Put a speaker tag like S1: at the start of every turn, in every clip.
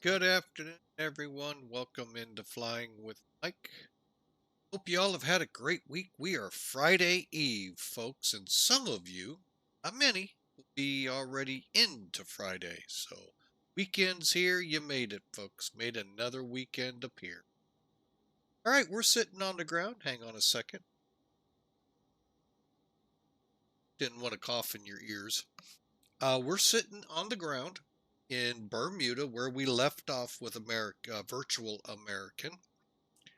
S1: Good afternoon, everyone. Welcome into Flying with Mike. Hope you all have had a great week. We are Friday Eve, folks, and some of you, not many, will be already into Friday. So, weekend's here. You made it, folks. Made another weekend appear. All right, we're sitting on the ground. Hang on a second. Didn't want to cough in your ears. We're sitting on the ground in Bermuda, where we left off with America, Virtual American.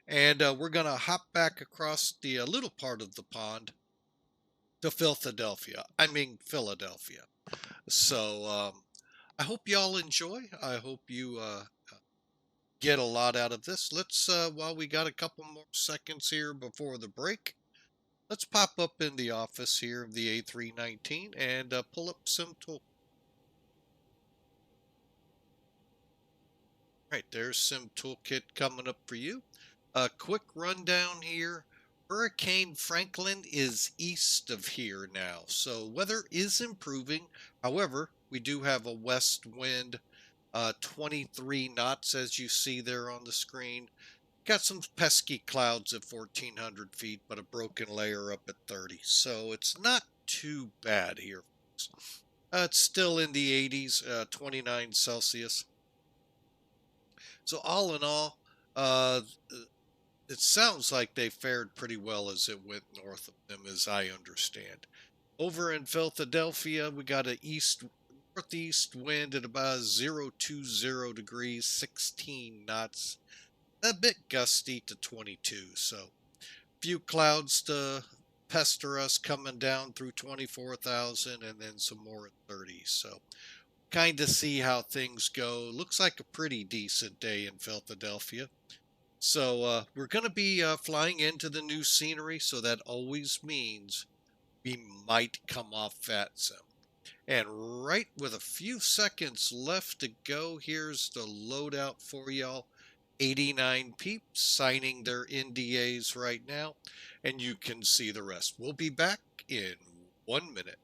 S1: And we're going to hop back across the little part of the pond to Philadelphia. Philadelphia. So I hope y'all enjoy. I hope you get a lot out of this. Let's, while we got a couple more seconds here before the break, let's pop up in the office here of the A319 and pull up some tool. Right, there's some toolkit coming up for you. A quick rundown here. Hurricane Franklin is east of here now, so weather is improving. However, we do have a west wind, 23 knots, as you see there on the screen. Got some pesky clouds at 1,400 feet, but a broken layer up at 30. So it's not too bad here. It's still in the 80s, 29 Celsius. So all in all, it sounds like they fared pretty well as it went north of them, as I understand. Over in Philadelphia, we got a northeast wind at about 020 degrees, 16 knots, a bit gusty to 22. So, few clouds to pester us coming down through 24,000 and then some more at 30. So, kind of see how things go. Looks like a pretty decent day in Philadelphia. So we're going to be flying into the new scenery, so that always means we might come off VATSIM. And right with a few seconds left to go, here's the loadout for y'all. 89 peeps signing their NDAs right now, and you can see the rest. We'll be back in 1 minute.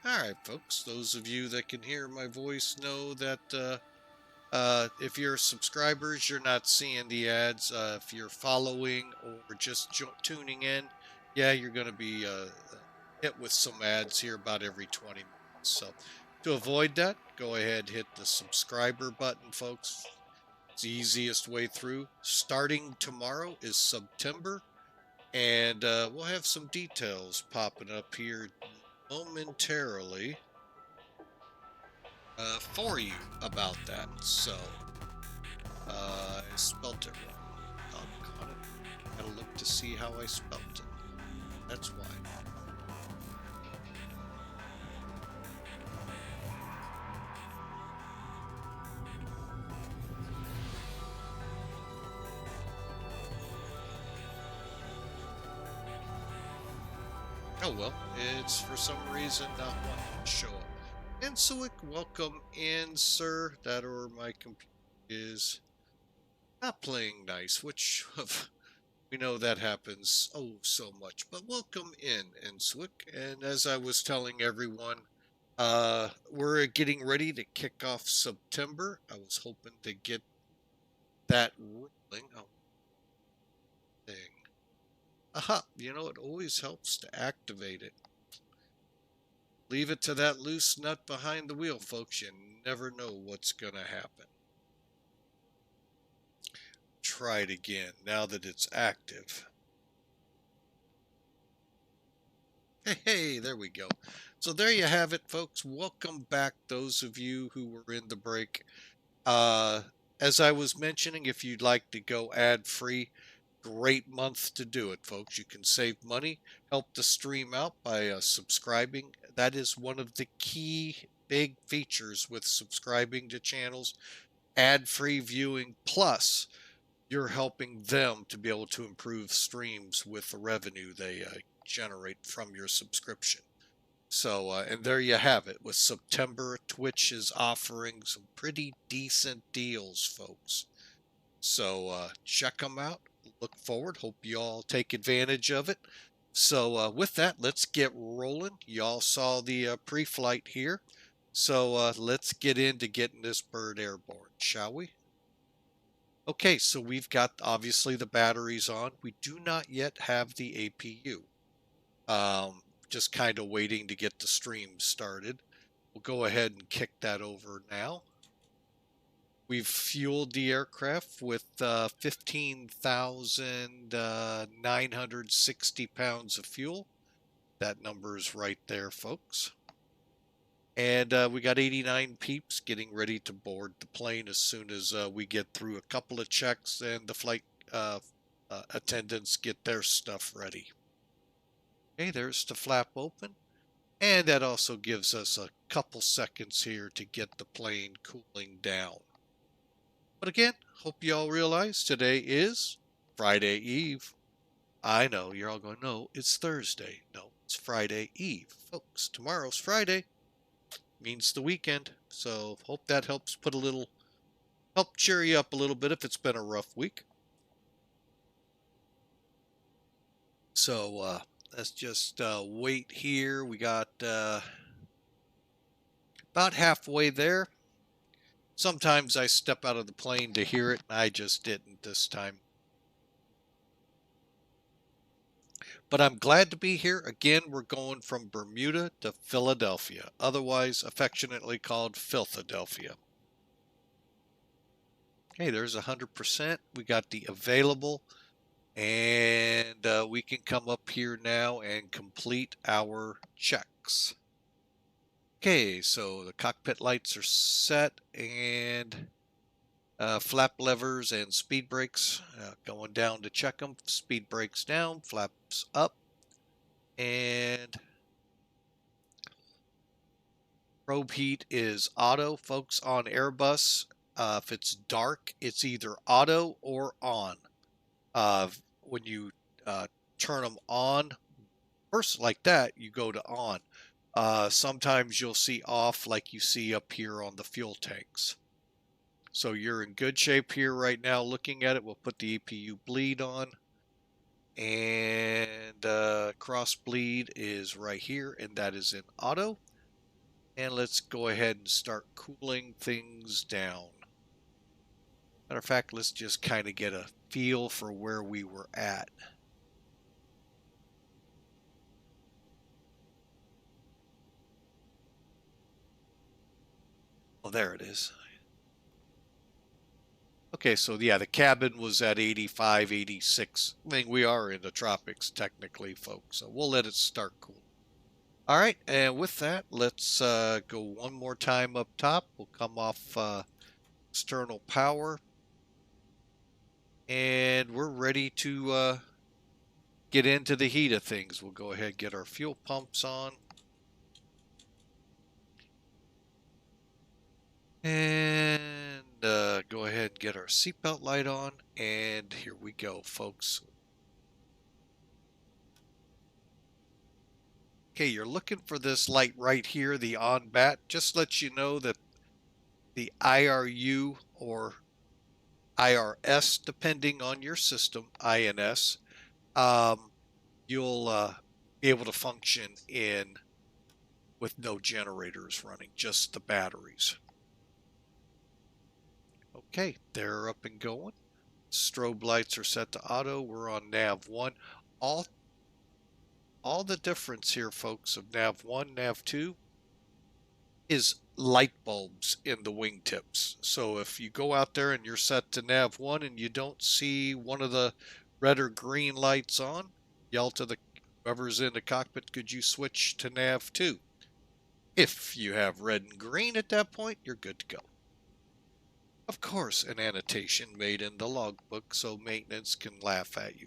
S1: All right, folks, those of you that can hear my voice know that if you're subscribers, you're not seeing the ads. If you're following or just tuning in, yeah, you're going to be hit with some ads here about every 20 minutes. So to avoid that, go ahead, hit the subscriber button, folks. It's the easiest way through. Starting tomorrow is September, and we'll have some details popping up here momentarily for you about that. So I spelt it wrong. Doggone it. Gotta look to see how I spelt it. That's why. Oh well, it's for some reason not wanting to show up. And so welcome in, sir. That or my computer is not playing nice, which we know that happens so much. But welcome in, Enswick. And as I was telling everyone, we're getting ready to kick off September. I was hoping to get that rolling. Oh, thing. Aha, you know, it always helps to activate it. Leave it to that loose nut behind the wheel, folks. You never know what's going to happen. Try it again now that it's active. Hey, there we go. So there you have it, folks. Welcome back, those of you who were in the break. As I was mentioning, if you'd like to go ad-free, great month to do it, folks. You can save money, help the stream out by subscribing. That is one of the key big features with subscribing to channels. ad-free viewing, plus you're helping them to be able to improve streams with the revenue they generate from your subscription. So, and there you have it. With September, Twitch is offering some pretty decent deals, folks. So check them out. Look forward. Hope you all take advantage of it. So with that, let's get rolling. Y'all saw the pre-flight here. So let's get into getting this bird airborne, shall we? Okay, so we've got obviously the batteries on. We do not yet have the APU. Just kind of waiting to get the stream started. We'll go ahead and kick that over now. We've fueled the aircraft with 15,960 pounds of fuel. That number is right there, folks. And we got 89 peeps getting ready to board the plane as soon as we get through a couple of checks and the flight attendants get their stuff ready. Okay, there's the flap open. And that also gives us a couple seconds here to get the plane cooling down. But again, hope you all realize today is Friday Eve. I know, you're all going, no, it's Thursday. No, it's Friday Eve. Folks, tomorrow's Friday. Means the weekend. So hope that helps help cheer you up a little bit if it's been a rough week. So let's just wait here. We got about halfway there. Sometimes I step out of the plane to hear it. I just didn't this time. But I'm glad to be here. Again, we're going from Bermuda to Philadelphia, otherwise affectionately called Philadelphia. Okay, there's 100%. We got the available, and we can come up here now and complete our checks. Okay, so the cockpit lights are set, and flap levers and speed brakes going down to check them. Speed brakes down, flaps up, and probe heat is auto, folks. On Airbus, if it's dark, it's either auto or on. When you turn them on, first like that, you go to on. Sometimes you'll see off like you see up here on the fuel tanks. So you're in good shape here right now looking at it. We'll put the EPU bleed on. And cross bleed is right here, and that is in auto. And let's go ahead and start cooling things down. Matter of fact, let's just kind of get a feel for where we were at. Oh, there it is. Okay, so yeah, the cabin was at 85, 86. I mean, we are in the tropics technically, folks, so we'll let it start cooling. All right, and with that, let's go one more time up top. We'll come off external power, and we're ready to get into the heat of things. We'll go ahead and get our fuel pumps on. And go ahead and get our seatbelt light on. And here we go, folks. Okay, you're looking for this light right here, the on bat. Just let you know that the IRU or IRS, depending on your system, INS, you'll be able to function in with no generators running, just the batteries. Okay, they're up and going. Strobe lights are set to auto. We're on nav 1. All the difference here, folks, of nav 1, nav 2 is light bulbs in the wingtips. So if you go out there and you're set to nav 1 and you don't see one of the red or green lights on, yell to the whoever's in the cockpit, could you switch to nav 2? If you have red and green at that point, you're good to go. Of course, an annotation made in the logbook so maintenance can laugh at you.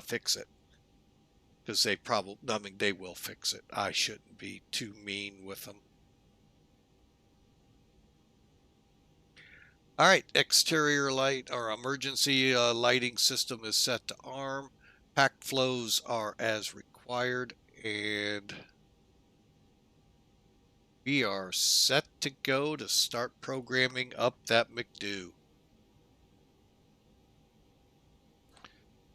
S1: Fix it. Because they will fix it. I shouldn't be too mean with them. All right, exterior light or emergency lighting system is set to arm. Pack flows are as required, and we are set to go to start programming up that MCDU.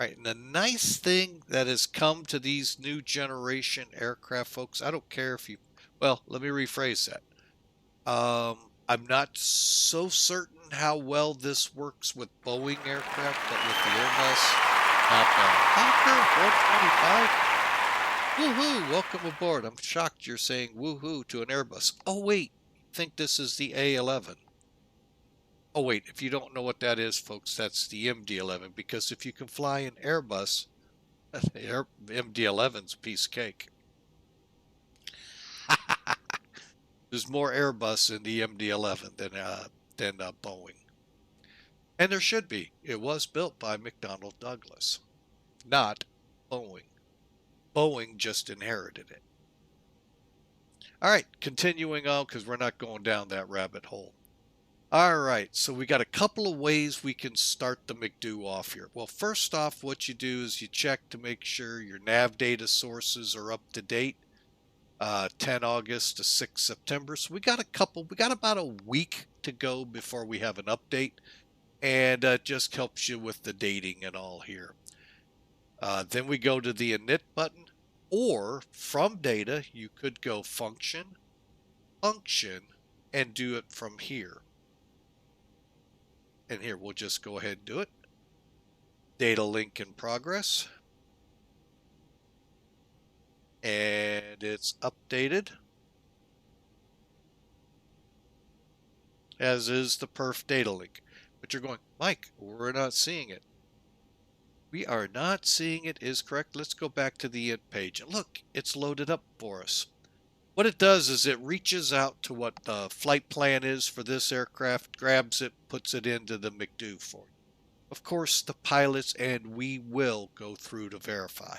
S1: All right, and the nice thing that has come to these new generation aircraft, folks, I don't care if you, well, let me rephrase that. I'm not so certain how well this works with Boeing aircraft, but with the Airbus, not bad. Hawker 125. Woohoo! Welcome aboard. I'm shocked you're saying woohoo to an Airbus. Oh wait, think this is the A11. Oh wait, if you don't know what that is, folks, that's the MD-11. Because if you can fly an Airbus, the MD-11's a piece of cake. There's more Airbus in the MD-11 than Boeing. And there should be. It was built by McDonnell Douglas, not Boeing. Boeing just inherited it. All right, continuing on because we're not going down that rabbit hole. All right, so we got a couple of ways we can start the MCDU off here. Well, first off, what you do is you check to make sure your nav data sources are up to date. 10 August to 6 September. So we got about a week to go before we have an update. And it just helps you with the dating and all here. Then we go to the init button, or from data, you could go function, and do it from here. And here, we'll just go ahead and do it. Data link in progress. And it's updated. As is the perf data link. But you're going, Mike, we're not seeing it. We are not seeing it is correct. Let's go back to the int page. And look, it's loaded up for us. What it does is it reaches out to what the flight plan is for this aircraft, grabs it, puts it into the MCDU for you. Of course, the pilots and we will go through to verify.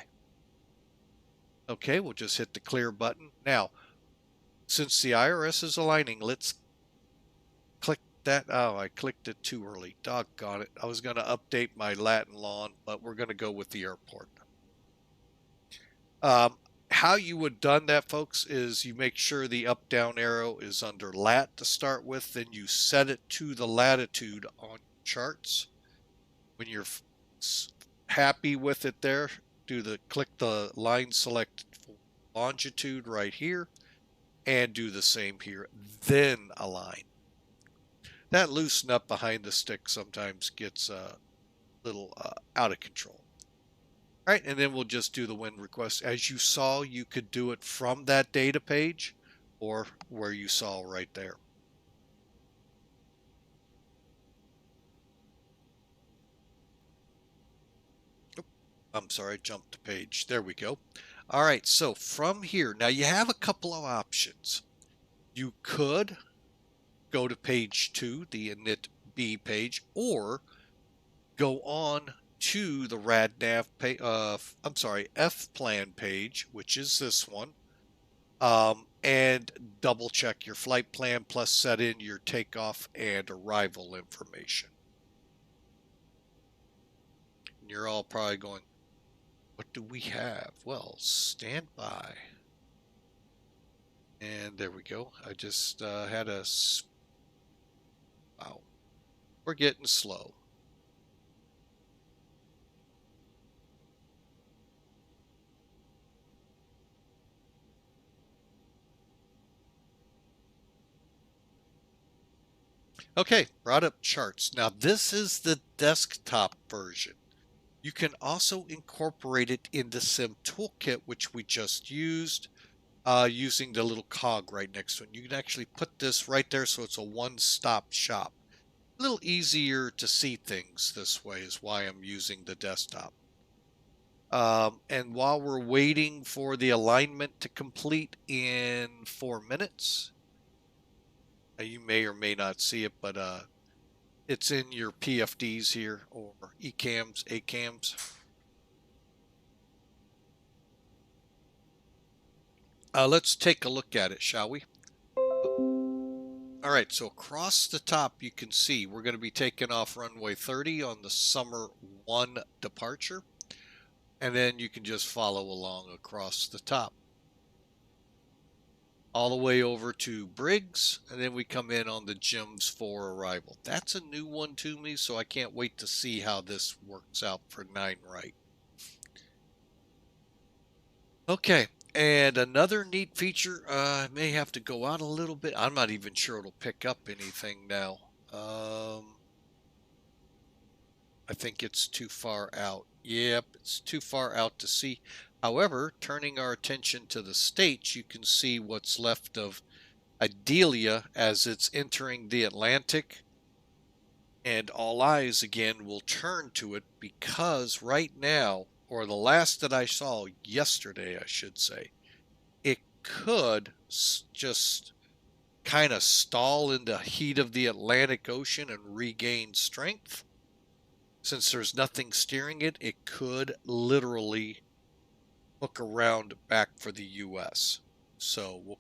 S1: Okay, we'll just hit the clear button. Now, since the IRS is aligning, let's click that. Oh, I clicked it too early. Doggone it. I was going to update my Latin lawn, but we're going to go with the airport. How you would done that, folks, is you make sure the up-down arrow is under lat to start with, then you set it to the latitude on charts. When you're happy with it there, click the line select longitude right here, and do the same here, then align. That loosen up behind the stick sometimes gets a little out of control. All right, and then we'll just do the wind request. As you saw, you could do it from that data page or where you saw right there. Oh, I'm sorry, I jumped the page. There we go. All right, so from here, now you have a couple of options. You could go to page 2, the init B page, or go on to the RadNav page, F plan page, which is this one, and double check your flight plan plus set in your takeoff and arrival information. And you're all probably going, what do we have? Well, stand by. And there we go. I just had a, wow, we're getting slow. Okay, brought up charts. Now this is the desktop version. You can also incorporate it into Sim Toolkit, which we just used, using the little cog right next to it. You can actually put this right there so it's a one-stop shop. A little easier to see things this way is why I'm using the desktop. And while we're waiting for the alignment to complete in 4 minutes, you may or may not see it, but it's in your PFDs here, or ECAMs, ACAMs. Let's take a look at it, shall we? All right, so across the top you can see we're going to be taking off runway 30 on the summer 1 departure. And then you can just follow along across the top. All the way over to BRIGS, and then we come in on the GEMS 4 arrival. That's a new one to me, so I can't wait to see how this works out for 9 right. Okay, and another neat feature, I may have to go out a little bit. I'm not even sure it'll pick up anything now. I think it's too far out. Yep, it's too far out to see. However, turning our attention to the States, you can see what's left of Adelia as it's entering the Atlantic. And all eyes again will turn to it because right now, or the last that I saw yesterday, I should say, it could just kind of stall in the heat of the Atlantic Ocean and regain strength. Since there's nothing steering it, it could literally hook around back for the US. So we'll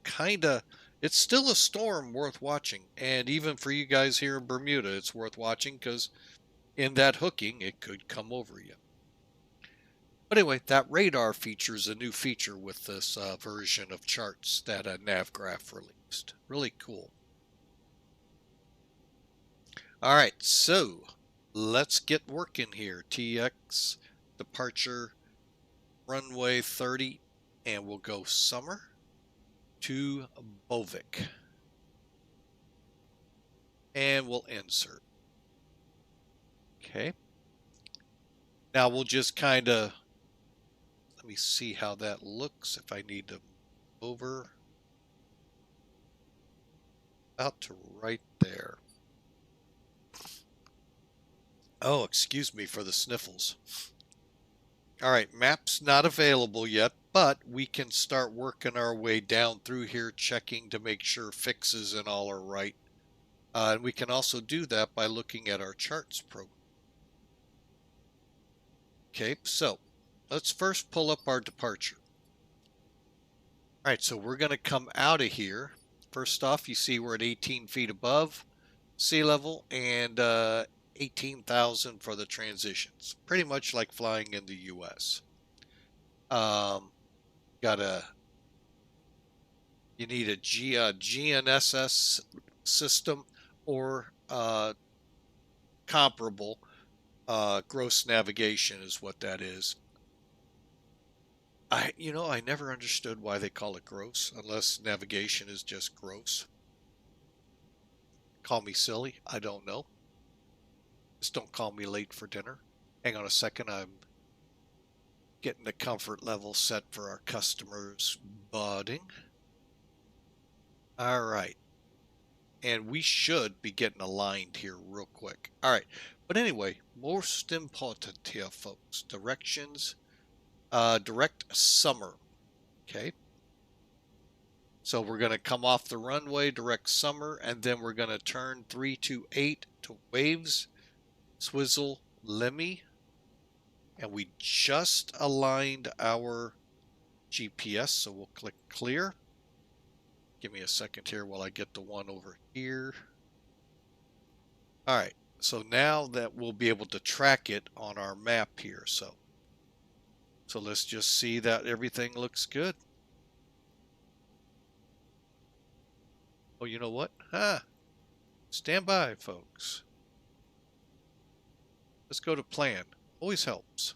S1: it's still a storm worth watching. And even for you guys here in Bermuda, it's worth watching because in that hooking, it could come over you. But anyway, that radar feature is a new feature with this version of charts that NavGraph released. Really cool. All right, so let's get working here. TX departure runway 30, and we'll go summer to BOVIC. And we'll insert. Okay. Now we'll just kind of, let me see how that looks if I need to over. About to right there. Oh, excuse me for the sniffles. All right, map's not available yet, but we can start working our way down through here, checking to make sure fixes and all are right. And we can also do that by looking at our charts program. Okay, so let's first pull up our departure. All right, so we're going to come out of here. First off, you see we're at 18 feet above sea level and 18,000 for the transitions. Pretty much like flying in the U.S. You need a GNSS system or comparable. Gross navigation is what that is. I never understood why they call it gross unless navigation is just gross. Call me silly. I don't know. Just don't call me late for dinner. Hang on a second. I'm getting the comfort level set for our customers boarding. All right. And we should be getting aligned here real quick. All right. But anyway, most important here, folks. Directions. Direct summer. Okay. So we're going to come off the runway, direct summer, and then we're going to turn 328 to waves, swizzle, lemmy, and we just aligned our GPS, so we'll click clear. Give me a second here while I get the one over here. All right, so now that we'll be able to track it on our map here. So let's just see that everything looks good. Oh, you know what? Stand by, folks. Let's go to plan. Always helps.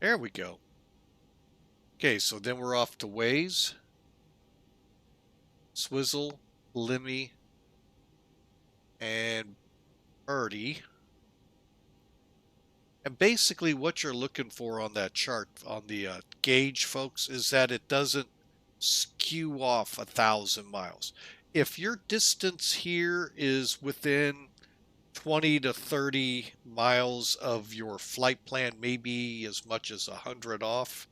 S1: There we go. Okay, so then we're off to ways, swizzle, lemmy, and birdie. And basically what you're looking for on that chart, on the gauge, folks, is that it doesn't skew off 1,000 miles. If your distance here is within 20 to 30 miles of your flight plan, maybe as much as 100 off,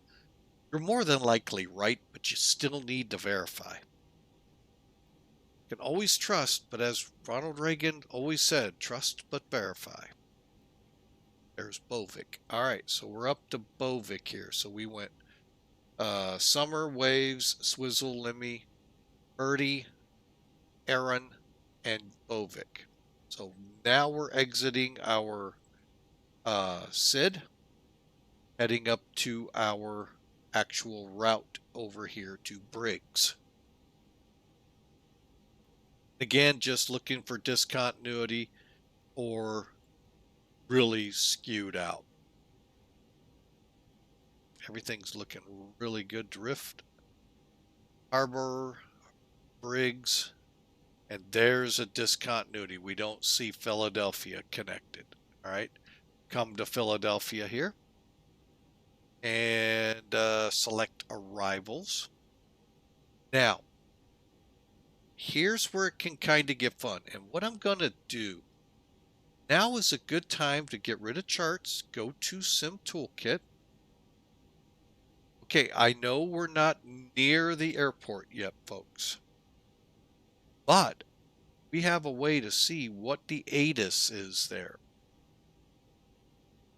S1: you're more than likely right, but you still need to verify. You can always trust, but as Ronald Reagan always said, trust but verify. There's BOVIC. All right, so we're up to BOVIC here. So we went summer, waves, swizzle, lemmy, birdie, Airline, and BOVIC. So now we're exiting our SID, heading up to our actual route over here to BRIGS. Again, just looking for discontinuity or really skewed out. Everything's looking really good. Drift, Harbor, BRIGS, and there's a discontinuity. We don't see Philadelphia connected. All right, come to Philadelphia here and select arrivals. Now, here's where it can kind of get fun. And what I'm going to do now is a good time to get rid of charts, go to Sim Toolkit. Okay, I know we're not near the airport yet, folks, but we have a way to see what the ATIS is there.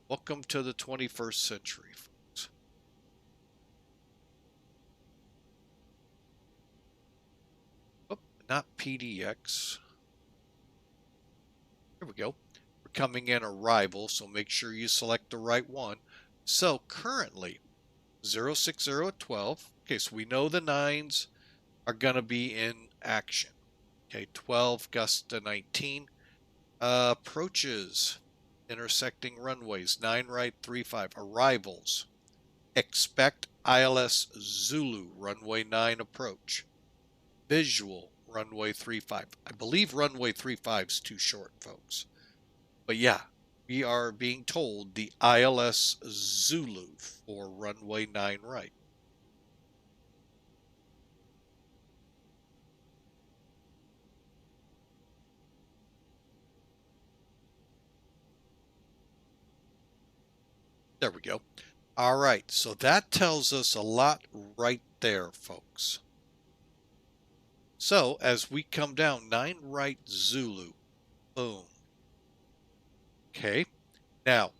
S1: Welcome to the 21st century, folks. Oh, not PDX. There we go. We're coming in arrival, so make sure you select the right one. So currently, 06012. Okay, so we know the 9s are going to be in action. Okay, 12 gust to 19. Approaches, intersecting runways, 9 right, 35. Arrivals, expect ILS Zulu, runway 9 approach. Visual, runway 35. I believe runway 35 is too short, folks. But yeah, we are being told the ILS Zulu for runway 9 right. There we go. All right, so that tells us a lot right there, folks. So as we come down, 9 right Zulu, boom. Okay, now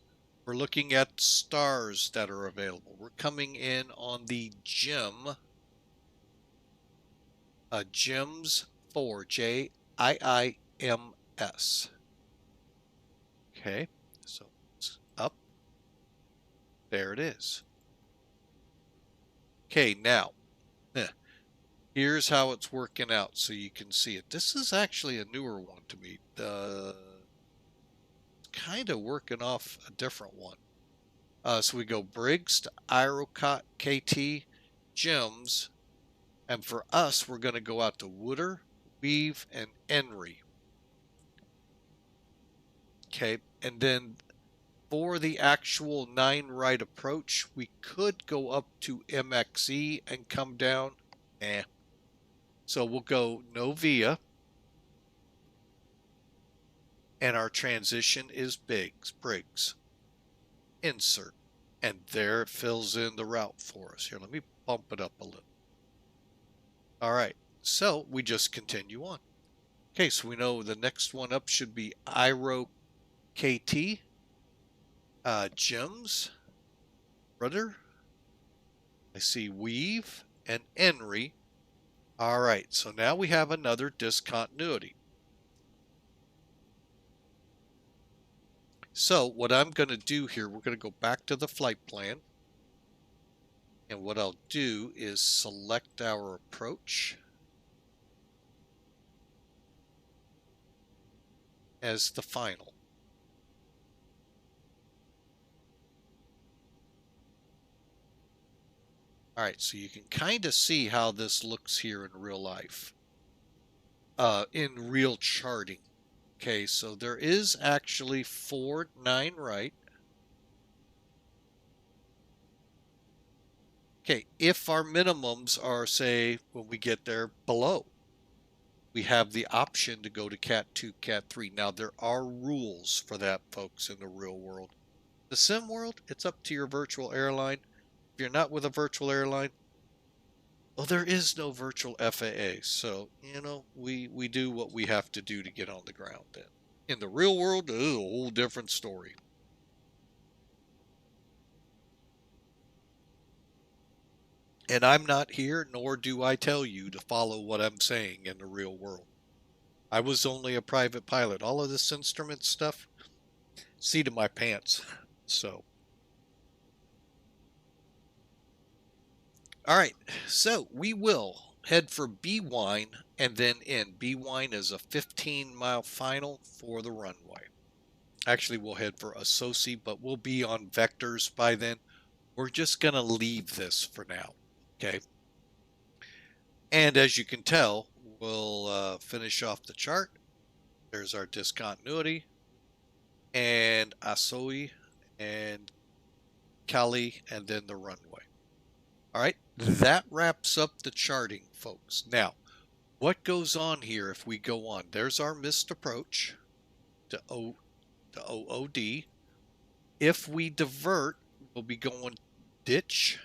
S1: we're looking at stars that are available. We're coming in on the GEM, GEMS 4, JIIMS. Okay, so it's up. There it is. Okay, now, here's how it's working out so you can see it. This is actually a newer one to me. Kind of working off a different one. So we go Briggs to Aerocot, KT, Gems, and for us, we're going to go out to Wooder, Weave, and Enry. Okay, and then for the actual 9 right approach, we could go up to MXE and come down. So we'll go Novia, and our transition is Briggs. Insert, and there it fills in the route for us. Here, let me bump it up a little. All right, so we just continue on. Okay, so we know the next one up should be Iro KT, Gems, Rudder. I see Weave and Enry. All right, so now we have another discontinuity. So what I'm going to do here, we're going to go back to the flight plan. And what I'll do is select our approach as the final. All right, so you can kind of see how this looks here in real life, in real charting. Okay, so there is actually 4 9 right. Okay, if our minimums are, say, when we get there below, we have the option to go to Cat 2, Cat 3. Now, there are rules for that, folks, in the real world. The sim world, it's up to your virtual airline. If you're not with a virtual airline, well, there is no virtual FAA. So, you know, we do what we have to do to get on the ground then. In the real world, it is a whole different story. And I'm not here, nor do I tell you to follow what I'm saying in the real world. I was only a private pilot. All of this instrument stuff, seat of my pants. So, all right. So we will head for B-Wine and then in. B-Wine is a 15-mile final for the runway. Actually, we'll head for Associ, but we'll be on vectors by then. We're just going to leave this for now. Okay. And as you can tell, we'll finish off the chart. There's our discontinuity and Asoi and Cali and then the runway. All right, that wraps up the charting, folks. Now, what goes on here if we go on? There's our missed approach to OOD. If we divert, we'll be going ditch,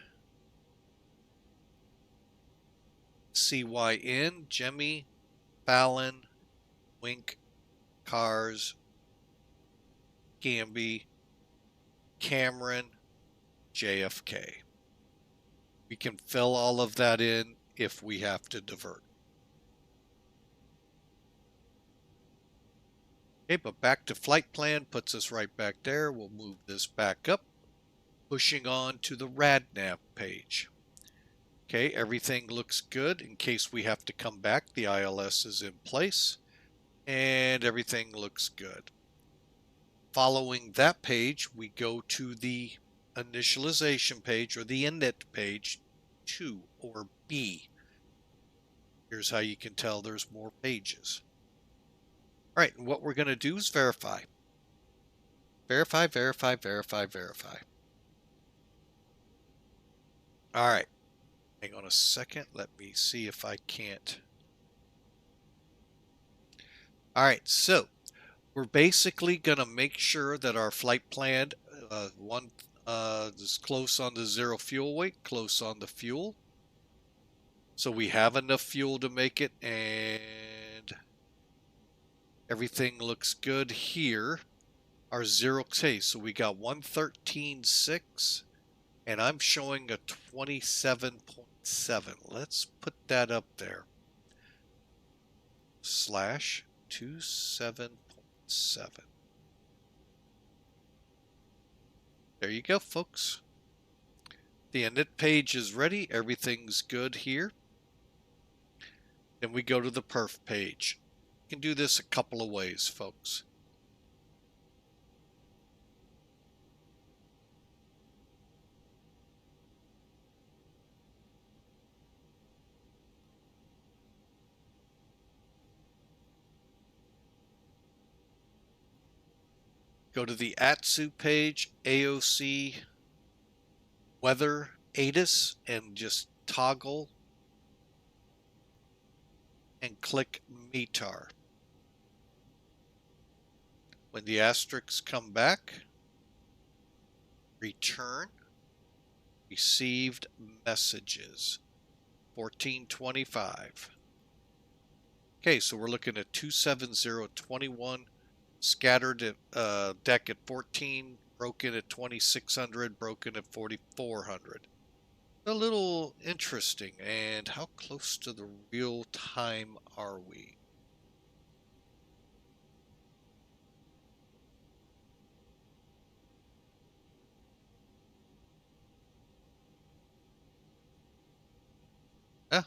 S1: CYN, Jemmy, Fallon, Wink, Cars, Gamby, Cameron, JFK. We can fill all of that in if we have to divert. Okay, but back to flight plan puts us right back there. We'll move this back up, pushing on to the RADNAV page. Okay, everything looks good. In case we have to come back, the ILS is in place, and everything looks good. Following that page, we go to the initialization page, or the init page 2, or B. Here's how you can tell there's more pages. All right, and what we're going to do is verify. Verify, verify, verify, verify. All right, hang on a second. Let me see if I can't. All right, so we're basically going to make sure that our flight plan is close on the zero fuel weight, close on the fuel. So we have enough fuel to make it, and everything looks good here. Our zero case, so we got 113.6, and I'm showing a 27.7. Let's put that up there. Slash 27.7. There you go, folks. The init page is ready. Everything's good here. Then we go to the perf page. You can do this a couple of ways, folks. Go to the ATSU page, AOC, weather, ATIS, and just toggle and click METAR. When the asterisks come back, return received messages, 1425. Okay, so we're looking at 27021, scattered at deck at 14, broken at 2600, broken at 4400. A little interesting. And how close to the real time are we?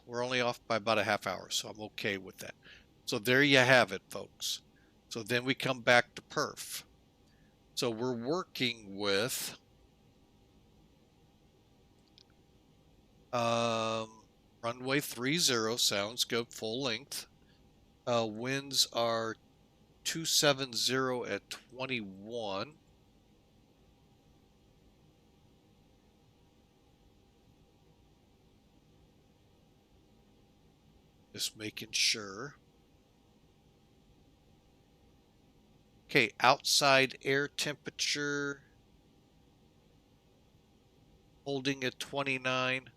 S1: We're only off by about a half hour, so I'm okay with that. So there you have it, folks. So then we come back to perf. So we're working with runway 30, sounds good, full length. Winds are 270 at 21. Just making sure. Okay, outside air temperature holding at 29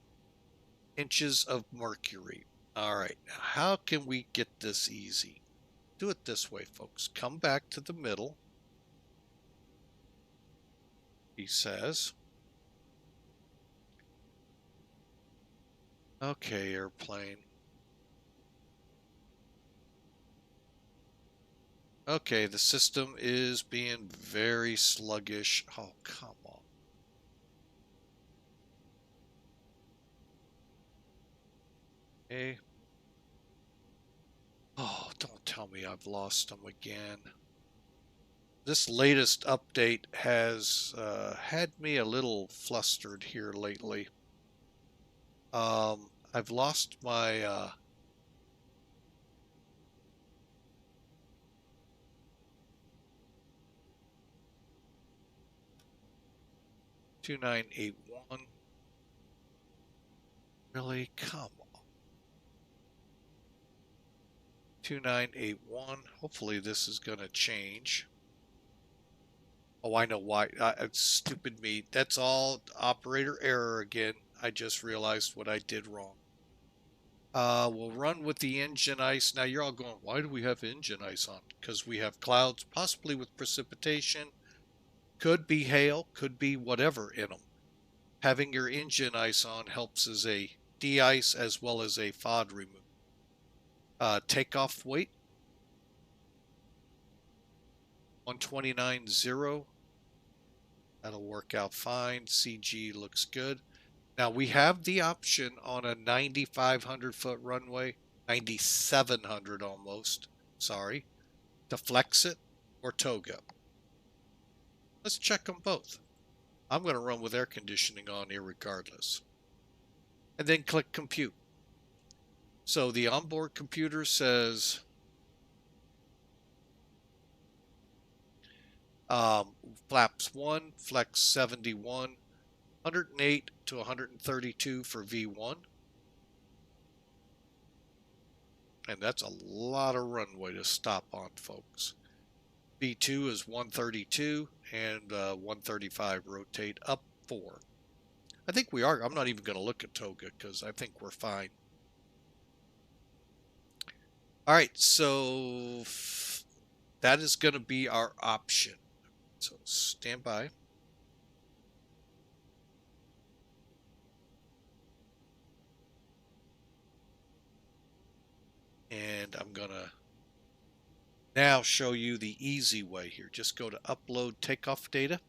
S1: inches of mercury. All right, now how can we get this easy? Do it this way, folks. Come back to the middle. He says, okay, airplane. Okay, the system is being very sluggish. Oh, come on. Okay. Oh, don't tell me I've lost them again. This latest update has had me a little flustered here lately. I've lost my 2981. Really? Come on. 2981. Hopefully this is going to change. Oh, I know why. It's stupid me. That's all operator error again. I just realized what I did wrong. We'll run with the engine ice. Now you're all going, why do we have engine ice on? Because we have clouds, possibly with precipitation. Could be hail, could be whatever in them. Having your engine ice on helps as a de-ice as well as a FOD remove. Takeoff weight, 129.0. That'll work out fine. CG looks good. Now we have the option on a 9,500 foot runway, 9,700 almost, sorry, to flex it or toga. Let's check them both. I'm going to run with air conditioning on irregardless. And then click compute. So the onboard computer says flaps 1, flex 71, 108 to 132 for V1. And that's a lot of runway to stop on, folks. V2 is 132 and 135 rotate up 4. I think we are. I'm not even going to look at toga because I think we're fine. All right, so that is going to be our option. So stand by. And I'm going to now show you the easy way here. Just go to upload takeoff data.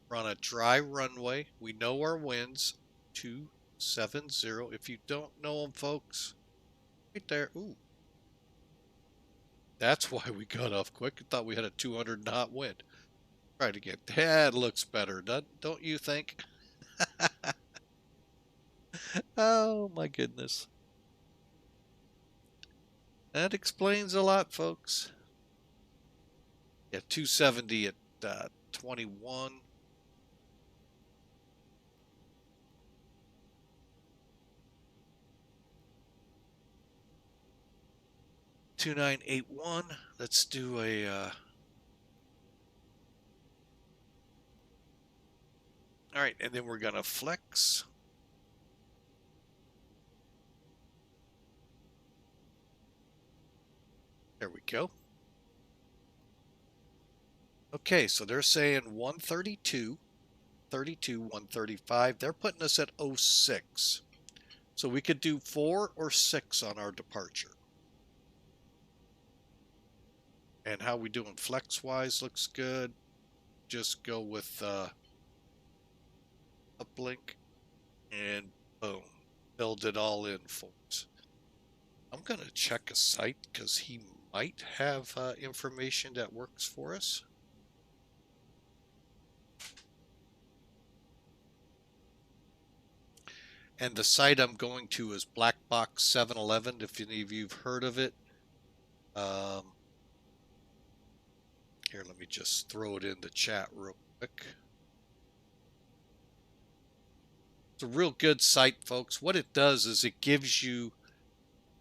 S1: We're on a dry runway. We know our winds, 270. If you don't know them, folks, right there. Ooh. That's why we got off quick. I thought we had a 200 knot wind. Try it again. That looks better, don't you think? Oh my goodness. That explains a lot, folks. Yeah, 270 at 21. $2981. Let's do a all right, and then we're gonna flex. There we go. Okay, so they're saying 132, 32, 135. They're putting us at 06. So we could do 4 or 6 on our departure. And how we doing flex wise looks good. Just go with uplink and boom, build it all in, folks. I'm going to check a site because he might have information that works for us. And the site I'm going to is Black Box 711, if any of you've heard of it. Here, let me just throw it in the chat real quick. It's a real good site, folks. What it does is it gives you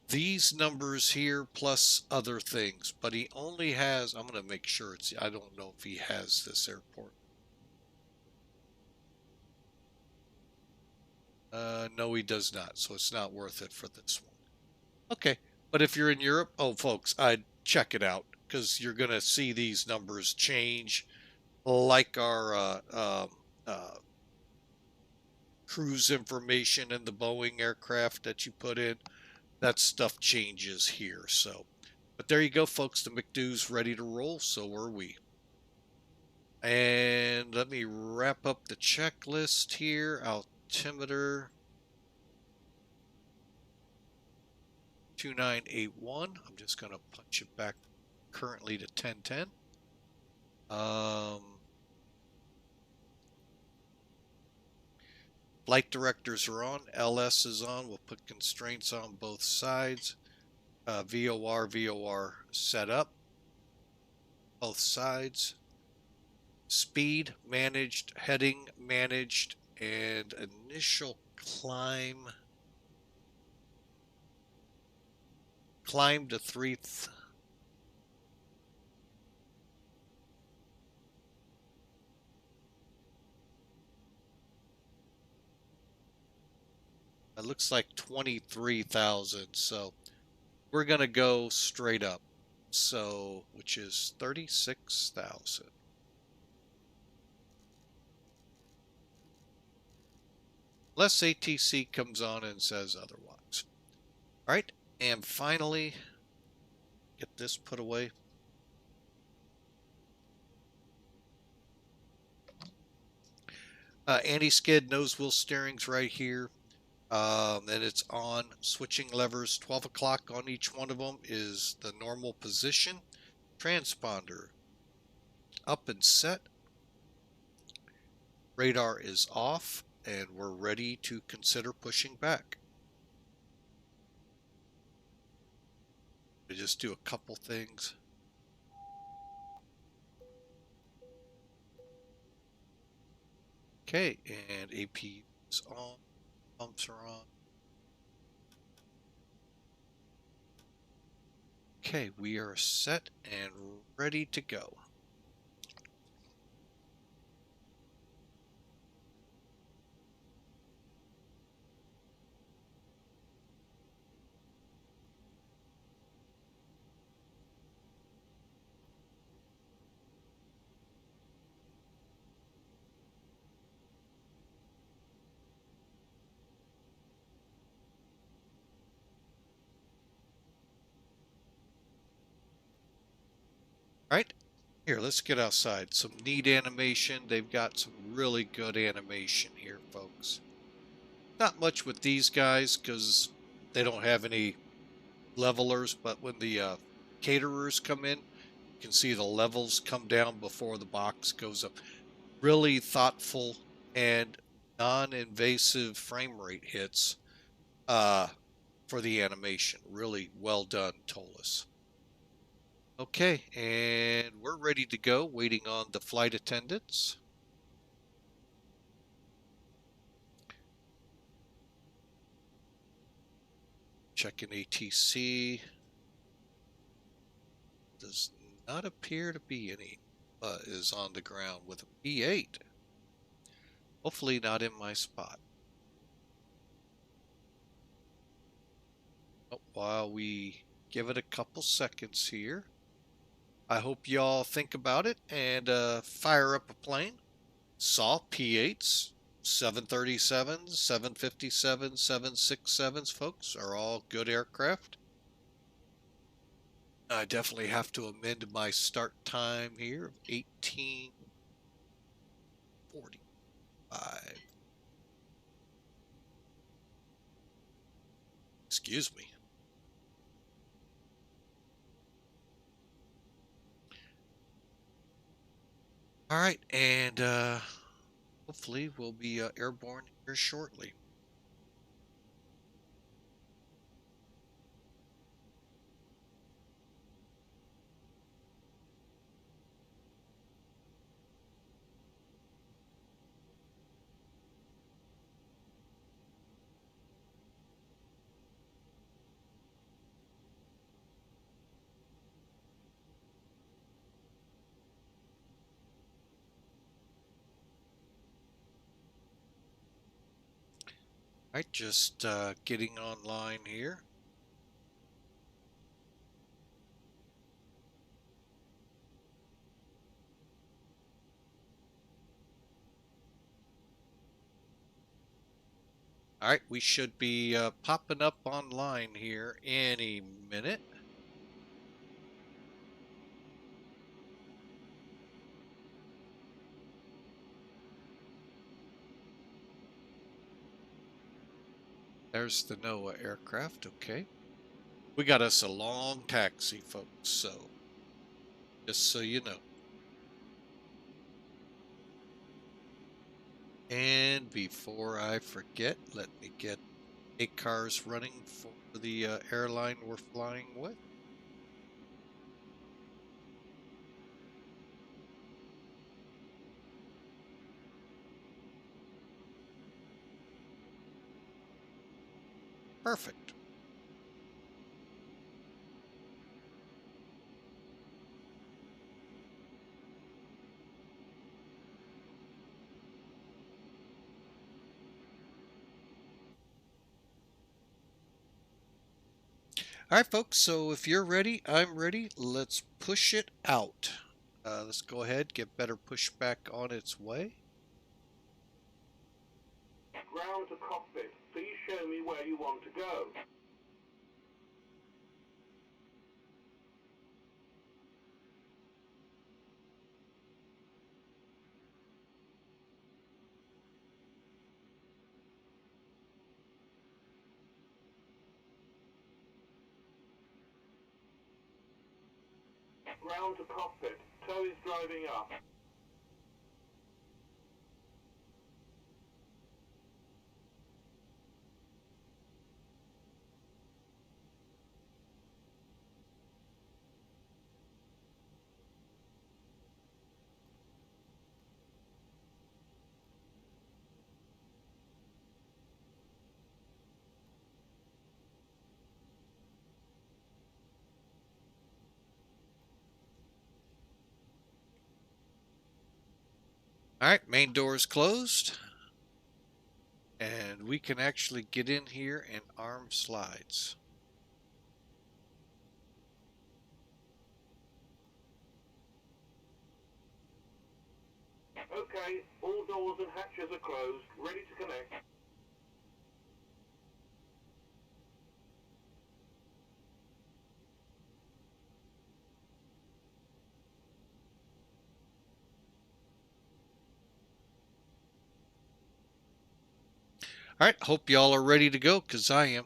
S1: these numbers here plus other things, but he only has, I'm going to make sure it's, I don't know if he has this airport. No, he does not, so it's not worth it for this one. Okay, but if you're in Europe, oh, folks, I'd check it out because you're going to see these numbers change like our cruise information in the Boeing aircraft that you put in. That stuff changes here. So But there you go, folks. The MCDU's ready to roll. So are we. And let me wrap up the checklist here. Altimeter 2981. I'm just going to punch it back currently to 1010. Flight directors are on. LS is on. We'll put constraints on both sides. VOR set up. Both sides. Speed managed, heading managed, and initial climb to 3th. It looks like 23,000, so we're gonna go straight up, so which is 36,000. Unless ATC comes on and says otherwise. All right, and finally, get this put away. Anti-skid nose wheel steering's right here. And it's on. Switching levers, 12 o'clock on each one of them is the normal position. Transponder up and set. Radar is off, and we're ready to consider pushing back. I just do a couple things. Okay, and AP is on. Pumps are on. Okay, we are set and ready to go. All right, here, let's get outside. Some neat animation. They've got some really good animation here, folks. Not much with these guys because they don't have any levelers, but when the caterers come in, you can see the levels come down before the box goes up. Really thoughtful and non-invasive frame rate hits for the animation. Really well done, Toliss. Okay, and we're ready to go, waiting on the flight attendants. Checking ATC. Does not appear to be any, but is on the ground with a P8. Hopefully not in my spot. Oh, while we give it a couple seconds here, I hope y'all think about it and fire up a plane. Saw P8s, 737s, 757s, 767s, folks, are all good aircraft. I definitely have to amend my start time here of 18:45. Excuse me. All right, and hopefully we'll be airborne here shortly. All right, just getting online here. All right, we should be popping up online here any minute. There's the NOAA aircraft, okay. We got us a long taxi, folks, so just so you know. And before I forget, let me get 8 cars running for the airline we're flying with. Perfect. All right, folks, so if you're ready, I'm ready. Let's push it out. Let's go ahead, get better pushback on its way.
S2: Ground to cockpit. Please show me where you want to go. Ground to cockpit. Tow is driving up.
S1: All right, main door is closed. And we can actually get in here and arm slides.
S2: Okay, all doors and hatches are closed. Ready to connect.
S1: All right, hope y'all are ready to go, because I am.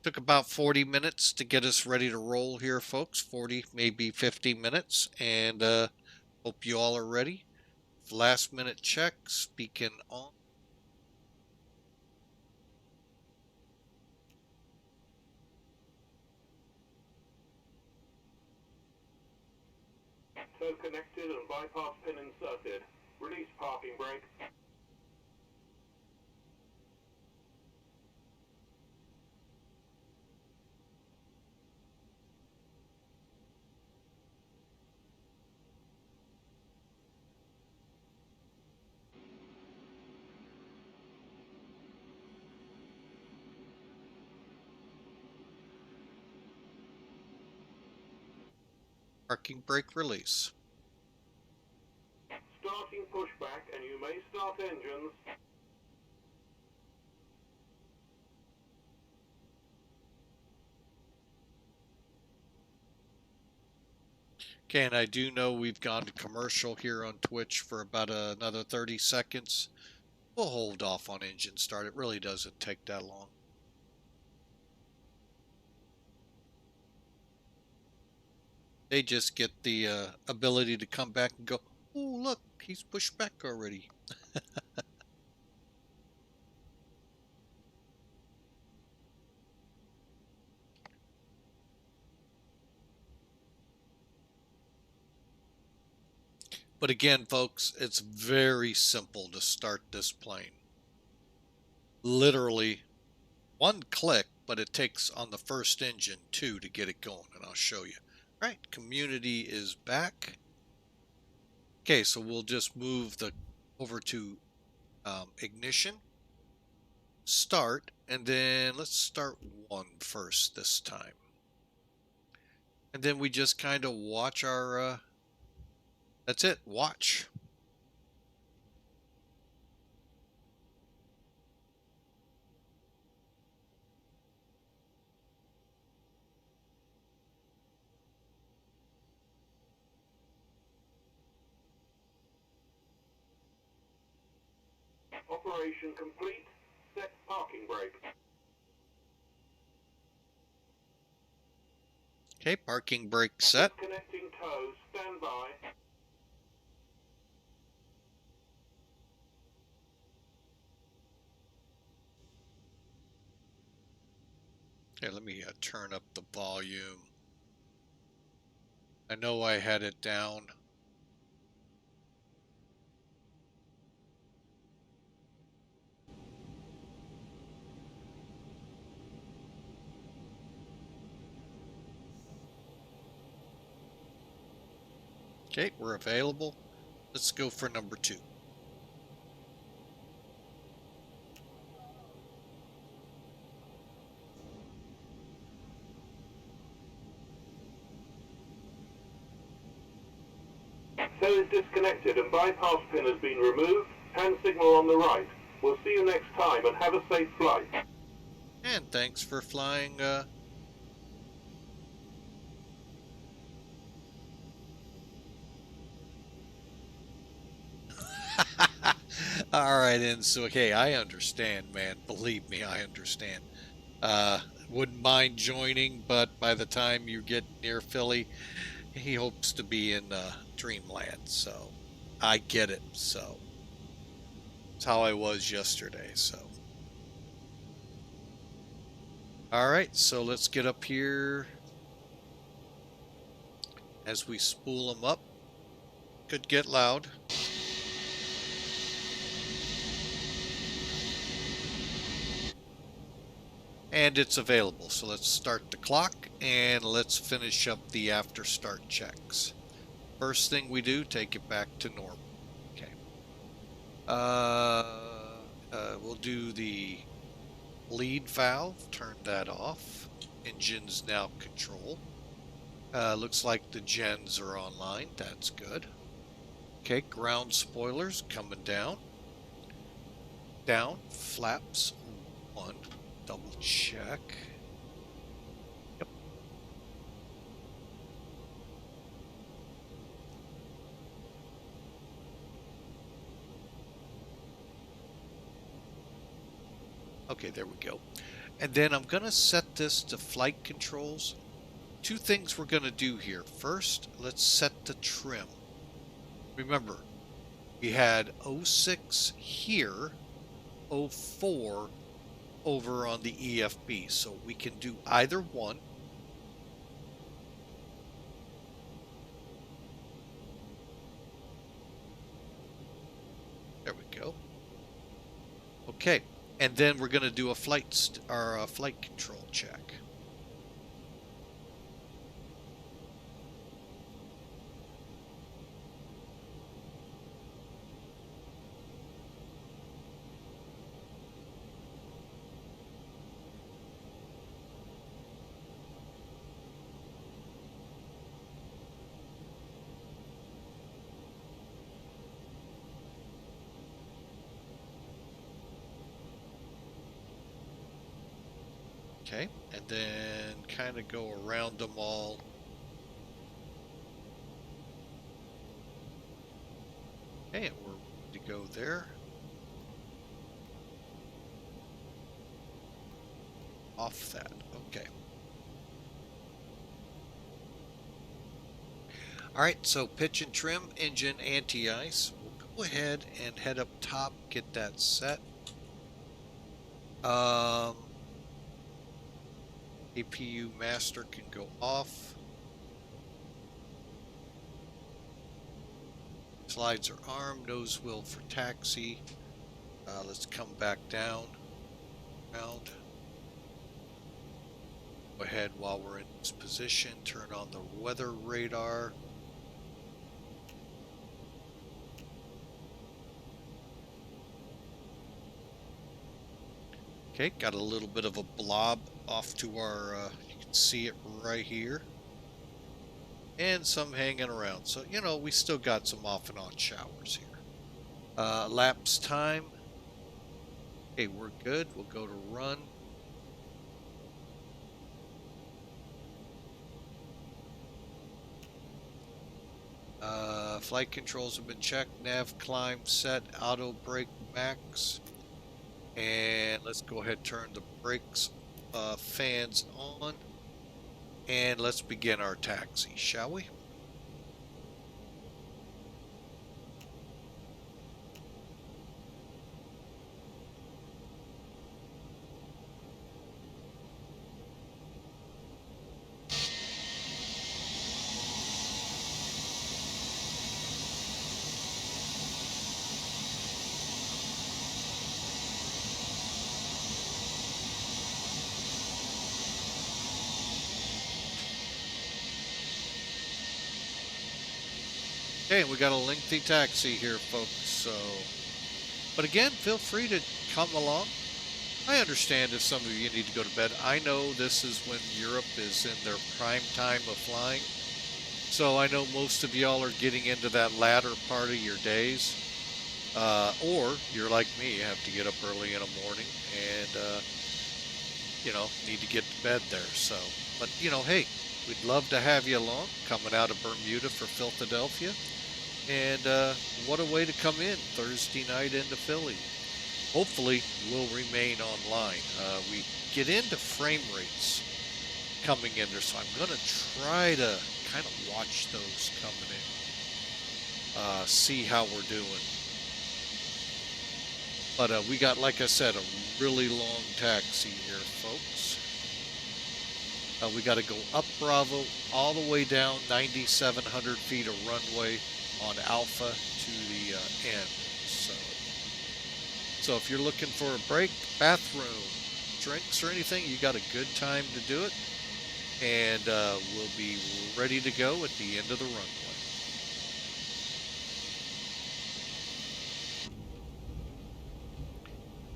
S1: Took about 40 minutes to get us ready to roll here, folks. 40, maybe 50 minutes. And hope you all are ready. Last minute check, speaking on.
S2: Tow connected and bypass pin inserted. Release parking brake.
S1: Parking brake release.
S2: Starting pushback, and you may start engines.
S1: Okay, and I do know we've gone to commercial here on Twitch for about another 30 seconds. We'll hold off on engine start. It really doesn't take that long. They just get the ability to come back and go, oh, look, he's pushed back already. But again, folks, it's very simple to start this plane. Literally one click, but it takes on the first engine 2 to get it going, and I'll show you. All right, community is back. Okay, so we'll just move over to ignition, start, and then let's start 1 first this time. And then we just kind of watch our, that's it, watch.
S2: Operation complete. Set parking brake.
S1: Okay, parking brake set.
S2: Disconnecting tow. Stand by.
S1: Okay, let me turn up the volume. I know I had it down. Okay, we're available. Let's go for number 2.
S2: Cell is disconnected and bypass pin has been removed. Hand signal on the right. We'll see you next time and have a safe flight.
S1: And thanks for flying. All right, and so okay, I understand, man. Believe me, I understand. Wouldn't mind joining, but by the time you get near Philly, he hopes to be in Dreamland. So I get it. So it's how I was yesterday. So all right, so let's get up here as we spool them up. Could get loud. And it's available. So let's start the clock and let's finish up the after start checks. First thing we do, take it back to normal. Okay. We'll do the lead valve, turn that off. Engine's now control. Looks like the gens are online. That's good. Okay, ground spoilers coming down. Down, flaps 1. Double check. Yep. Okay, there we go. And then I'm going to set this to flight controls. 2 things we're going to do here. First, let's set the trim. Remember, we had 06 here, 04 over on the EFB. So we can do either one. There we go. Okay, and then we're going to do a flight control check. Okay, and then kind of go around them all. Okay, we're ready to go there. Off that. Okay. All right, so pitch and trim, engine anti-ice. We'll go ahead and head up top, get that set. APU master can go off. Slides are armed, nose wheel for taxi. Let's come back down. Around. Go ahead while we're in this position, turn on the weather radar. Okay, got a little bit of a blob off to our, you can see it right here. And some hanging around. So, you know, we still got some off and on showers here. Lapse time. Okay, we're good. We'll go to run. Flight controls have been checked. Nav climb set. Auto brake max. And let's go ahead and turn the brakes fans on. And let's begin our taxi, shall we? Okay, we got a lengthy taxi here, folks, so... But again, feel free to come along. I understand if some of you need to go to bed. I know this is when Europe is in their prime time of flying. So I know most of y'all are getting into that latter part of your days. Or you're like me, you have to get up early in the morning and, you know, need to get to bed there. So, but, you know, hey, we'd love to have you along, coming out of Bermuda for Philadelphia. And what a way to come in Thursday night into Philly. Hopefully, we'll remain online. We get into frame rates coming in there, so I'm going to try to kind of watch those coming in, see how we're doing. But we got, like I said, a really long taxi here, folks. We got to go up Bravo, all the way down 9,700 feet of runway on Alpha to the end. So if you're looking for a break, bathroom, drinks, or anything, you got a good time to do it. And we'll be ready to go at the end of the runway.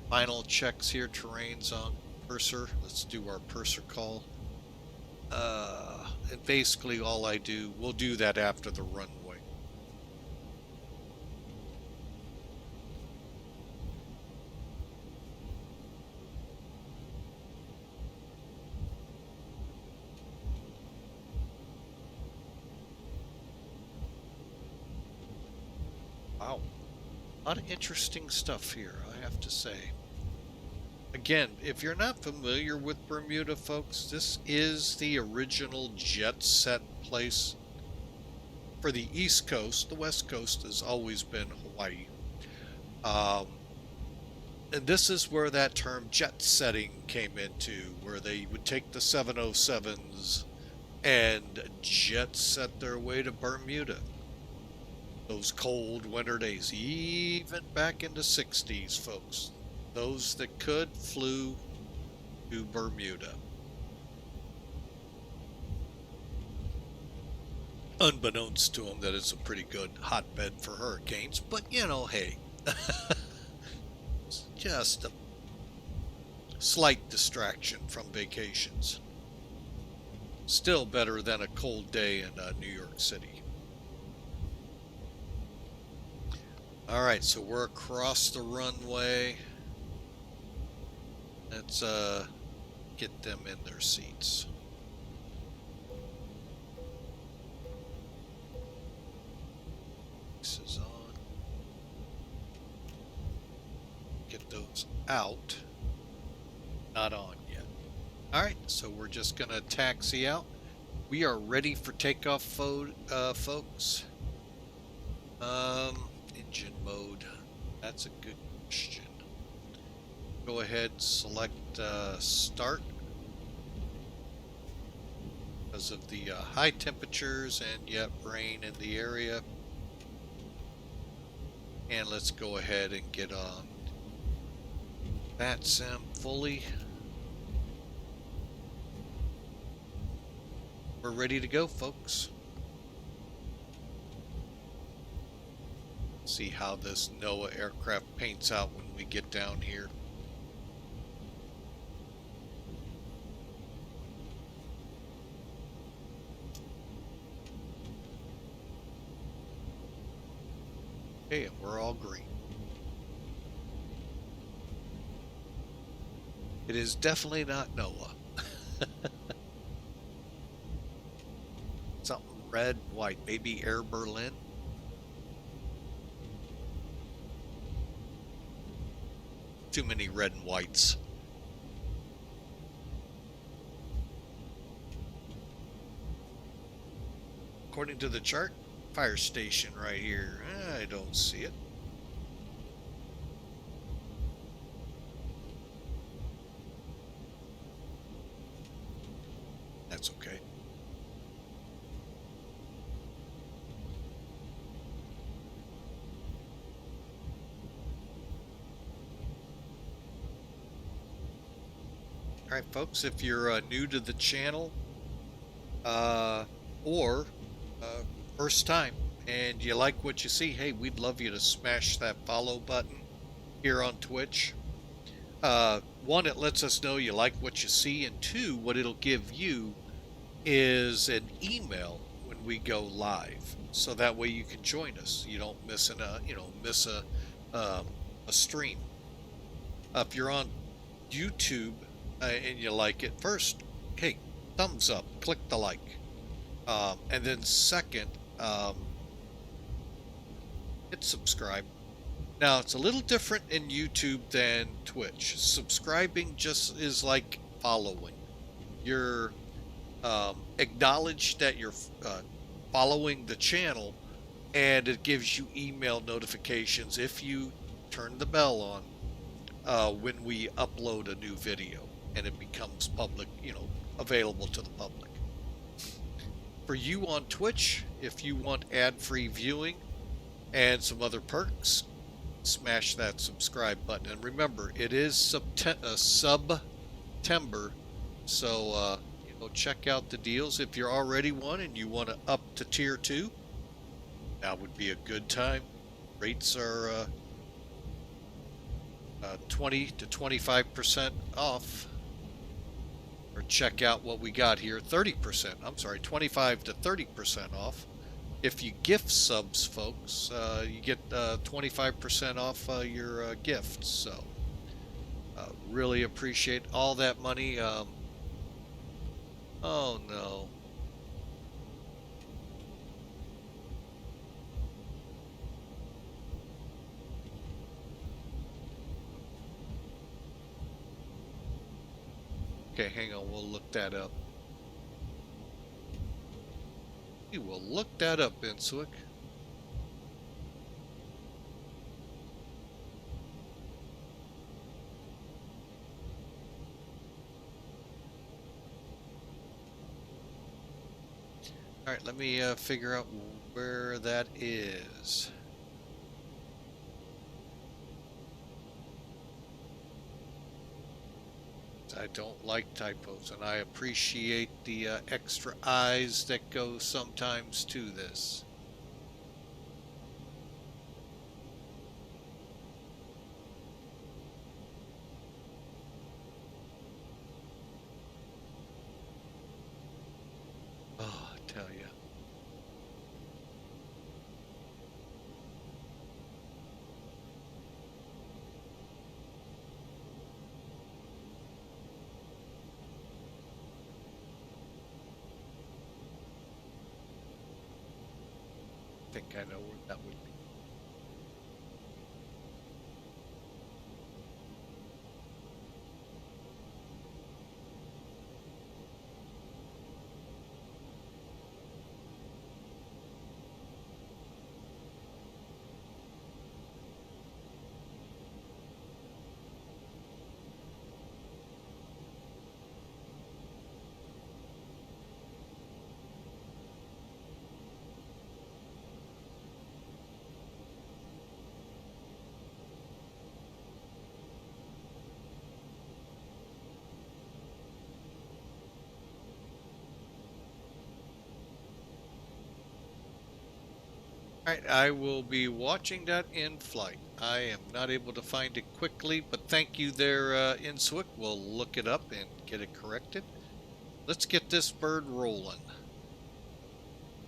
S1: Final checks here, terrain's on purser. Let's do our purser call. And basically all I do, we'll do that after the runway. Wow, a lot of interesting stuff here, I have to say. Again, if you're not familiar with Bermuda, folks, this is the original jet set place for the East Coast. The West Coast has always been Hawaii. And this is where that term jet setting came into, where they would take the 707s and jet set their way to Bermuda. Those cold winter days, even back in the 60s, folks. Those that could flew to Bermuda. Unbeknownst to them that it's a pretty good hotbed for hurricanes, but you know, hey, it's just a slight distraction from vacations. Still better than a cold day in New York City. All right, so we're across the runway. Let's get them in their seats. This is on. Get those out. Not on yet. All right, so we're just gonna taxi out. We are ready for takeoff, folks. Engine mode. That's a good question. Go ahead, select start. Because of the high temperatures and yet rain in the area. And let's go ahead and get on VATSIM fully. We're ready to go, folks. See how this NOAA aircraft paints out when we get down here. Okay, and we're all green. It is definitely not NOAA. Something red, white, maybe Air Berlin. Too many red and whites. According to the chart, fire station right here. I don't see it. That's okay. All right, folks, if you're new to the channel or first time and you like what you see, hey, we'd love you to smash that follow button here on Twitch. One, it lets us know you like what you see, and two, what it'll give you is an email when we go live, so that way you can join us. You don't miss a stream. If you're on YouTube and you like it, first, hey, thumbs up, click the like, and then second, hit subscribe. Now, it's a little different in YouTube than Twitch. Subscribing just is like following. You're acknowledge that you're following the channel, and it gives you email notifications if you turn the bell on when we upload a new video, and it becomes public, available to the public. For you on Twitch, if you want ad-free viewing and some other perks, smash that subscribe button. And remember, it is September, so check out the deals. If you're already one and you want to up to tier 2, that would be a good time. Rates are 20 to 25% off. Or check out what we got here, 30%. I'm sorry, 25 to 30% off. If you gift subs, folks, you get 25% off your gifts. So really appreciate all that money. Oh no. Okay, hang on, we'll look that up. We will look that up, Int'l. All right, let me figure out where that is. I don't like typos, and I appreciate the extra eyes that go sometimes to this. Oh, I tell you. I think I know where that would be. Alright, I will be watching that in flight. I am not able to find it quickly, but thank you there, Int'l. We'll look it up and get it corrected. Let's get this bird rolling.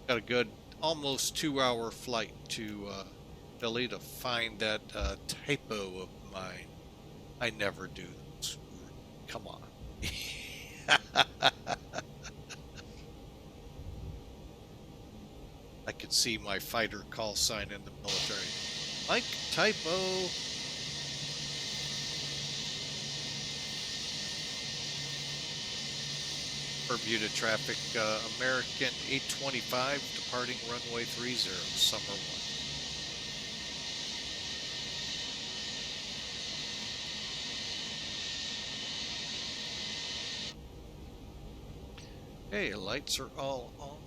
S1: Got a good almost 2-hour flight to Philly to find that typo of mine. I never do this. Come on. I could see my fighter call sign in the military. Mike, typo. Bermuda traffic, American 825 departing runway 30, summer 1. Okay, lights are all on.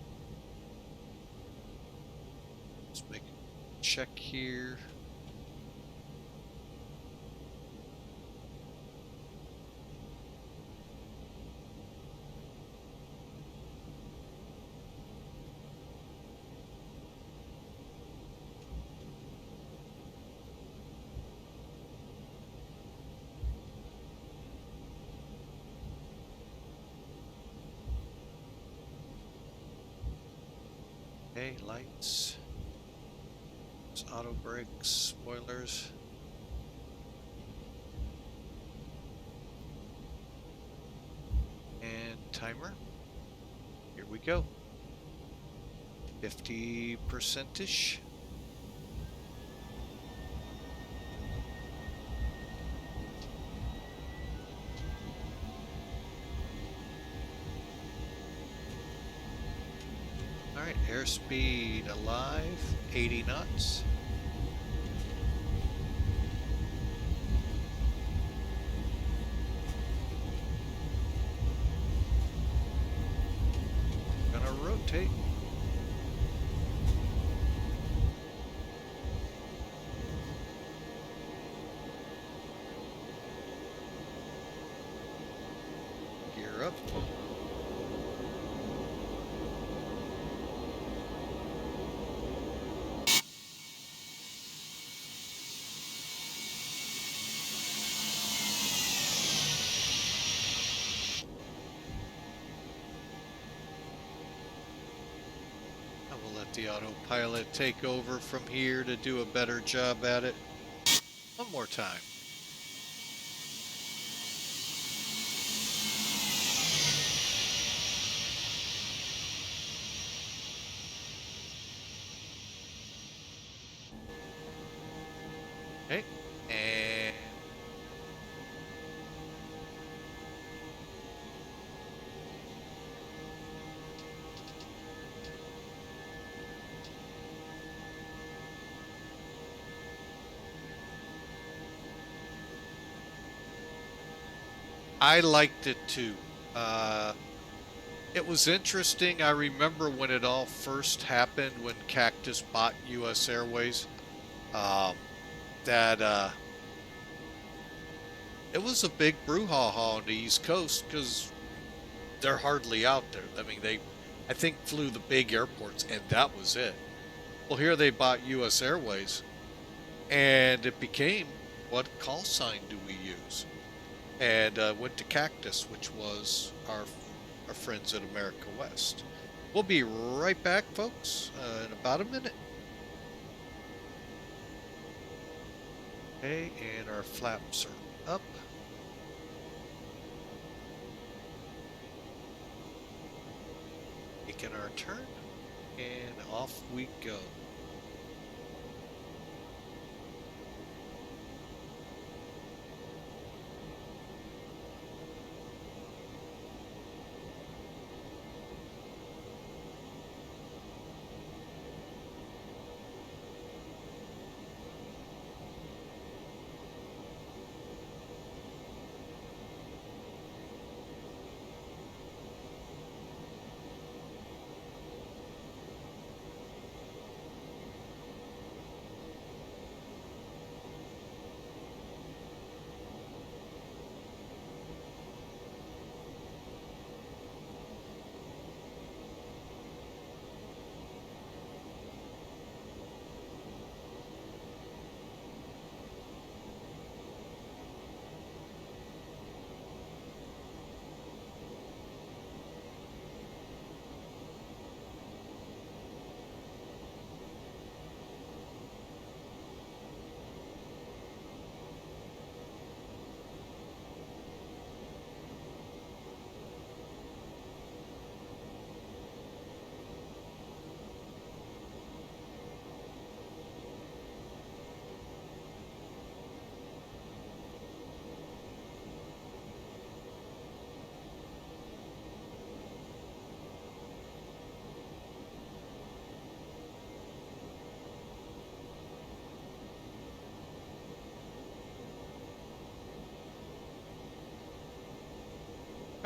S1: Let's make a check here. Okay, lights. It's auto brakes, spoilers. And timer. Here we go. 50%-ish. Alright, airspeed alive, 80 knots. Gonna rotate. Gear up. I will let the autopilot take over from here to do a better job at it. One more time. Okay, and I liked it too. It was interesting. I remember when it all first happened, when Cactus bought U.S. Airways, um, that it was a big brouhaha on the East Coast because they're hardly out there. I mean, I think, flew the big airports, and that was it. Well, here they bought U.S. Airways, and it became, what call sign do we use? And went to Cactus, which was our friends at America West. We'll be right back, folks, in about a minute. Okay, and our flaps are up. Making our turn, and off we go.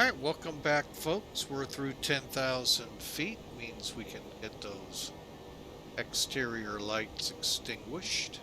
S1: Alright, welcome back, folks. We're through 10,000 feet. Means we can get those exterior lights extinguished.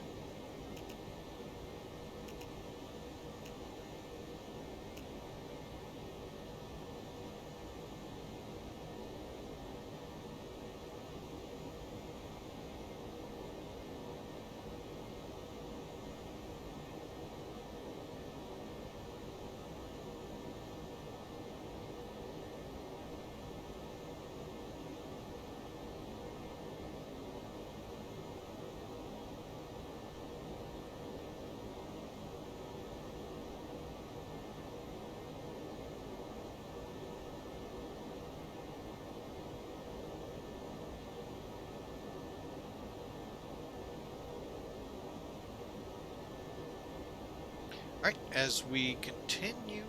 S1: Alright, as we continue,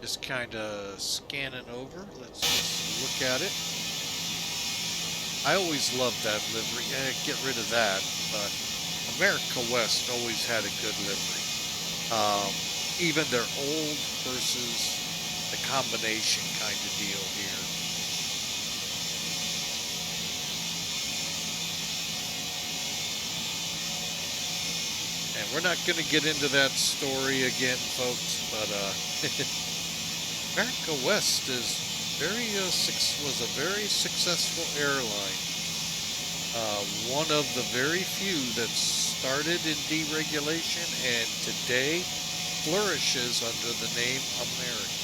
S1: just kind of scanning over. Let's just look at it. I always loved that livery. Get rid of that, but America West always had a good livery. Even their old versus the combination kind of deal here. And we're not going to get into that story again, folks, but America West is was a very successful airline. One of the very few that started in deregulation and today flourishes under the name American.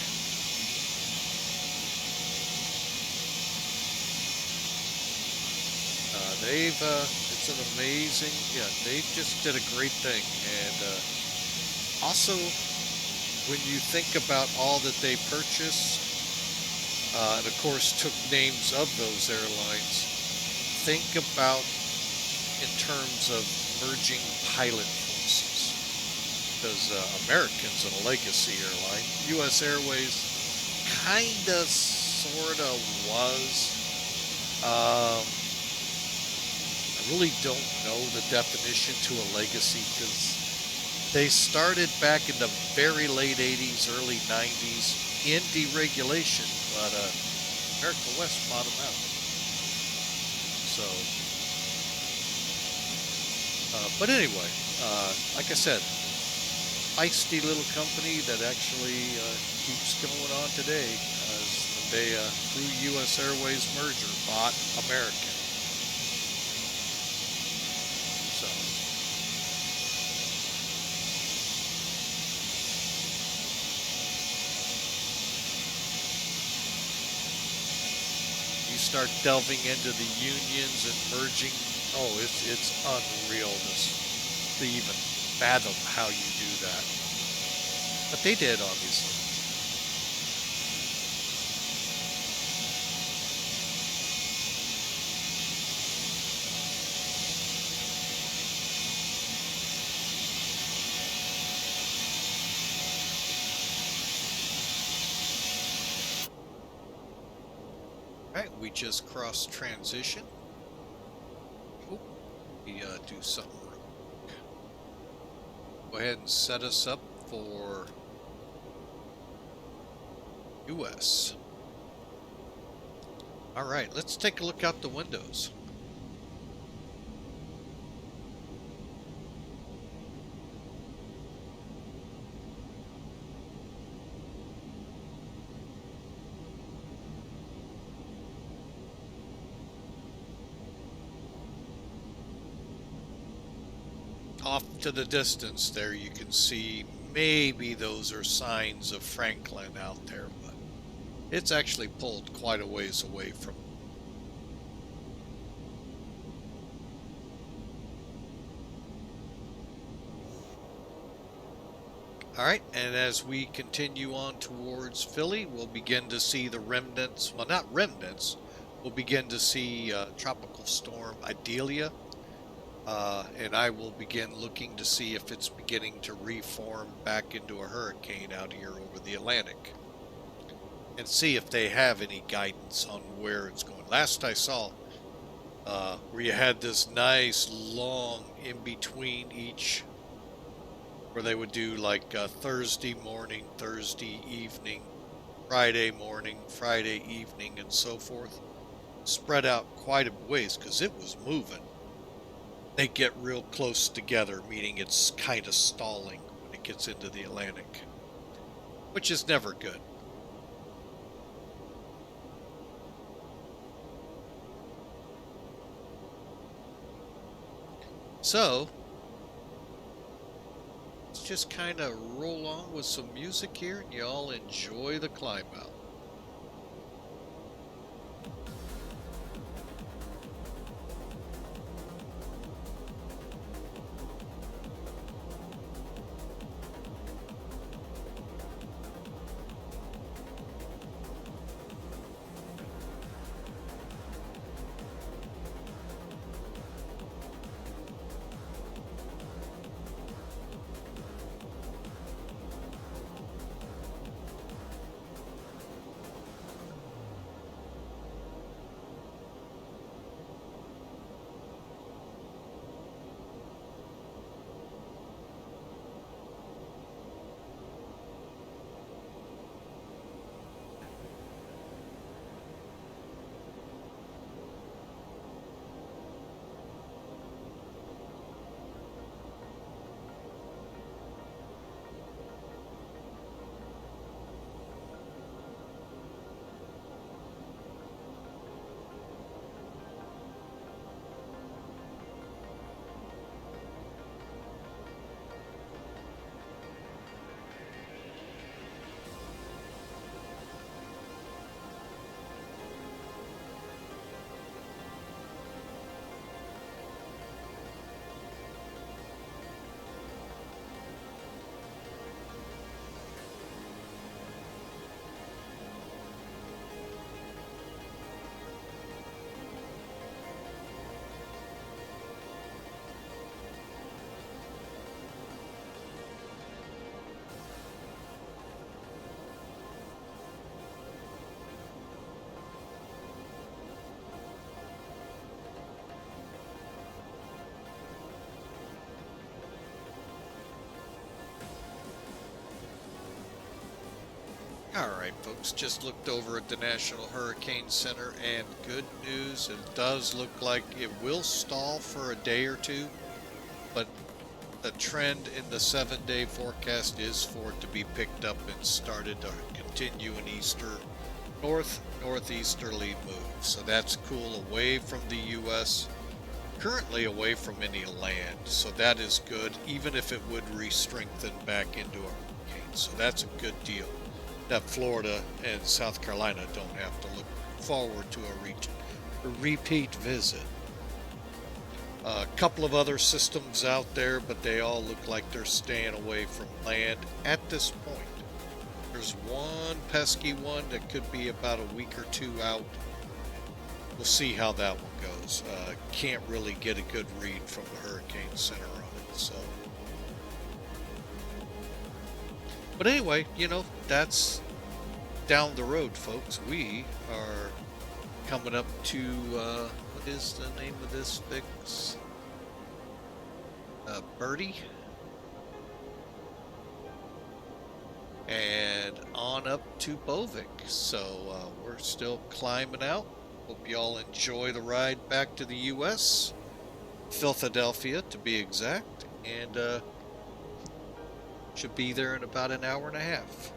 S1: It's an amazing, they just did a great thing. And also, when you think about all that they purchased, and of course took names of those airlines, think about in terms of merging pilot forces. Because American's a legacy airline. U.S. Airways kinda, sorta was. I really don't know the definition to a legacy because they started back in the very late 80s, early 90s in deregulation, but America West bought them out. So, but anyway, like I said, feisty little company that actually keeps going on today as they, through U.S. Airways merger, bought American. So, you start delving into the unions and merging. Oh, it's unreal to even fathom how you do that. But they did, obviously. Alright, we just crossed transition. Oh, we do something. Go ahead and set us up for US. Alright, let's take a look out the windows. Off to the distance there you can see maybe those are signs of Franklin out there, but it's actually pulled quite a ways away from. Alright, and as we continue on towards Philly, we'll begin to see the remnants, well not remnants, we'll begin to see Tropical Storm Idalia. And I will begin looking to see if it's beginning to reform back into a hurricane out here over the Atlantic. And see if they have any guidance on where it's going. Last I saw, where you had this nice long in between each where they would do like Thursday morning, Thursday evening, Friday morning, Friday evening, and so forth. Spread out quite a ways because it was moving. They get real close together, meaning it's kind of stalling when it gets into the Atlantic, which is never good. So, let's just kind of roll on with some music here and y'all enjoy the climb out. Alright folks, just looked over at the National Hurricane Center and good news, it does look like it will stall for a day or two, but the trend in the 7-day forecast is for it to be picked up and started to continue an northeasterly move. So that's cool, away from the US, currently away from any land, so that is good, even if it would re-strengthen back into a hurricane. So that's a good deal. That Florida and South Carolina don't have to look forward to a repeat visit. A couple of other systems out there, but they all look like they're staying away from land at this point. There's one pesky one that could be about a week or two out. We'll see how that one goes. Can't really get a good read from the Hurricane Center on it, so. But anyway, you know, that's down the road, folks. We are coming up to, what is the name of this fix? Birdie. And on up to BOVIC. So we're still climbing out. Hope y'all enjoy the ride back to the U.S. Philadelphia, to be exact. And should be there in about an hour and a half.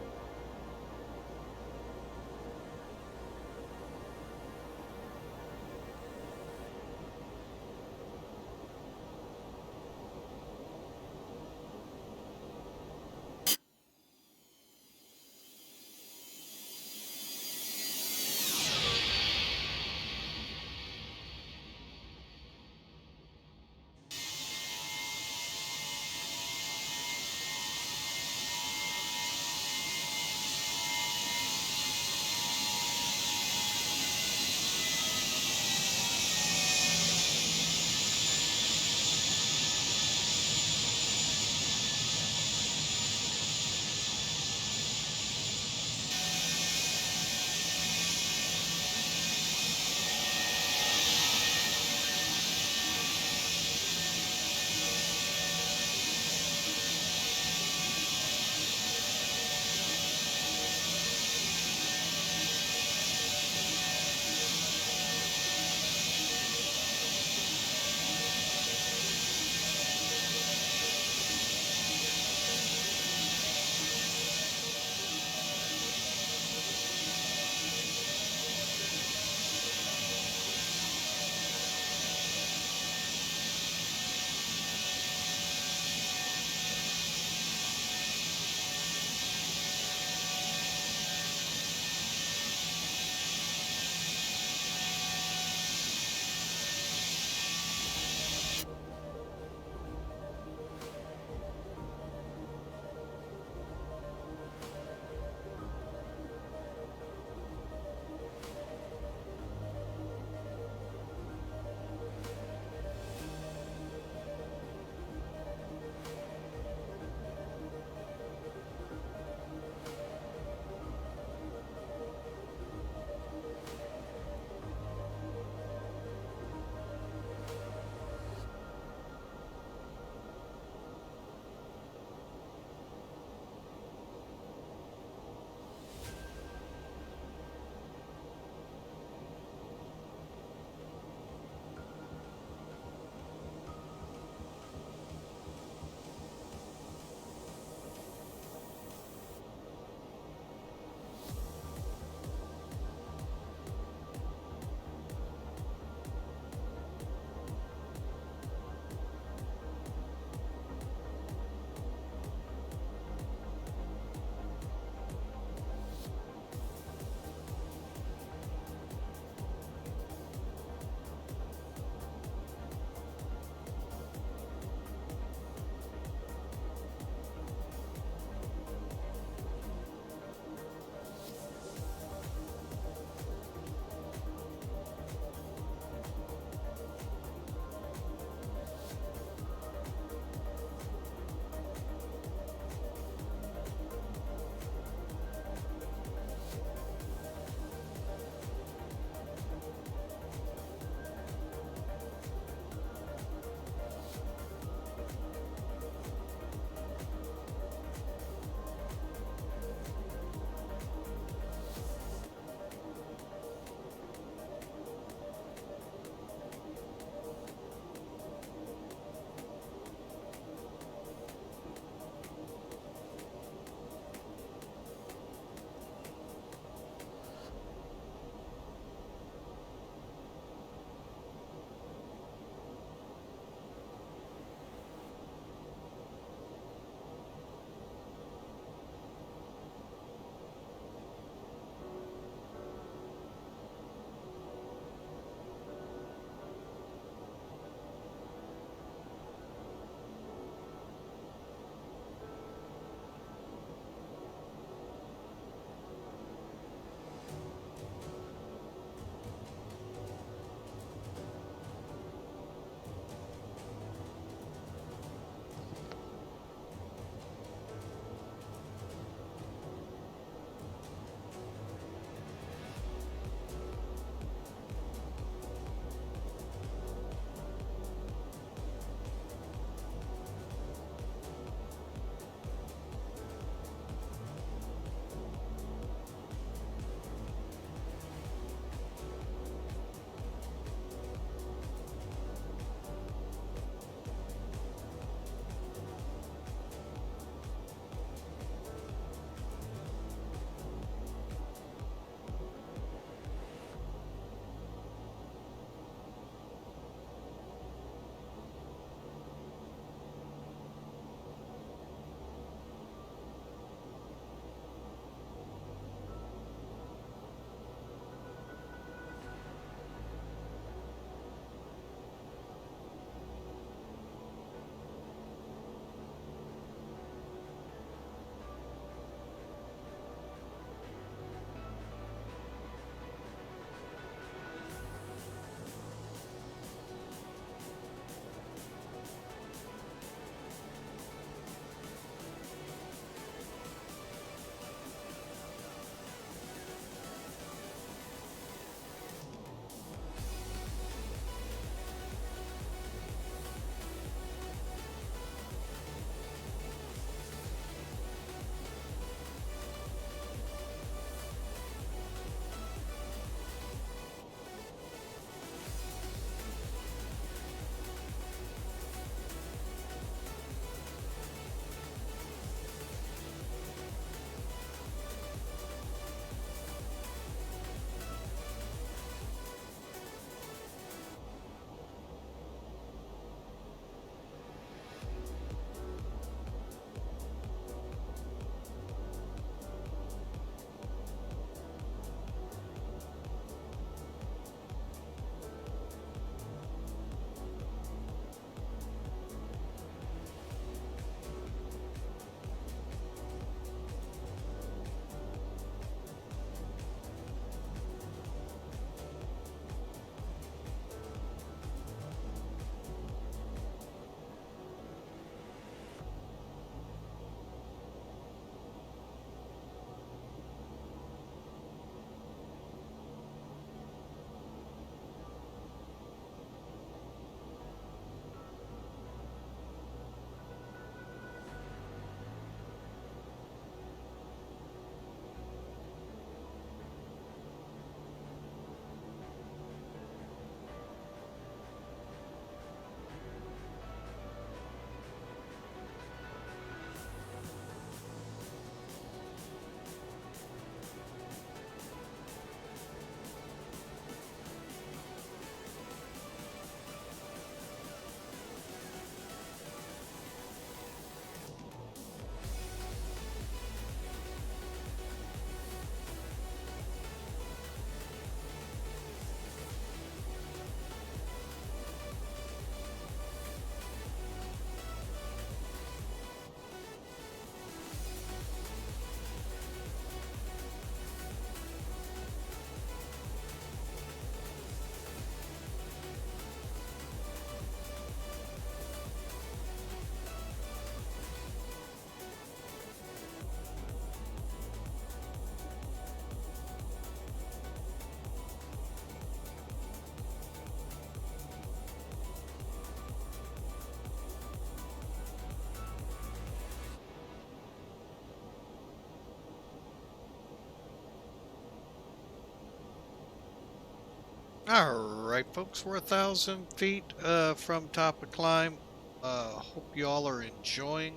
S1: All right, folks, we're 1,000 feet from top of climb. Hope you all are enjoying.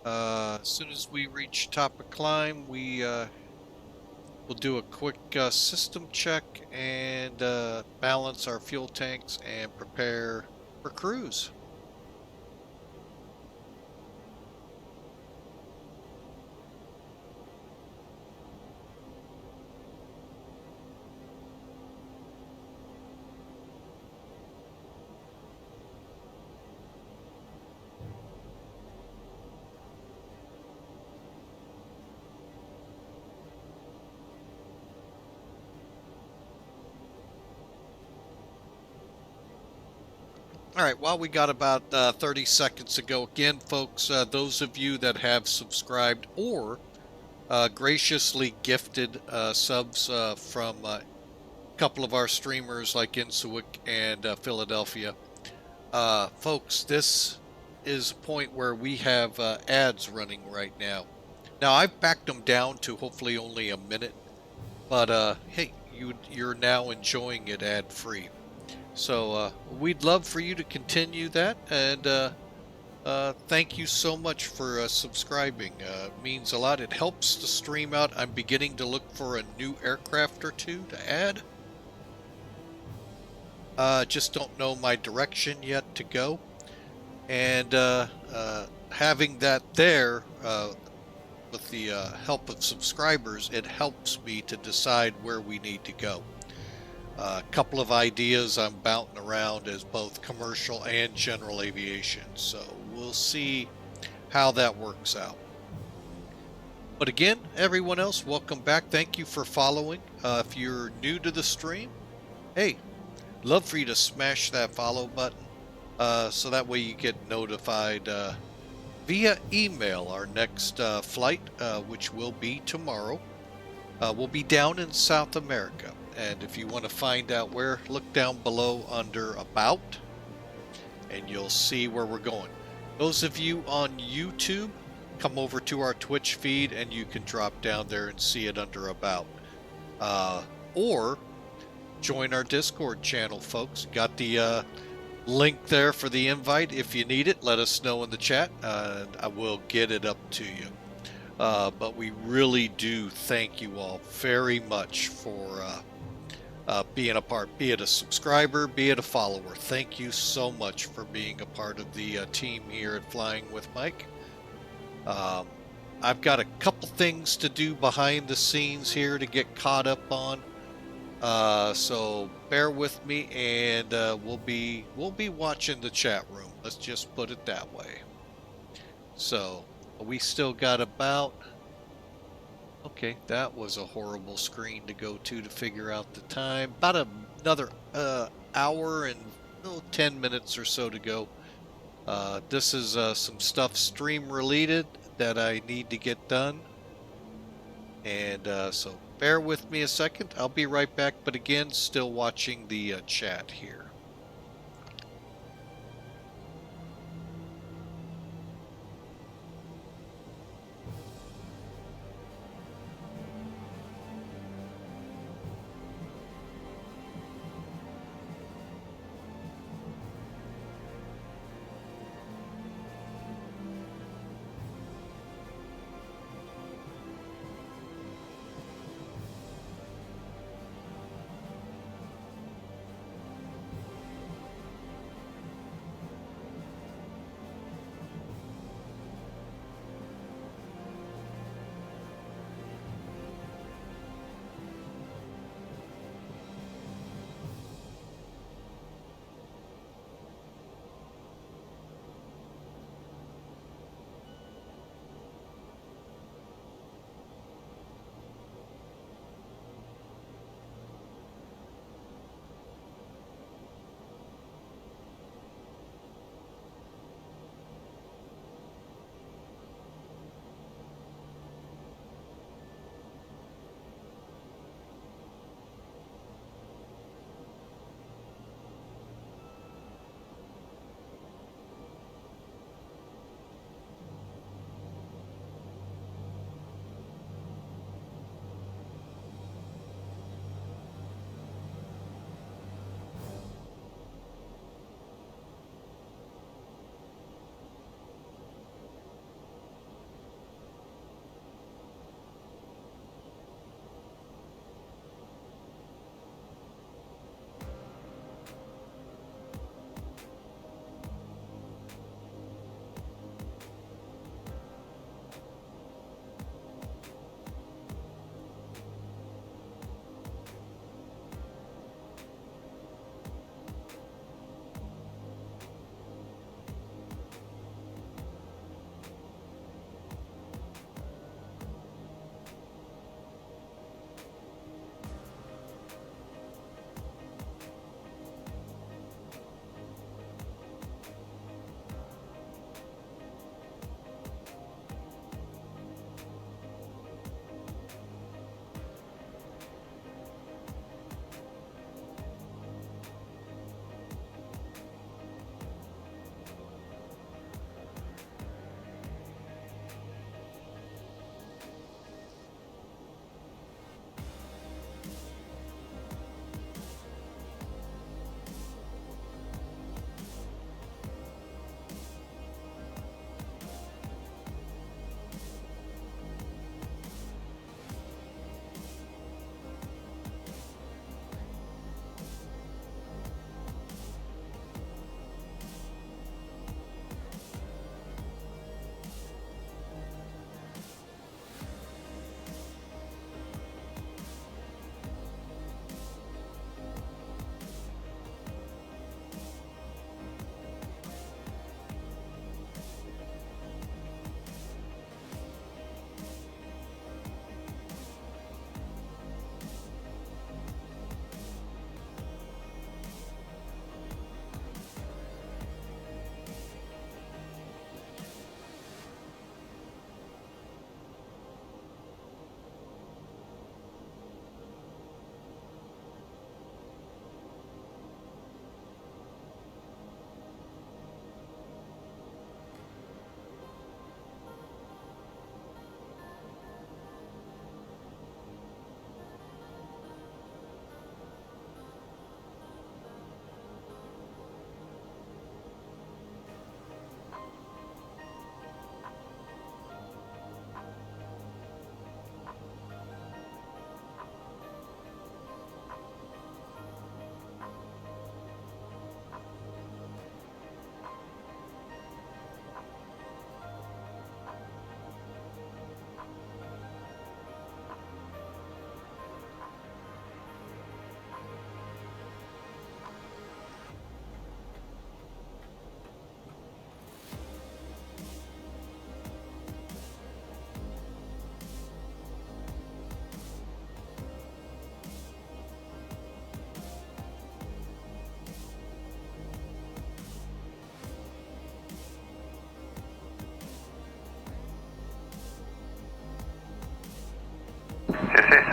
S1: As soon as we reach top of climb, we'll do a quick system check and balance our fuel tanks and prepare for cruise. All right, well, we got about 30 seconds to go. Again, folks, those of you that have subscribed or graciously gifted subs from a couple of our streamers like Insuik and Philadelphia. Folks, this is a point where we have ads running right now. Now, I've backed them down to hopefully only a minute, but hey, you're now enjoying it ad-free. So we'd love for you to continue that, and thank you so much for subscribing. It means a lot. It helps the stream out. I'm beginning to look for a new aircraft or two to add. Just don't know my direction yet to go. And having that there, with the help of subscribers, it helps me to decide where we need to go. A couple of ideas I'm bouncing around as both commercial and general aviation, so we'll see how that works out. But again, everyone else, welcome back. Thank you for following. If you're new to the stream, hey, love for you to smash that follow button, so that way you get notified via email. Our next flight, which will be tomorrow, will be down in South America. And if you want to find out where, look down below under About, and you'll see where we're going. Those of you on YouTube, come over to our Twitch feed and you can drop down there and see it under About. Or join our Discord channel, folks. Got the link there for the invite. If you need it, let us know in the chat, and I will get it up to you. But we really do thank you all very much for being a part, be it a subscriber, be it a follower. Thank you so much for being a part of the team here at Flying with Mike. I've got a couple things to do behind the scenes here to get caught up on. So bear with me, and we'll be watching the chat room. Let's just put it that way. So we still got about, okay, that was a horrible screen to go to figure out the time. About another hour and 10 minutes or so to go. This is some stuff stream related that I need to get done. And so bear with me a second. I'll be right back. But again, still watching the chat here.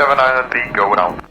S3: 793, go now.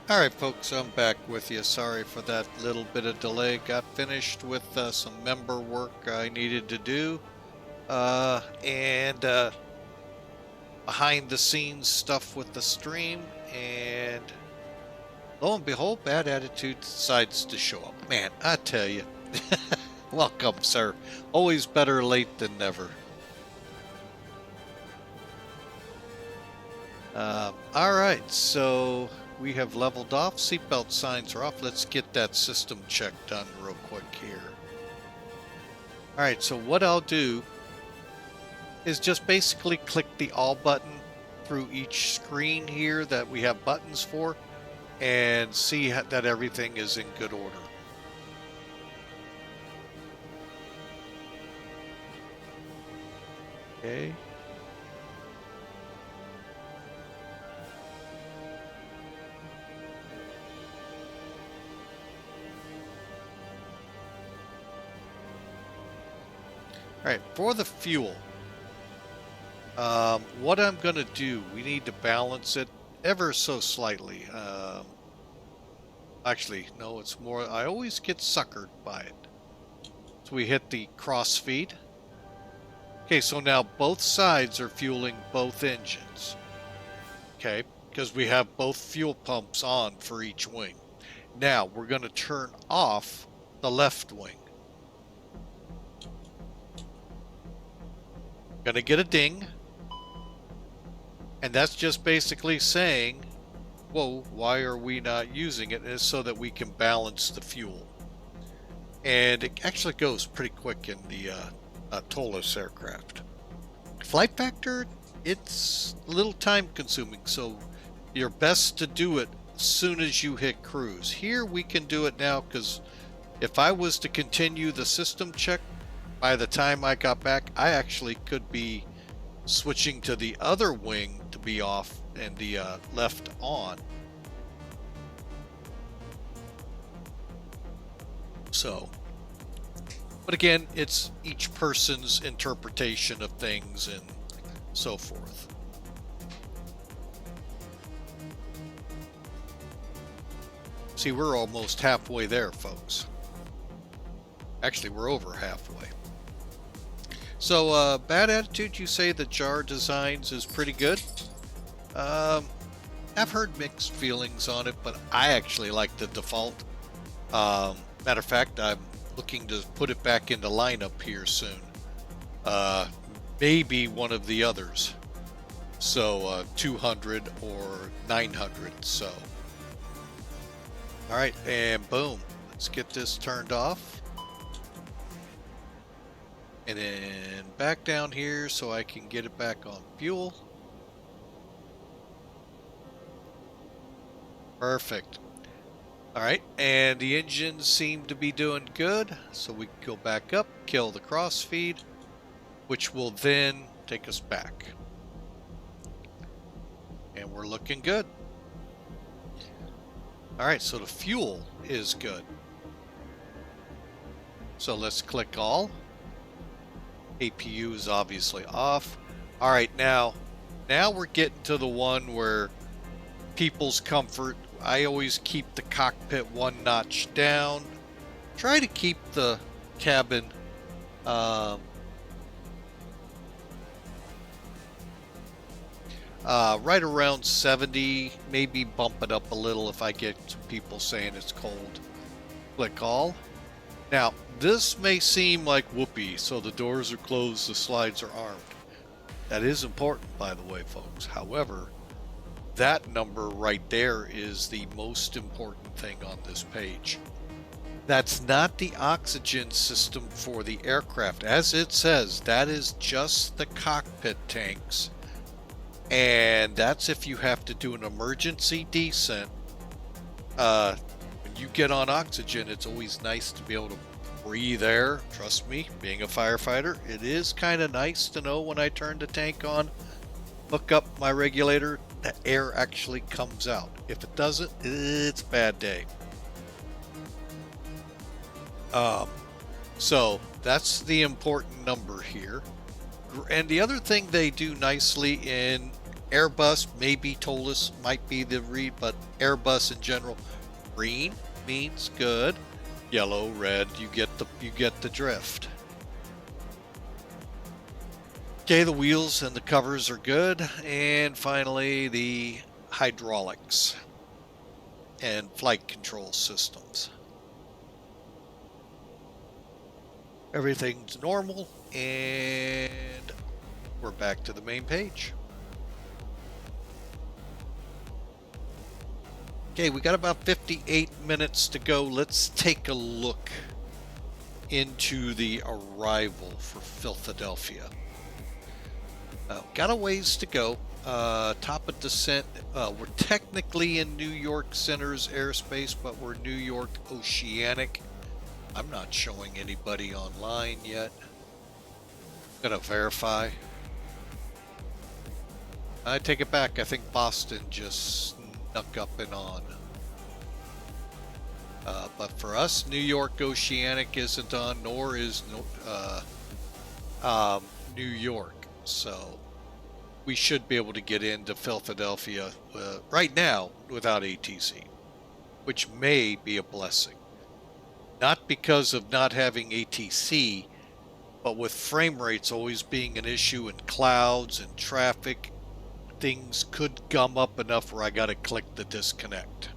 S1: Alright folks, I'm back with you. Sorry for that little bit of delay. Got finished with some member work I needed to do. And behind the scenes stuff with the stream. And lo and behold, Bad Attitude decides to show up. Man, I tell you. Welcome, sir. Always better late than never. Alright, so we have leveled off. Seatbelt signs are off. Let's get that system check done real quick here. Alright, so what I'll do is just basically click the all button through each screen here that we have buttons for and see that everything is in good order. Okay. Alright, for the fuel, what I'm going to do, we need to balance it ever so slightly. Actually, no, it's more, I always get suckered by it. So we hit the cross feed. Okay, so now both sides are fueling both engines. Okay, because we have both fuel pumps on for each wing. Now, we're going to turn off the left wing. Gonna get a ding, and that's just basically saying, whoa, why are we not using it? And it's so that we can balance the fuel. And it actually goes pretty quick in the ToLiss aircraft. Flight factor, it's a little time consuming, so you're best to do it as soon as you hit cruise. Here we can do it now, because if I was to continue the system check, by the time I got back, I actually could be switching to the other wing to be off and the left on. So, but again, it's each person's interpretation of things and so forth. See, we're almost halfway there, folks. Actually, we're over halfway. So, Bad Attitude, you say the jar designs is pretty good. I've heard mixed feelings on it, but I actually like the default. Matter of fact, I'm looking to put it back into lineup here soon. Maybe one of the others. So, 200 or 900, so. Alright, and boom. Let's get this turned off. And then back down here so I can get it back on fuel. Perfect. Alright, and the engines seem to be doing good. So we can go back up, kill the cross feed, which will then take us back. And we're looking good. Alright, so the fuel is good. So let's click all. APU is obviously off. All right, now we're getting to the one where people's comfort. I always keep the cockpit one notch down. Try to keep the cabin right around 70. Maybe bump it up a little if I get some people saying it's cold. Click all. Now, this may seem like whoopee, so the doors are closed, the slides are armed. That is important, by the way, folks. However, that number right there is the most important thing on this page. That's not the oxygen system for the aircraft. As it says, that is just the cockpit tanks. And that's if you have to do an emergency descent. You get on oxygen, it's always nice to be able to breathe air. Trust me, being a firefighter, it is kind of nice to know when I turn the tank on, hook up my regulator, the air actually comes out. If it doesn't, it's a bad day. So that's the important number here. And the other thing they do nicely in Airbus, maybe TOLIS might be the read, but Airbus in general. Green means good. Yellow, red, you get the drift. Okay, the wheels and the covers are good. And finally, the hydraulics and flight control systems. Everything's normal, and we're back to the main page. Okay, we got about 58 minutes to go. Let's take a look into the arrival for Philadelphia. Got a ways to go. Top of descent. We're technically in New York Center's airspace, but we're New York Oceanic. I'm not showing anybody online yet. Gonna verify. I take it back. I think Boston just snuck up and on. But for us, New York Oceanic isn't on, nor is New York. So we should be able to get into Philadelphia right now without ATC, which may be a blessing. Not because of not having ATC, but with frame rates always being an issue and clouds and traffic, things could gum up enough where I got to click the disconnect.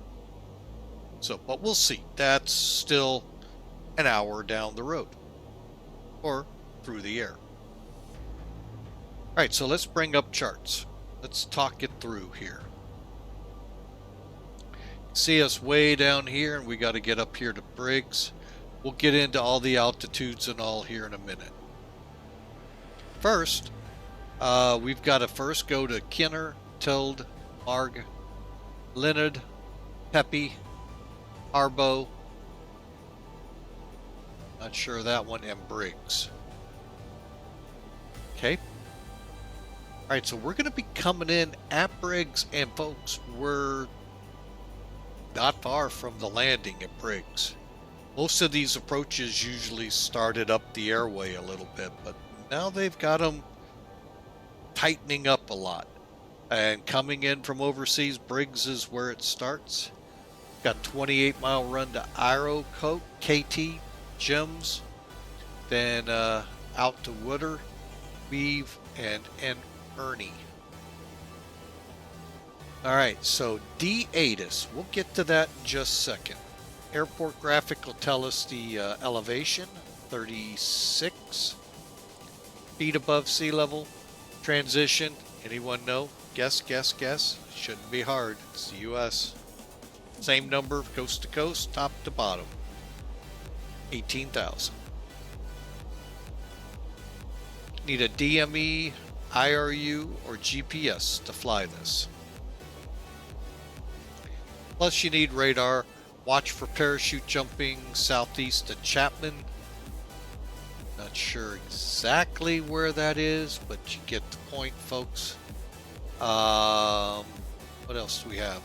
S1: So, but we'll see. That's still an hour down the road or through the air. All right, so let's bring up charts. Let's talk it through here. See us way down here, and we got to get up here to BRIGS. We'll get into all the altitudes and all here in a minute. First, we've got to first go to Kinner, Tilde, MARIG, LINND, PREPI, Arbo, not sure of that one, and BRIGS. Okay. All right, so we're going to be coming in at BRIGS, and folks, we're not far from the landing at BRIGS. Most of these approaches usually started up the airway a little bit, but now they've got them tightening up a lot. And coming in from overseas, BRIGS is where it starts. Got 28-mile run to Aero, KT, Gems, then out to Wooder, Weave, and Ernie. All right, so D-ATIS, we'll get to that in just a second. Airport graphic will tell us the elevation, 36 feet above sea level. Transition, anyone know? Guess. Shouldn't be hard. It's the U.S. Same number, coast to coast, top to bottom. 18,000. Need a DME, IRU, or GPS to fly this. Plus you need radar. Watch for parachute jumping southeast of Chapman. Not sure exactly where that is, but you get the point, folks. What else do we have?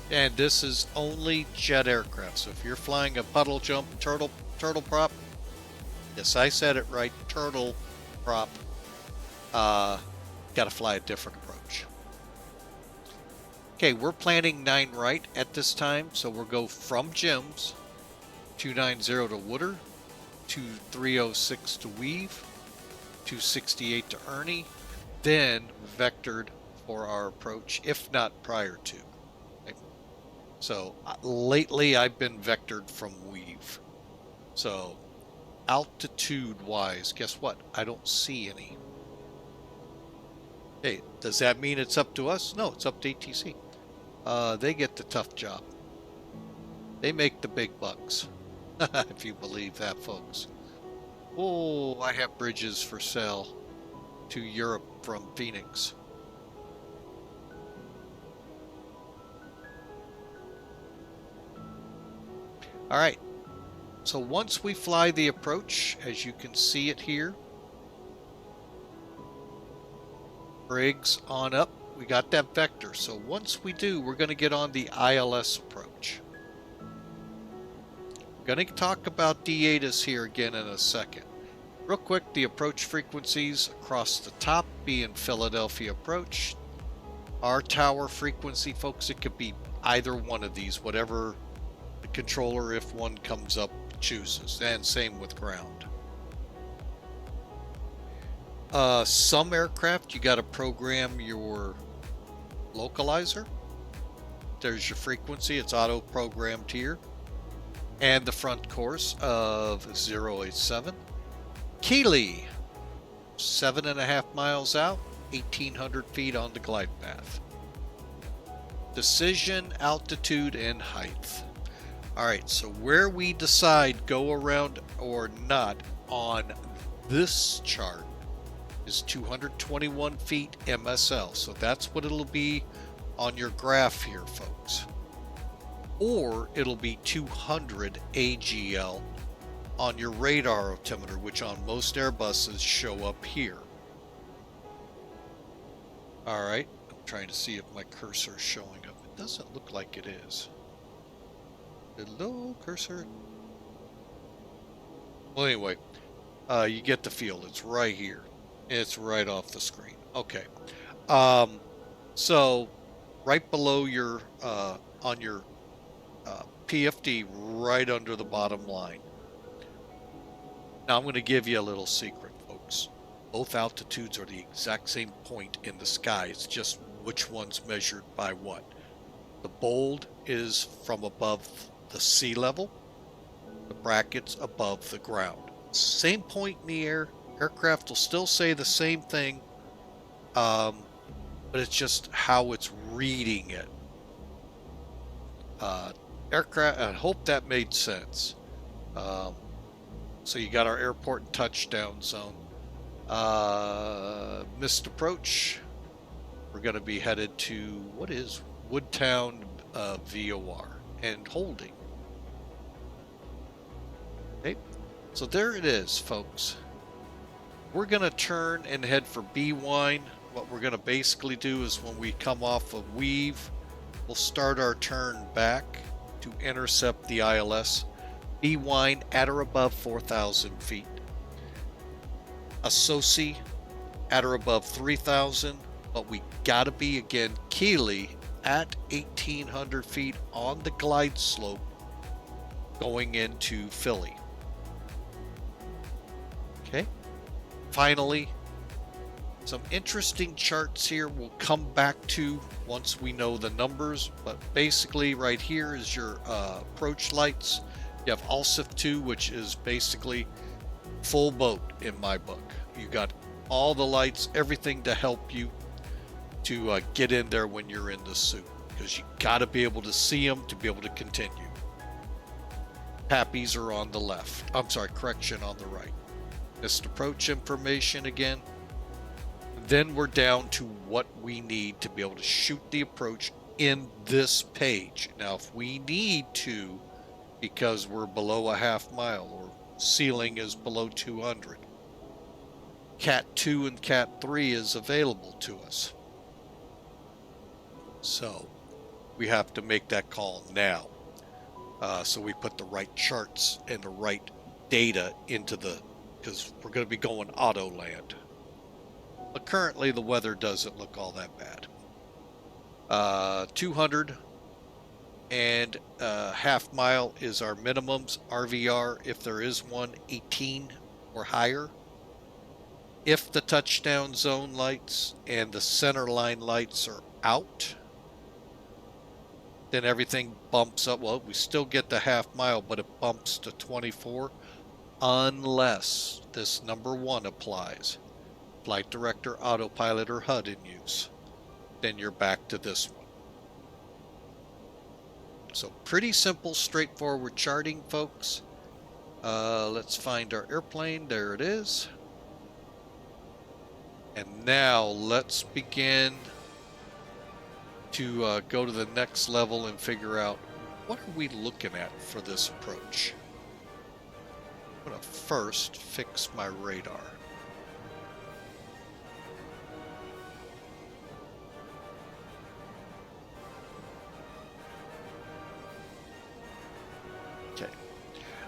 S1: And this is only jet aircraft. So if you're flying a puddle jump, turtle prop, yes, I said it right, turtle prop, got to fly a different approach. Okay, we're planning 9 right at this time, so we'll go from Gems, 290 to Wooder, 2306 to Weave, 268 to Ernie, then vectored for our approach, if not prior to. Okay. So lately I've been vectored from Weave. So altitude-wise, guess what? I don't see any. Hey, does that mean it's up to us? No, it's up to ATC. They get the tough job. They make the big bucks, if you believe that, folks. Oh, I have bridges for sale to Europe from Phoenix. All right, so once we fly the approach, as you can see it here, BRIGS on up, we got that vector. So once we do, we're going to get on the ILS approach. Gonna talk about D8s here again in a second. Real quick, the approach frequencies across the top being Philadelphia approach. Our tower frequency, folks, it could be either one of these, whatever the controller, if one comes up, chooses. And same with ground. Some aircraft, you got to program your localizer. There's your frequency. It's auto-programmed here. And the front course of 087. Keeley, 7.5 miles out, 1,800 feet on the glide path. Decision, altitude, and height. Alright, so where we decide go around or not on this chart is 221 feet MSL. So that's what it'll be on your graph here, folks. Or it'll be 200 AGL on your radar altimeter, which on most Airbuses show up here. Alright, I'm trying to see if my cursor is showing up. It doesn't look like it is. Hello, cursor. Well, anyway, you get the feel. It's right here. It's right off the screen. Okay. So right below your, on your PFD, right under the bottom line. Now I'm going to give you a little secret, folks. Both altitudes are the exact same point in the sky. It's just which one's measured by what. The bold is from above the sea level. The bracket's above the ground. Same point in the air. Aircraft will still say the same thing, but it's just how it's reading it. Aircraft, I hope that made sense. So you got our airport and touchdown zone. Missed approach. We're going to be headed to, what is Woodtown VOR and holding. Okay, so there it is, folks. We're going to turn and head for B-Wine. What we're going to basically do is when we come off of Weave, we'll start our turn back to intercept the ILS. B-Wine at or above 4,000 feet. Associ at or above 3,000, but we got to be, again, Keeley at 1,800 feet on the glide slope going into Philly. Okay. Finally, some interesting charts here we'll come back to once we know the numbers, but basically right here is your approach lights. You have ALSIF 2, which is basically full boat in my book. You got all the lights, everything to help you to get in there when you're in the suit, because you got to be able to see them to be able to continue. PAPIs are on the left. I'm sorry, correction, on the right. Missed approach information again. Then we're down to what we need to be able to shoot the approach in this page. Now, if we need to, because we're below a half mile or ceiling is below 200, Cat 2 and Cat 3 is available to us. So we have to make that call now. So we put the right charts and the right data into the, because we're going to be going auto land. But currently the weather doesn't look all that bad. 200 and half mile is our minimums. RVR, if there is one, 18 or higher. If the touchdown zone lights and the center line lights are out, then everything bumps up. Well, we still get the half mile, but it bumps to 24 unless this number 1 applies. Flight director, autopilot, or HUD in use. Then you're back to this one. So pretty simple, straightforward charting, folks. Let's find our airplane. There it is. And now let's begin to go to the next level and figure out what are we looking at for this approach. I'm going to first fix my radar.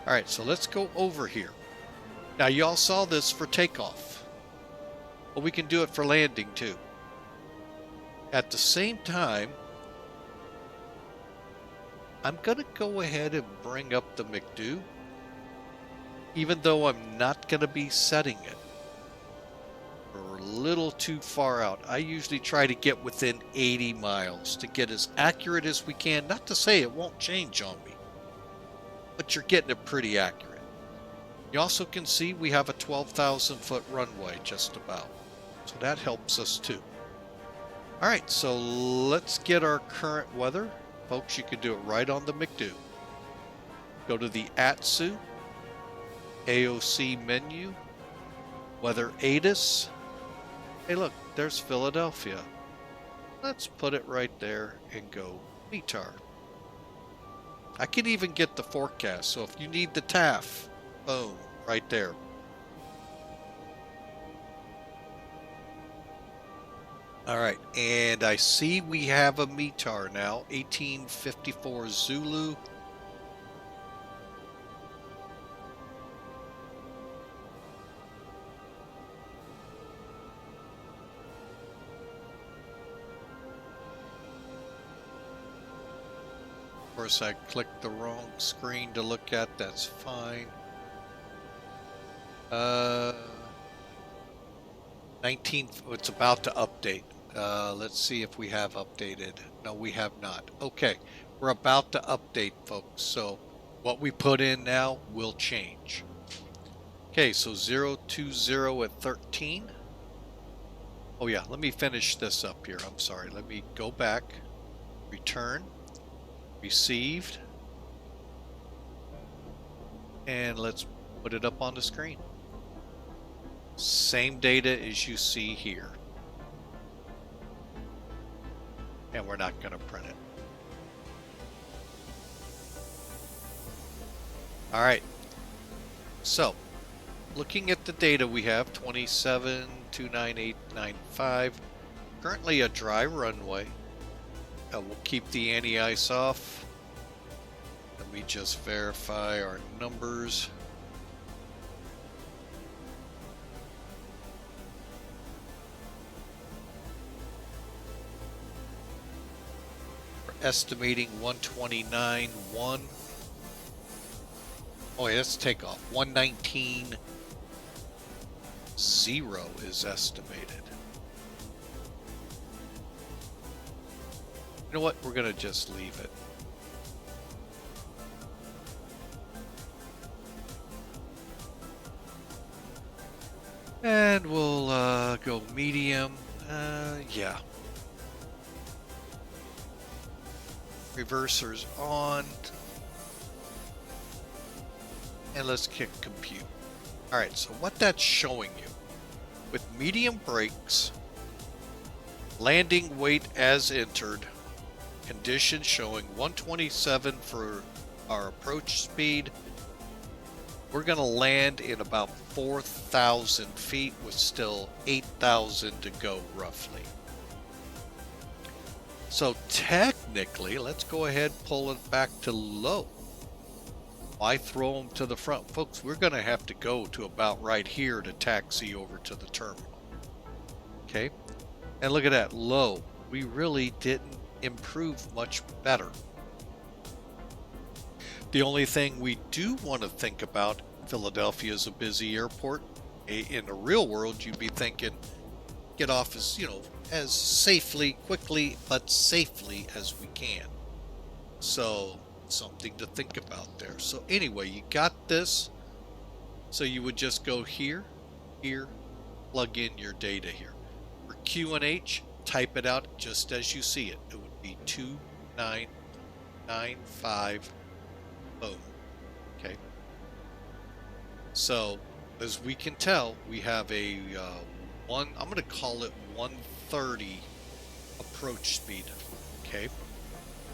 S1: All right, so let's go over here. Now, y'all saw this for takeoff, but we can do it for landing too. At the same time, I'm going to go ahead and bring up the MCDU, even though I'm not going to be setting it. We're a little too far out. I usually try to get within 80 miles to get as accurate as we can. Not to say it won't change on me, but you're getting it pretty accurate. You also can see we have a 12,000 foot runway just about. So that helps us too. All right, so let's get our current weather. Folks, you can do it right on the MCDU. Go to the ATSU, AOC menu, Weather ATIS. Hey look, there's Philadelphia. Let's put it right there and go METAR. I can even get the forecast, so if you need the TAF, boom, right there. All right, and I see we have a METAR now, 1854 Zulu. Of course, I clicked the wrong screen to look at, that's fine. 19, it's about to update. Let's see if we have updated. No, we have not. Okay, we're about to update, folks. So what we put in now will change. Okay, so 020 at 13. Oh yeah, let me finish this up here. I'm sorry. Let me go back. Return. Received. And let's put it up on the screen. Same data as you see here. And we're not going to print it. All right. So, looking at the data we have, 27-29895. Currently a dry runway. We'll keep the anti-ice off. Let me just verify our numbers. Estimating 129.1. Oh yeah, that's takeoff. 119.0 is estimated. You know what? We're gonna just leave it. And we'll go medium. Yeah. Reversers on, and let's kick compute. Alright, so what that's showing you, with medium brakes, landing weight as entered, conditions showing 127 for our approach speed, we're going to land in about 4,000 feet with still 8,000 to go roughly. So technically, let's go ahead and pull it back to low. Why throw them to the front? Folks, we're going to have to go to about right here to taxi over to the terminal. Okay, and look at that, low. We really didn't improve much better. The only thing we do want to think about, Philadelphia is a busy airport. In the real world, you'd be thinking, get off as, you know, as safely, quickly, but safely as we can. So, something to think about there. So anyway, you got this. So you would just go here, here, plug in your data here. For QNH, type it out just as you see it. It would be 2995, boom. Okay. So, as we can tell, we have a I'm going to call it 130 approach speed. Okay.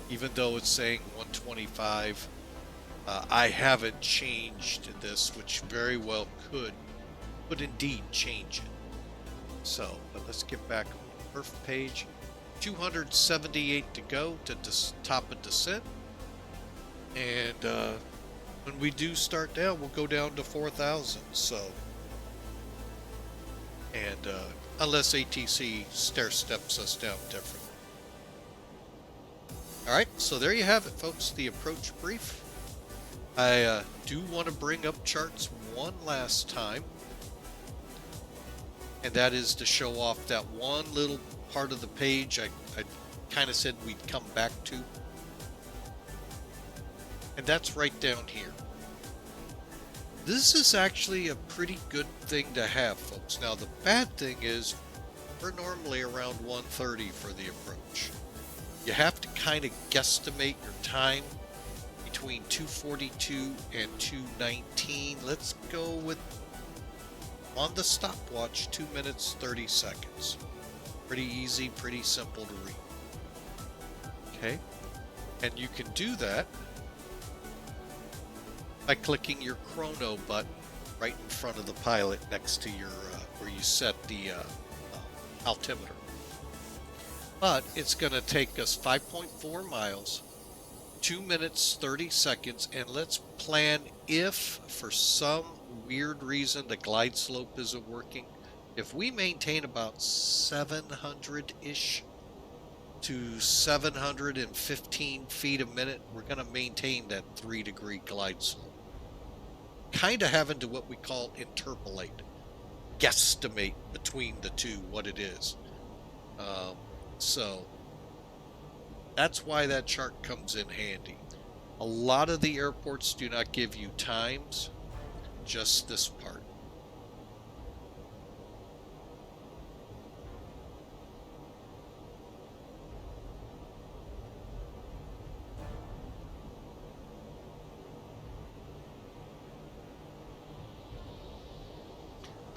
S1: Even though it's saying 125, I haven't changed this, which very well could indeed change it. So, but let's get back on the perf page. 278 to go to top of descent. And when we do start down, we'll go down to 4,000. So, and unless ATC stair steps us down differently. All right, so there you have it, folks, the approach brief. I do want to bring up charts one last time, and that is to show off that one little part of the page I kind of said we'd come back to, and that's right down here. This is actually a pretty good thing to have, folks. Now, the bad thing is we're normally around 1:30 for the approach. You have to kind of guesstimate your time between 2:42 and 2:19. Let's go with, on the stopwatch, 2 minutes 30 seconds. Pretty easy, pretty simple to read. Okay, and you can do that by clicking your chrono button right in front of the pilot next to your where you set the altimeter. But it's going to take us 5.4 miles, 2 minutes 30 seconds, and let's plan if for some weird reason the glide slope isn't working. If we maintain about 700-ish to 715 feet a minute, we're going to maintain that 3-degree glide slope. Kind of having to what we call interpolate, guesstimate between the two what it is. So that's why that chart comes in handy. A lot of the airports do not give you times, just this part.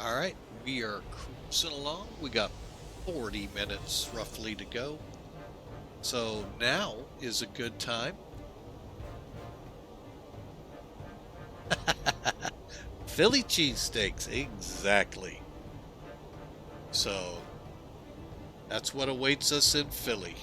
S1: All right, we are cruising along. We got 40 minutes roughly to go. So now is a good time. Philly cheesesteaks, exactly. So that's what awaits us in Philly.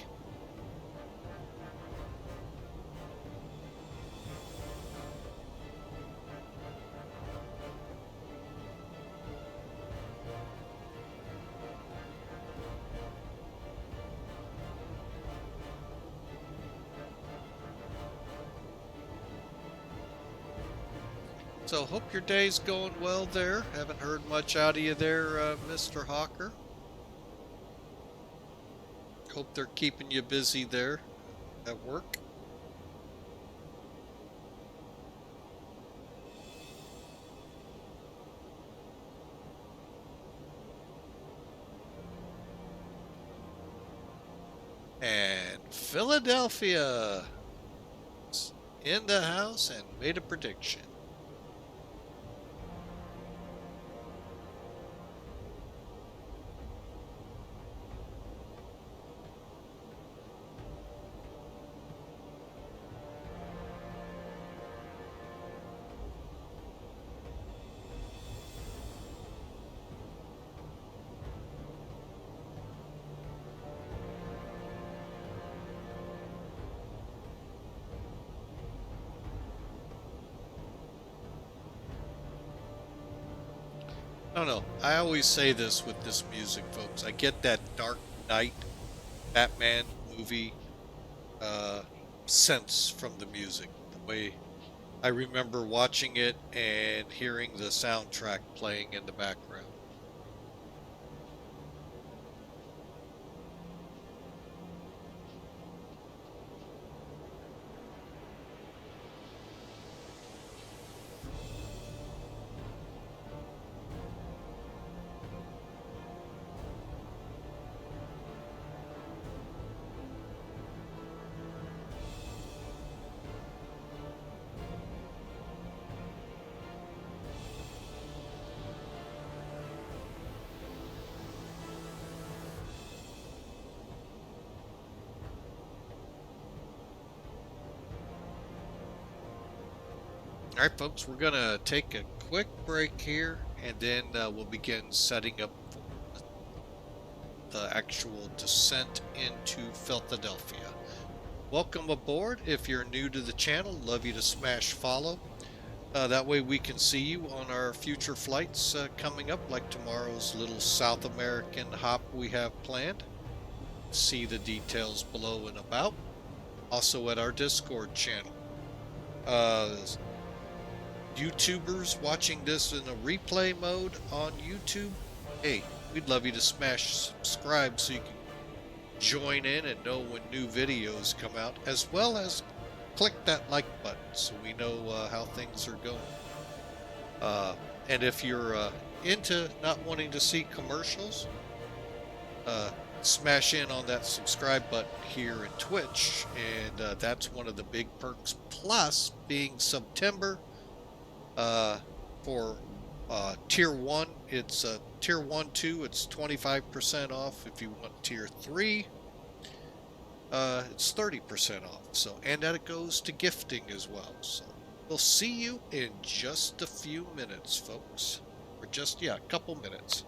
S1: So hope your day's going well there. Haven't heard much out of you there, Mr. Hawker. Hope they're keeping you busy there at work. And Philadelphia is in the house and made a prediction. I don't know. I always say this with this music, folks. I get that Dark Knight Batman movie sense from the music. The way I remember watching it and hearing the soundtrack playing in the background. All right, folks, we're going to take a quick break here, and then we'll begin setting up the actual descent into Philadelphia. Welcome aboard. If you're new to the channel, love you to smash follow. That way we can see you on our future flights coming up, like tomorrow's little South American hop we have planned. See the details below and about. Also at our Discord channel. Uh, YouTubers watching this in a replay mode on YouTube, hey, we'd love you to smash subscribe so you can join in and know when new videos come out, as well as click that like button so we know how things are going. And if you're into not wanting to see commercials, smash in on that subscribe button here in Twitch, and that's one of the big perks. Plus, being September, for tier 1, it's tier 1 2, it's 25% off. If you want tier 3, it's 30% off. So, and that it goes to gifting as well. So we'll see you in just a few minutes, folks. Or just, yeah, a couple minutes.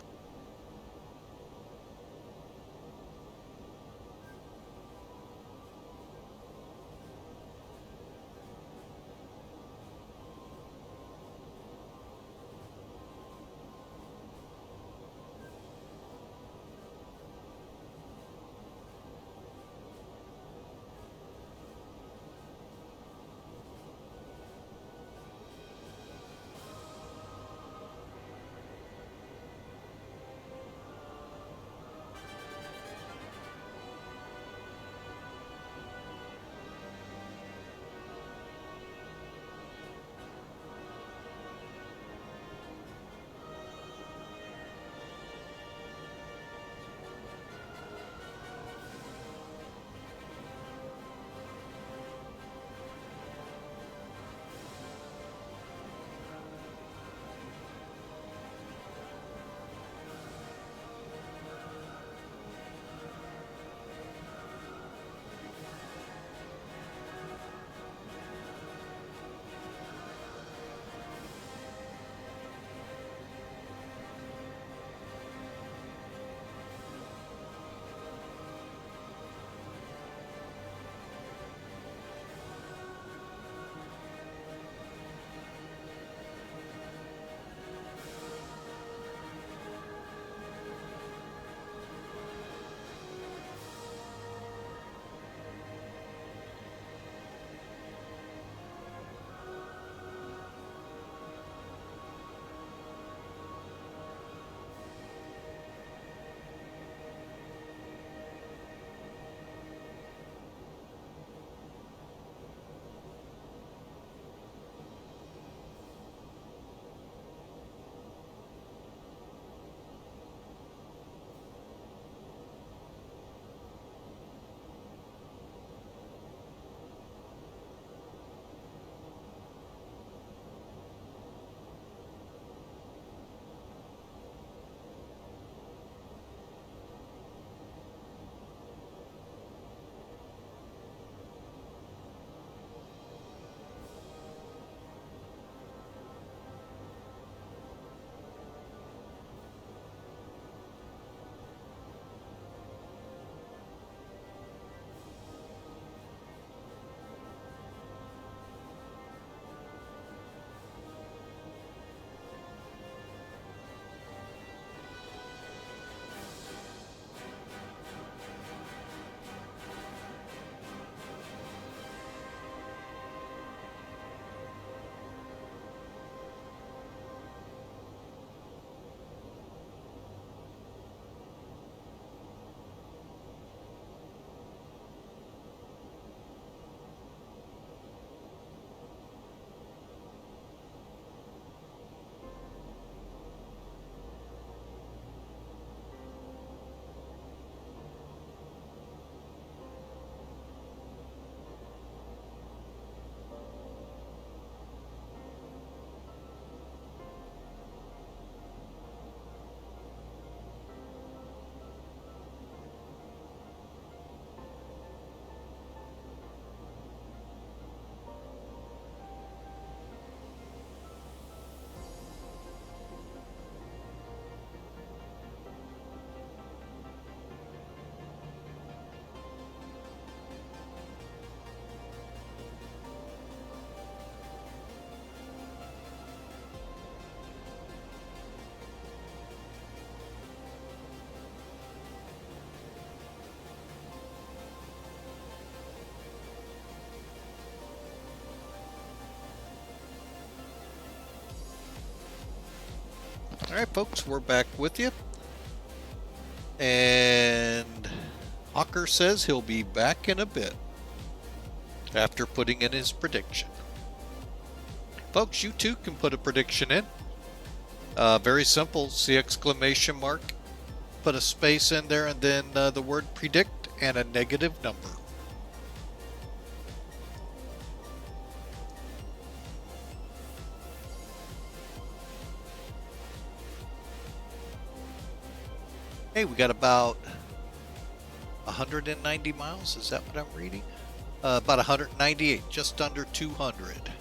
S1: Alright folks, we're back with you. And Hawker says he'll be back in a bit after putting in his prediction. Folks, you too can put a prediction in. Very simple, see exclamation mark, put a space in there, and then the word predict and a negative number. Hey, we got about 190 miles. Is that what I'm reading? About 198, just under 200.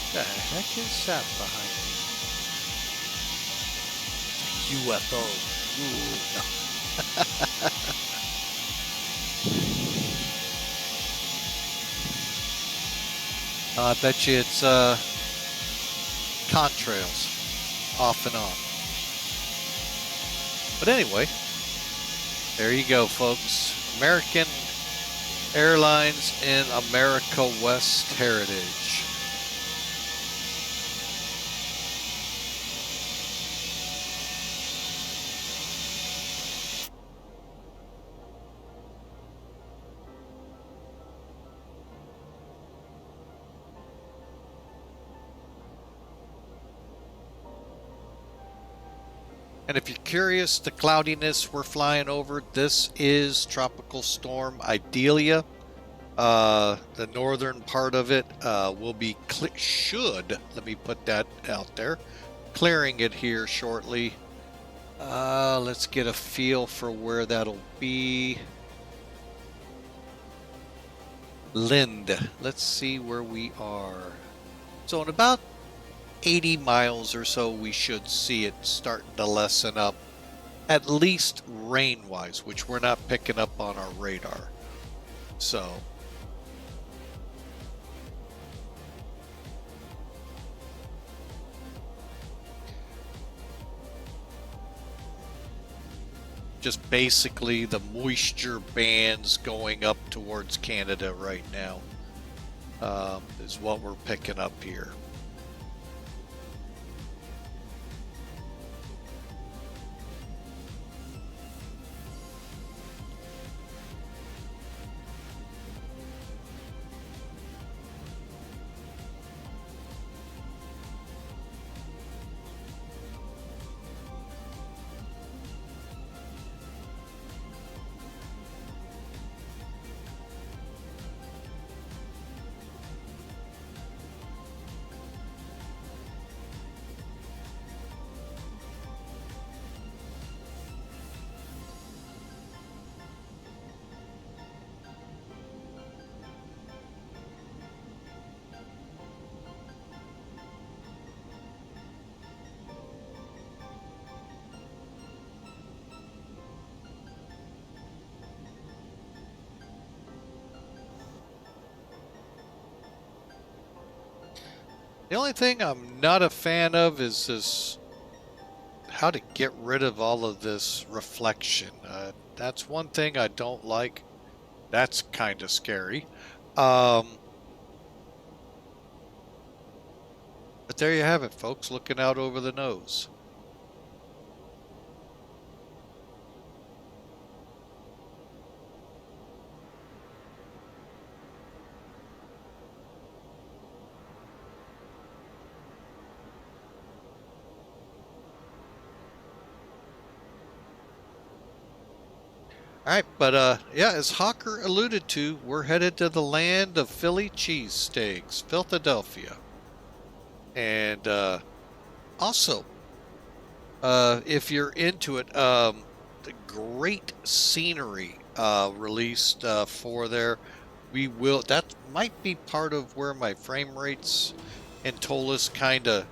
S1: What the heck is that behind me? UFO. Ooh, no. I bet you it's contrails off and on. But anyway, there you go, folks. American Airlines in America West Heritage. And if you're curious, the cloudiness we're flying over, this is Tropical Storm Idalia. The northern part of it will be, let me put that out there, clearing it here shortly. Let's get a feel for where that'll be. LINND. Let's see where we are. So in about 80 miles or so, we should see it starting to lessen up, at least rain-wise, which we're not picking up on our radar. So just basically the moisture bands going up towards Canada right now is what we're picking up here. The only thing I'm not a fan of is this, how to get rid of all of this reflection. That's one thing I don't like. That's kind of scary. But there you have it, folks, looking out over the nose. All right, but yeah, as Hawker alluded to, we're headed to the land of Philly cheesesteaks, Philadelphia. And also, if you're into it, the great scenery released for there. That might be part of where my frame rates and Toliss kind of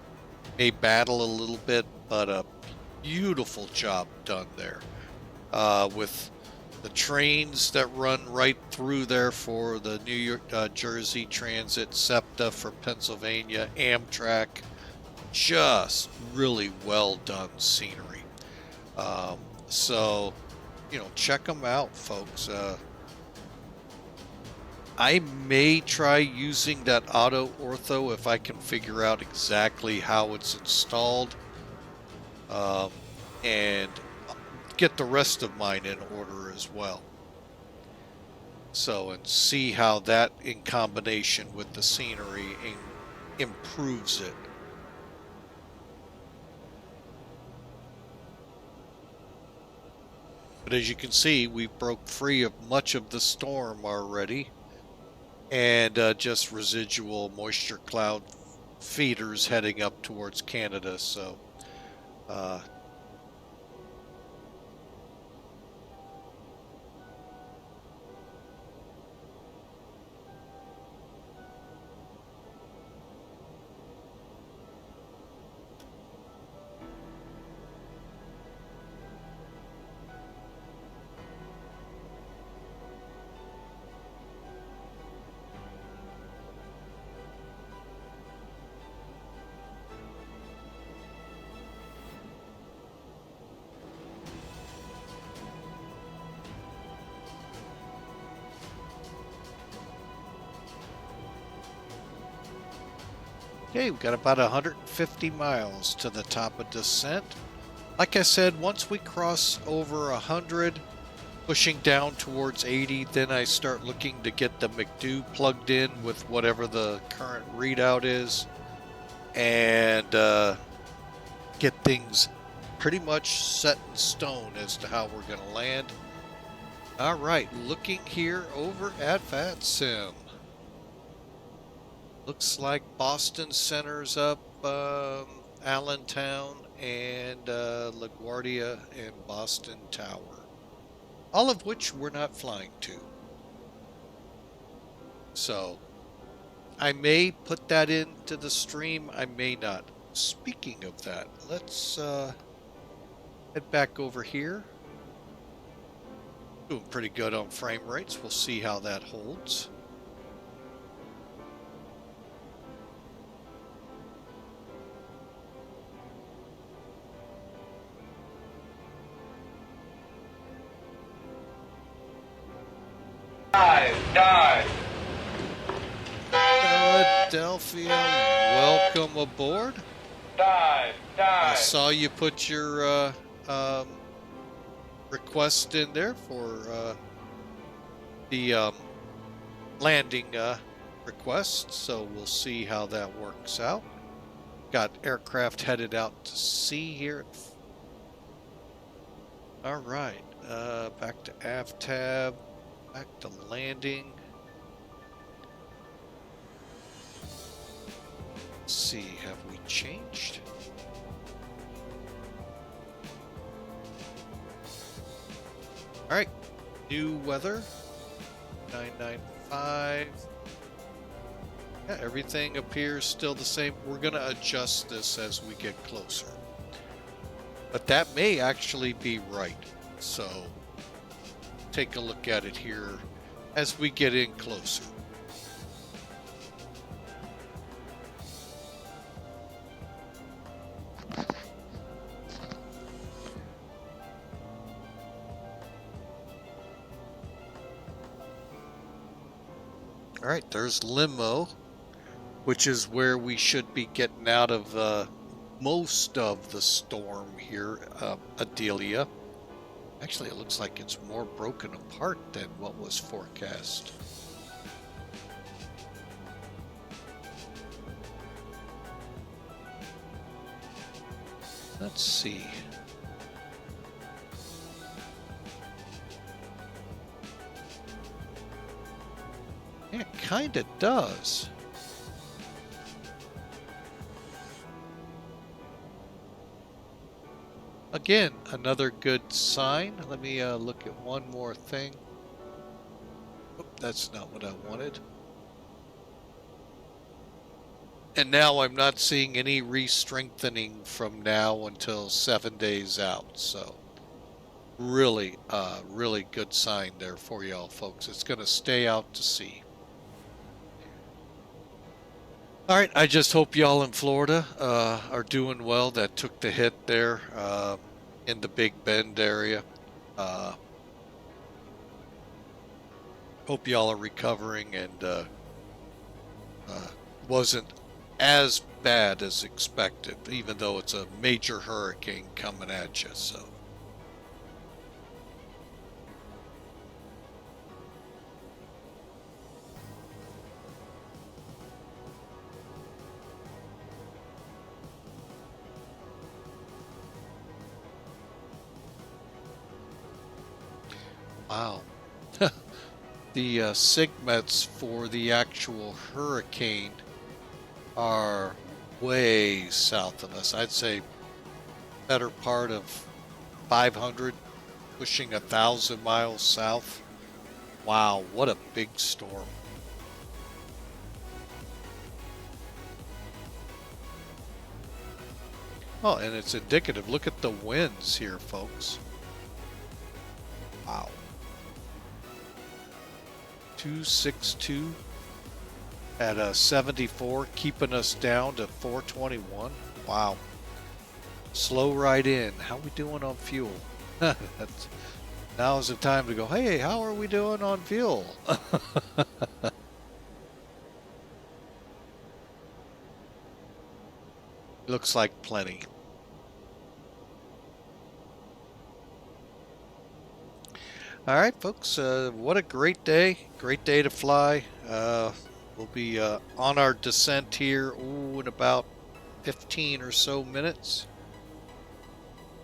S1: may battle a little bit, but a beautiful job done there with the trains that run right through there for the New York, Jersey Transit, SEPTA for Pennsylvania, Amtrak. Just really well done scenery. So, you know, check them out, folks. I may try using that auto ortho if I can figure out exactly how it's installed, and get the rest of mine in order as well. So, and see how that in combination with the scenery improves it. But as you can see, we broke free of much of the storm already, and just residual moisture cloud feeders heading up towards Canada. So okay, we've got about 150 miles to the top of descent. Like I said, once we cross over 100, pushing down towards 80, then I start looking to get the MCDU plugged in with whatever the current readout is, and get things pretty much set in stone as to how we're going to land. All right, looking here over at VATSIM. Looks like Boston Center's up, Allentown, and LaGuardia and Boston Tower. All of which we're not flying to. So, I may put that into the stream, I may not. Speaking of that, let's head back over here. Doing pretty good on frame rates. We'll see how that holds.
S2: Dive.
S1: Philadelphia, welcome aboard.
S2: Dive.
S1: I saw you put your request in there for the landing request, so we'll see how that works out. Got aircraft headed out to sea here. All right, back to aft tab, back to landing. Let's see, have we changed? All right, new weather, 995. Yeah, everything appears still the same. We're going to adjust this as we get closer. But that may actually be right. So take a look at it here as we get in closer. All right, there's Limo, which is where we should be getting out of most of the storm here, Adelia. Actually, it looks like it's more broken apart than what was forecast. Let's see. Yeah, it kind of does. Again, another good sign. Let me look at one more thing. Oop, that's not what I wanted. And now I'm not seeing any re-strengthening from now until 7 days out, so really, really good sign there for y'all folks. It's going to stay out to sea. All right, I just hope y'all in Florida are doing well. That took the hit there in the Big Bend area. Hope y'all are recovering and wasn't as bad as expected, even though it's a major hurricane coming at you. So. Wow. The sigmets for the actual hurricane are way south of us. I'd say better part of 500, pushing 1,000 miles south. Wow, what a big storm. Oh, and it's indicative. Look at the winds here, folks. Wow. 262 at a 74, keeping us down to 421. Wow. Slow right in. How we doing on fuel? Now is the time to go, hey, how are we doing on fuel? Looks like plenty. All right, folks, what a great day. Great day to fly. We'll be on our descent here in about 15 or so minutes.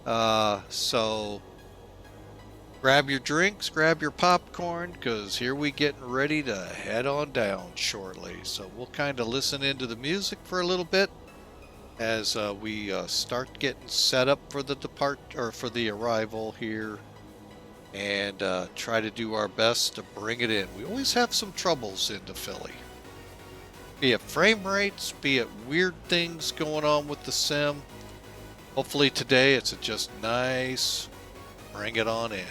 S1: So grab your drinks, grab your popcorn, because here we getting ready to head on down shortly. So we'll kind of listen into the music for a little bit as we start getting set up for the for the arrival here, and try to do our best to bring it in. We always have some troubles into Philly, be it frame rates, be it weird things going on with the sim. Hopefully today it's just nice, bring it on in.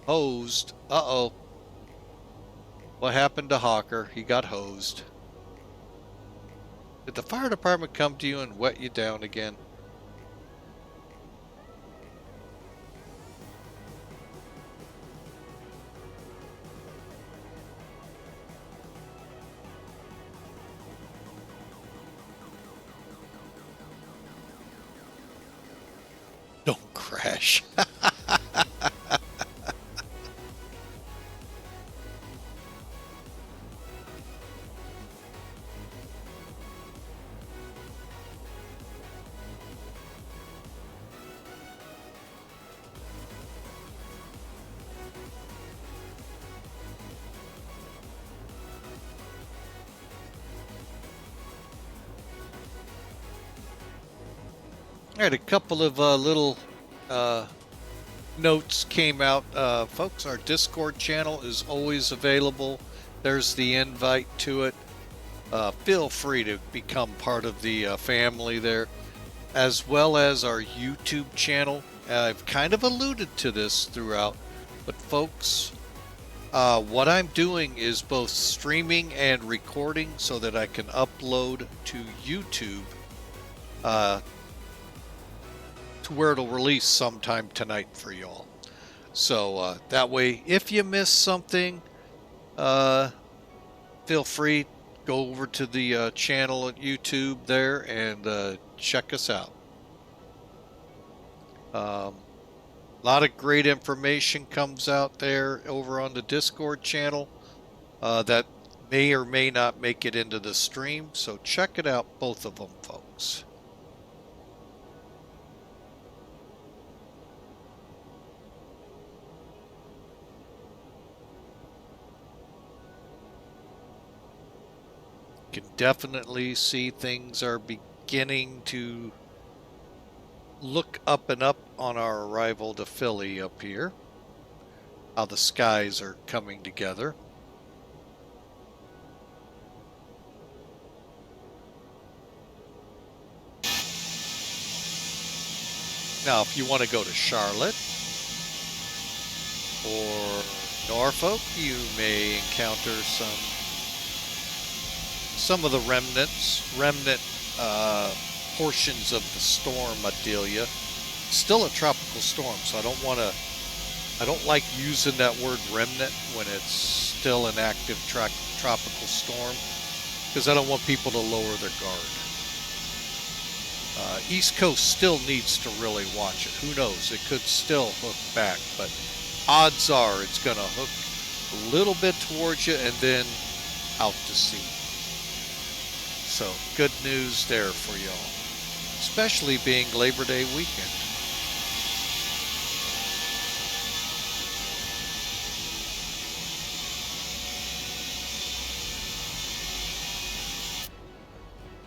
S1: Hosed. Uh-oh. What happened to Hawker? He got hosed. Did the fire department come to you and wet you down again? Don't crash. I had a couple of little notes came out. Folks, our Discord channel is always available. There's the invite to it. Feel free to become part of the family there, as well as our YouTube channel. I've kind of alluded to this throughout, but folks, what I'm doing is both streaming and recording so that I can upload to YouTube to where it'll release sometime tonight for y'all. So that way, if you miss something, feel free, go over to the channel at YouTube there and check us out. A lot of great information comes out there over on the Discord channel that may or may not make it into the stream, so check it out, both of them, folks. You can definitely see things are beginning to look up and up on our arrival to Philly up here. How the skies are coming together. Now, if you want to go to Charlotte or Norfolk, you may encounter some of the remnant portions of the storm, Adelia. Still a tropical storm, so I don't like using that word remnant when it's still an active tropical storm, because I don't want people to lower their guard. East Coast still needs to really watch it. Who knows? It could still hook back, but odds are it's going to hook a little bit towards you and then out to sea. So good news there for y'all, especially being Labor Day weekend.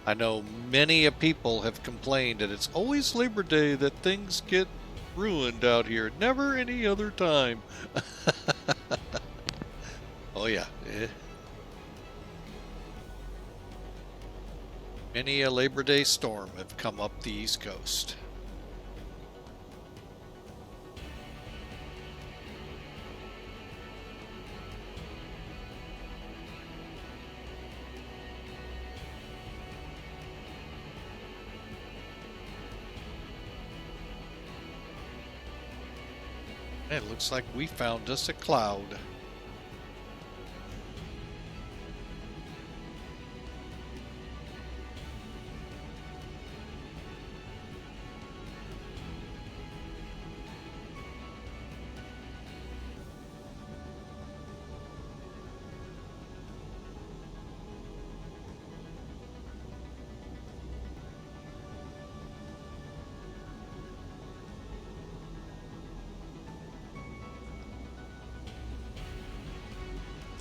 S1: I know many people have complained that it's always Labor Day that things get ruined out here. Never any other time. Oh yeah. Many a Labor Day storm have come up the East Coast. It looks like we found us a cloud.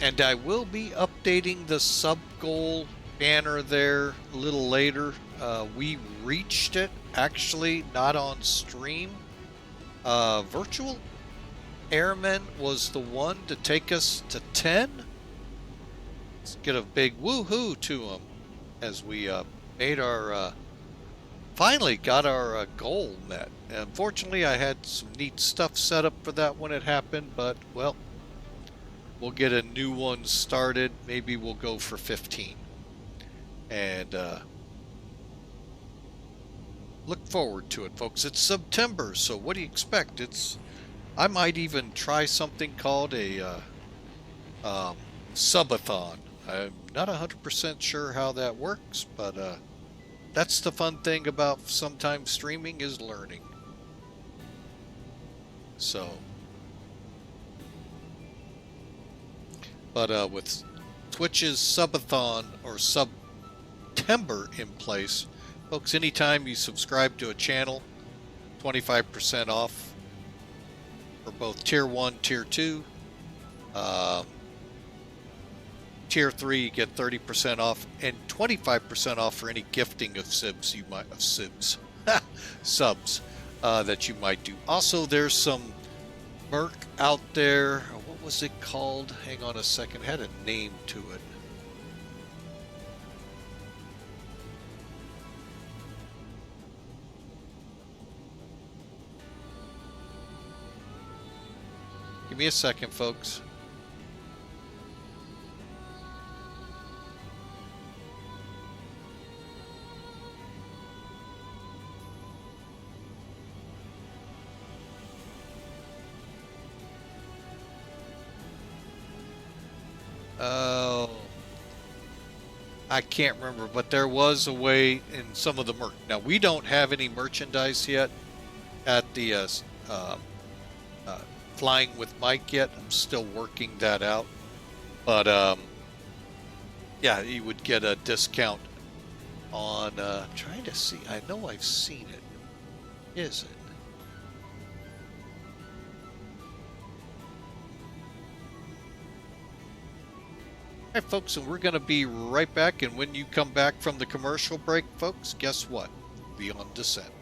S1: And I will be updating the sub-goal banner there a little later. We reached it, actually, not on stream. Virtual Airman was the one to take us to 10. Let's get a big woohoo to him as we made our, finally got our goal met. Unfortunately, I had some neat stuff set up for that when it happened, but, well, we'll get a new one started. Maybe we'll go for 15. And look forward to it, folks. It's September, so what do you expect? I might even try something called a subathon. I'm not 100% sure how that works, but that's the fun thing about sometimes streaming is learning. So... But with Twitch's subathon or September in place, folks, anytime you subscribe to a channel, 25% off for both Tier 1, Tier 2. Tier 3, you get 30% off and 25% off for any gifting of subs that you might do. Also, there's some merc out there. What was it called? Hang on a second. It had a name to it. Give me a second, folks. Oh, I can't remember, but there was a way in some of the merch. Now, we don't have any merchandise yet at the Flying with Mike yet. I'm still working that out. But, yeah, you would get a discount on, I'm trying to see. I know I've seen it. Is it? All right, folks, and we're going to be right back. And when you come back from the commercial break, folks, guess what? We'll be on descent.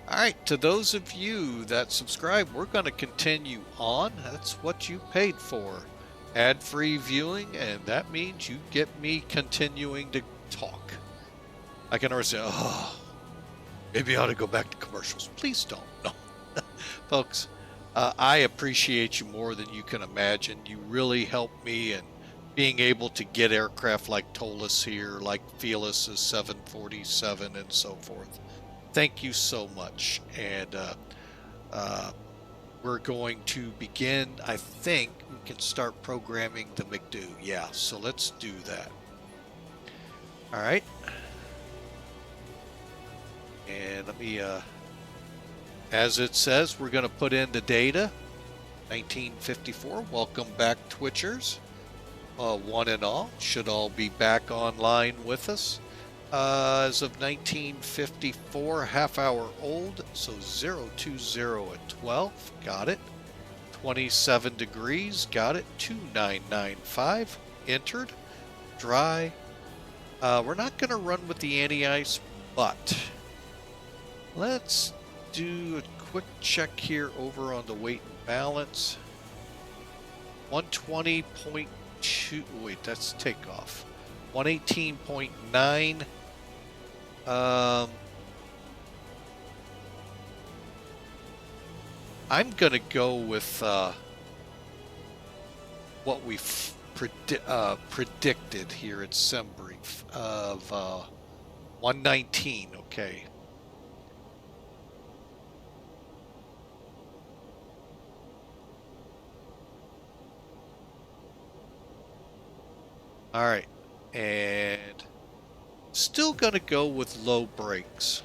S1: All right, to those of you that subscribe, we're going to continue on. That's what you paid for. ad-free viewing, and that means you get me continuing to talk. I can already say, oh, maybe I ought to go back to commercials. Please don't. No. Folks, I appreciate you more than you can imagine. You really help me in being able to get aircraft like ToLiss here, like Fearless's 747 and so forth. Thank you so much. And we're going to begin, I think we can start programming the MCDU. Yeah, so let's do that. All right. And let me, as it says, we're going to put in the data. 1954. Welcome back, Twitchers. One and all should all be back online with us. As of 1954, half hour old, so 020 at 12, got it. 27 degrees, got it. 2995, entered. Dry. We're not going to run with the anti-ice, but let's do a quick check here over on the weight and balance. 120.2, wait, that's takeoff. 118.9. I'm going to go with what we've predicted here at SemBrief of 119, okay. All right, and still going to go with low brakes.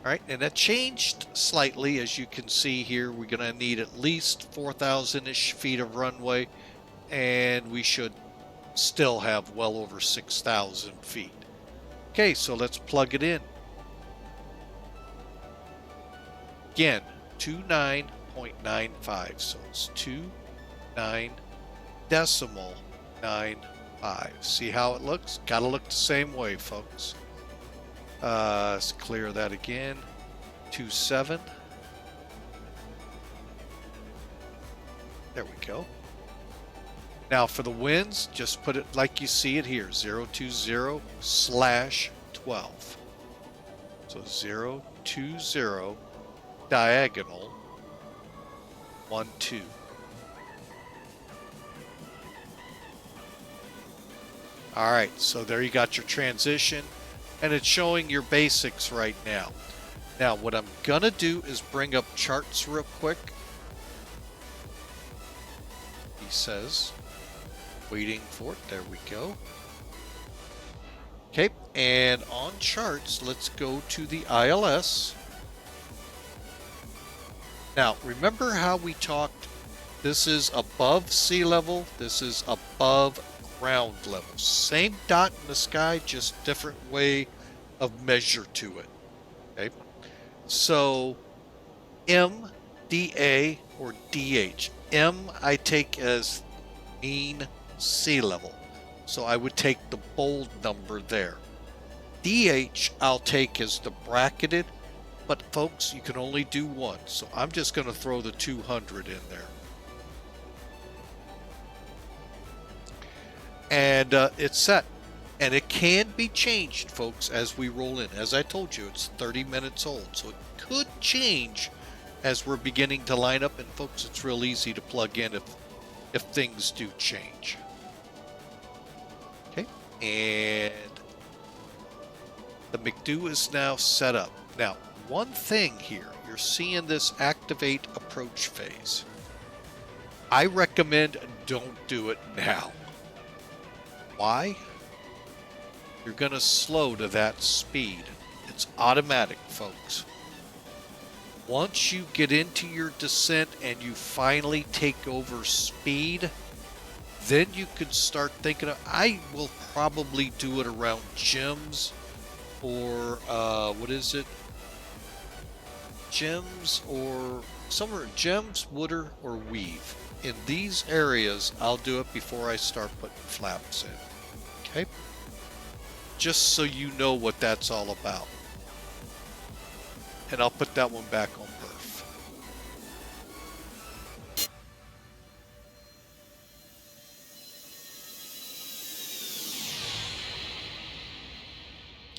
S1: All right, and that changed slightly. As you can see here, we're going to need at least 4,000-ish feet of runway, and we should still have well over 6,000 feet. Okay, so let's plug it in. Again, 29.95, so it's 29.95. See how it looks? Gotta look the same way, folks. Let's clear that again. 27. There we go. Now for the winds, just put it like you see it here, 020/12. So 020 diagonal 12. All right, so there you got your transition, and it's showing your basics right now. Now, what I'm gonna do is bring up charts real quick. He says, waiting for it, there we go. Okay, and on charts, let's go to the ILS. Now, remember how we talked, this is above sea level, this is above ground level. Same dot in the sky, just different way of measure to it. Okay, so M, DA, or DH. M I take as mean sea level, so I would take the bold number there. DH I'll take as the bracketed, but folks, you can only do one, so I'm just going to throw the 200 in there. And it's set, and it can be changed, folks, as we roll in. As I told you, it's 30 minutes old, so it could change as we're beginning to line up. And folks, it's real easy to plug in if things do change. Okay, and the MCDU is now set up. Now, one thing here, you're seeing this activate approach phase. I recommend don't do it now. Why? You're going to slow to that speed. It's automatic, folks. Once you get into your descent and you finally take over speed, then you could start thinking of, I will probably do it around gems or, what is it? Gems or somewhere, gems, water, or weave. In these areas, I'll do it before I start putting flaps in. Okay? Just so you know what that's all about. And I'll put that one back on berth.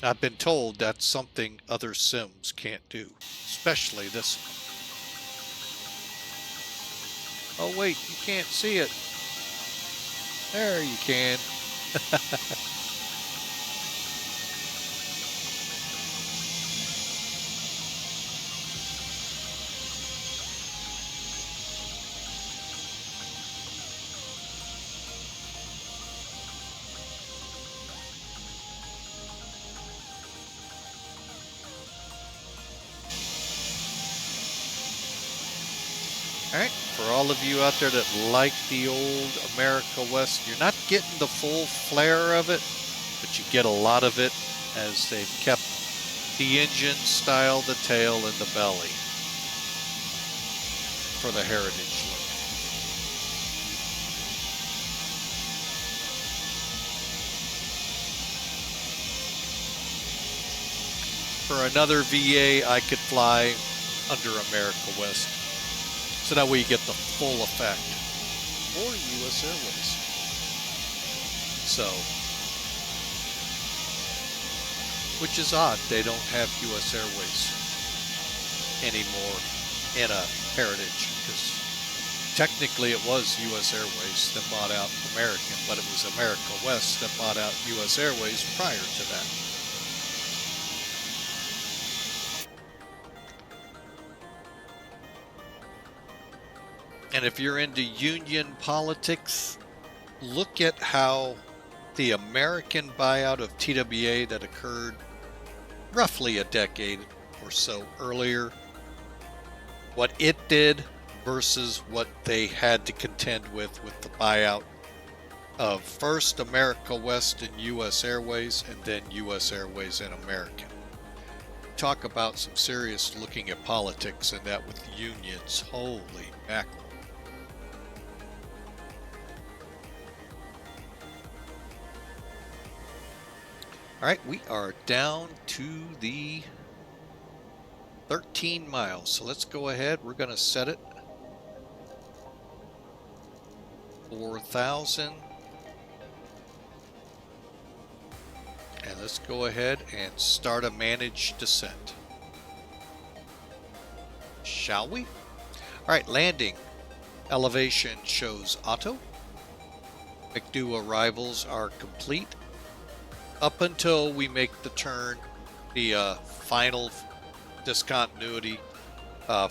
S1: I've been told that's something other sims can't do, especially this one. Oh wait, you can't see it. There you can. All right, for all of you out there that like the old America West, you're not getting the full flair of it, but you get a lot of it as they've kept the engine style, the tail, and the belly for the heritage look. For another VA, I could fly under America West. So that way you get the full effect. Or US Airways. So, which is odd, they don't have US Airways anymore in a heritage, because technically it was US Airways that bought out American, but it was America West that bought out US Airways prior to that. And if you're into union politics, look at how the American buyout of TWA that occurred roughly a decade or so earlier, what it did versus what they had to contend with the buyout of first America West and US Airways, and then US Airways and American. Talk about some serious looking at politics, and that with the unions. Holy mackerel. All right, we are down to the 13 miles. So let's go ahead. We're going to set it 4,000. And let's go ahead and start a managed descent. Shall we? All right, landing. Elevation shows auto. MCDU arrivals are complete. Up until we make the turn, the final discontinuity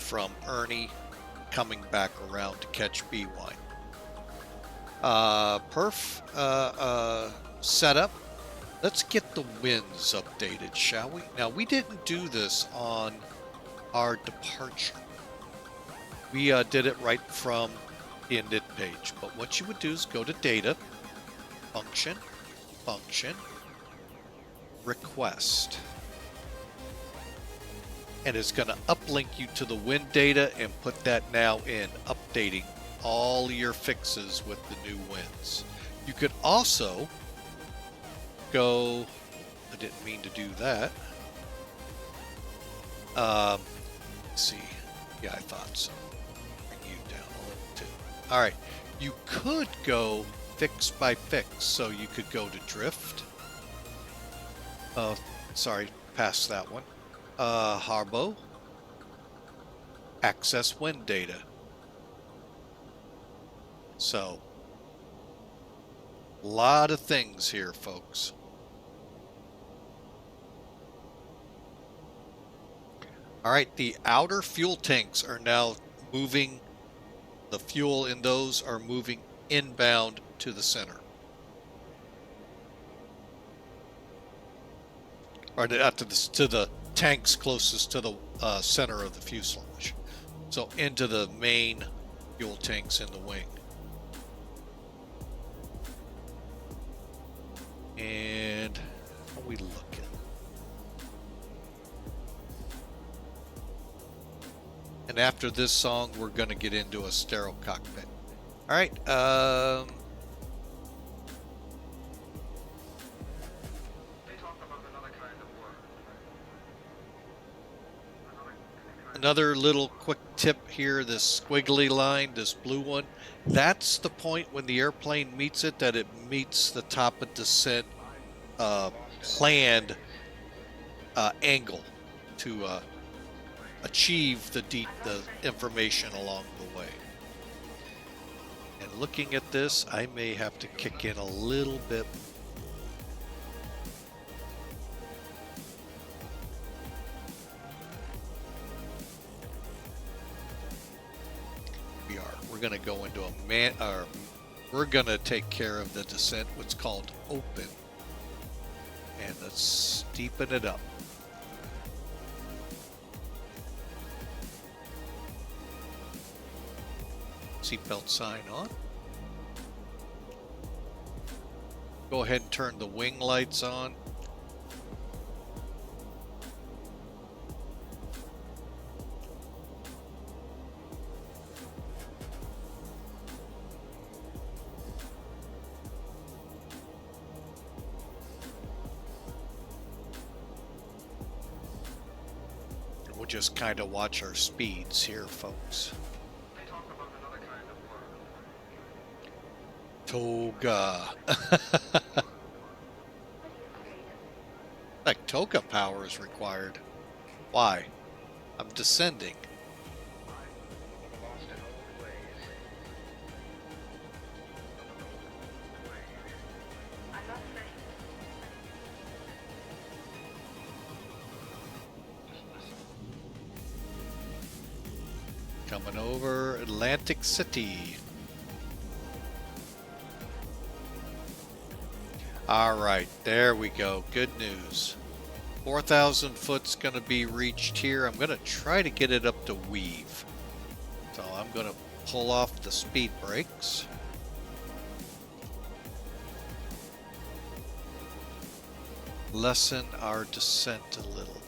S1: from Ernie coming back around to catch B-Wine. Perf setup. Let's get the winds updated, shall we? Now, we didn't do this on our departure. We did it right from the init page. But what you would do is go to data, function, request. And it's going to uplink you to the wind data and put that now in, updating all your fixes with the new winds. You could also go, I didn't mean to do that. Let's see. Yeah, I thought so. Bring you down a little too. All right. You could go fix by fix. So you could go to drift. Sorry, past that one. Harbo. Access wind data. So, a lot of things here, folks. All right, the outer fuel tanks are now moving. The fuel in those are moving inbound to the center. Or to the tanks closest to the center of the fuselage. So into the main fuel tanks in the wing. And how are we looking? And after this song, we're going to get into a sterile cockpit. All right. Another little quick tip here, this squiggly line, this blue one, that's the point when the airplane meets it, that it meets the top of descent planned angle to achieve the information along the way. And looking at this, I may have to kick in a little bit. We're going to go into a we're going to take care of the descent, what's called open. And let's steepen it up. Seatbelt sign on. Go ahead and turn the wing lights on. We'll just kind of watch our speeds here, folks.
S3: They talk about another kind of
S1: Toga. Like toga power is required. Why? I'm descending.
S3: lost in old ways. I'm not afraid.
S1: Coming over Atlantic City. All right, there we go. Good news. 4,000 foot's going to be reached here. I'm going to try to get it up to weave. So I'm going to pull off the speed brakes. Lessen our descent a little.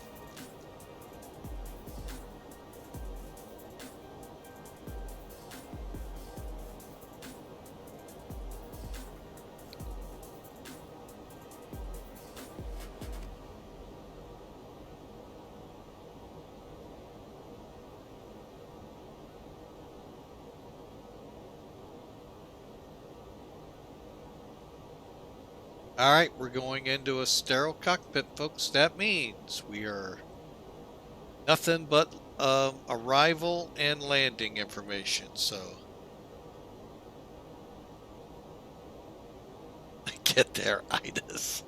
S1: All right, we're going into a sterile cockpit, folks. That means we are nothing but arrival and landing information. So get there, Idas.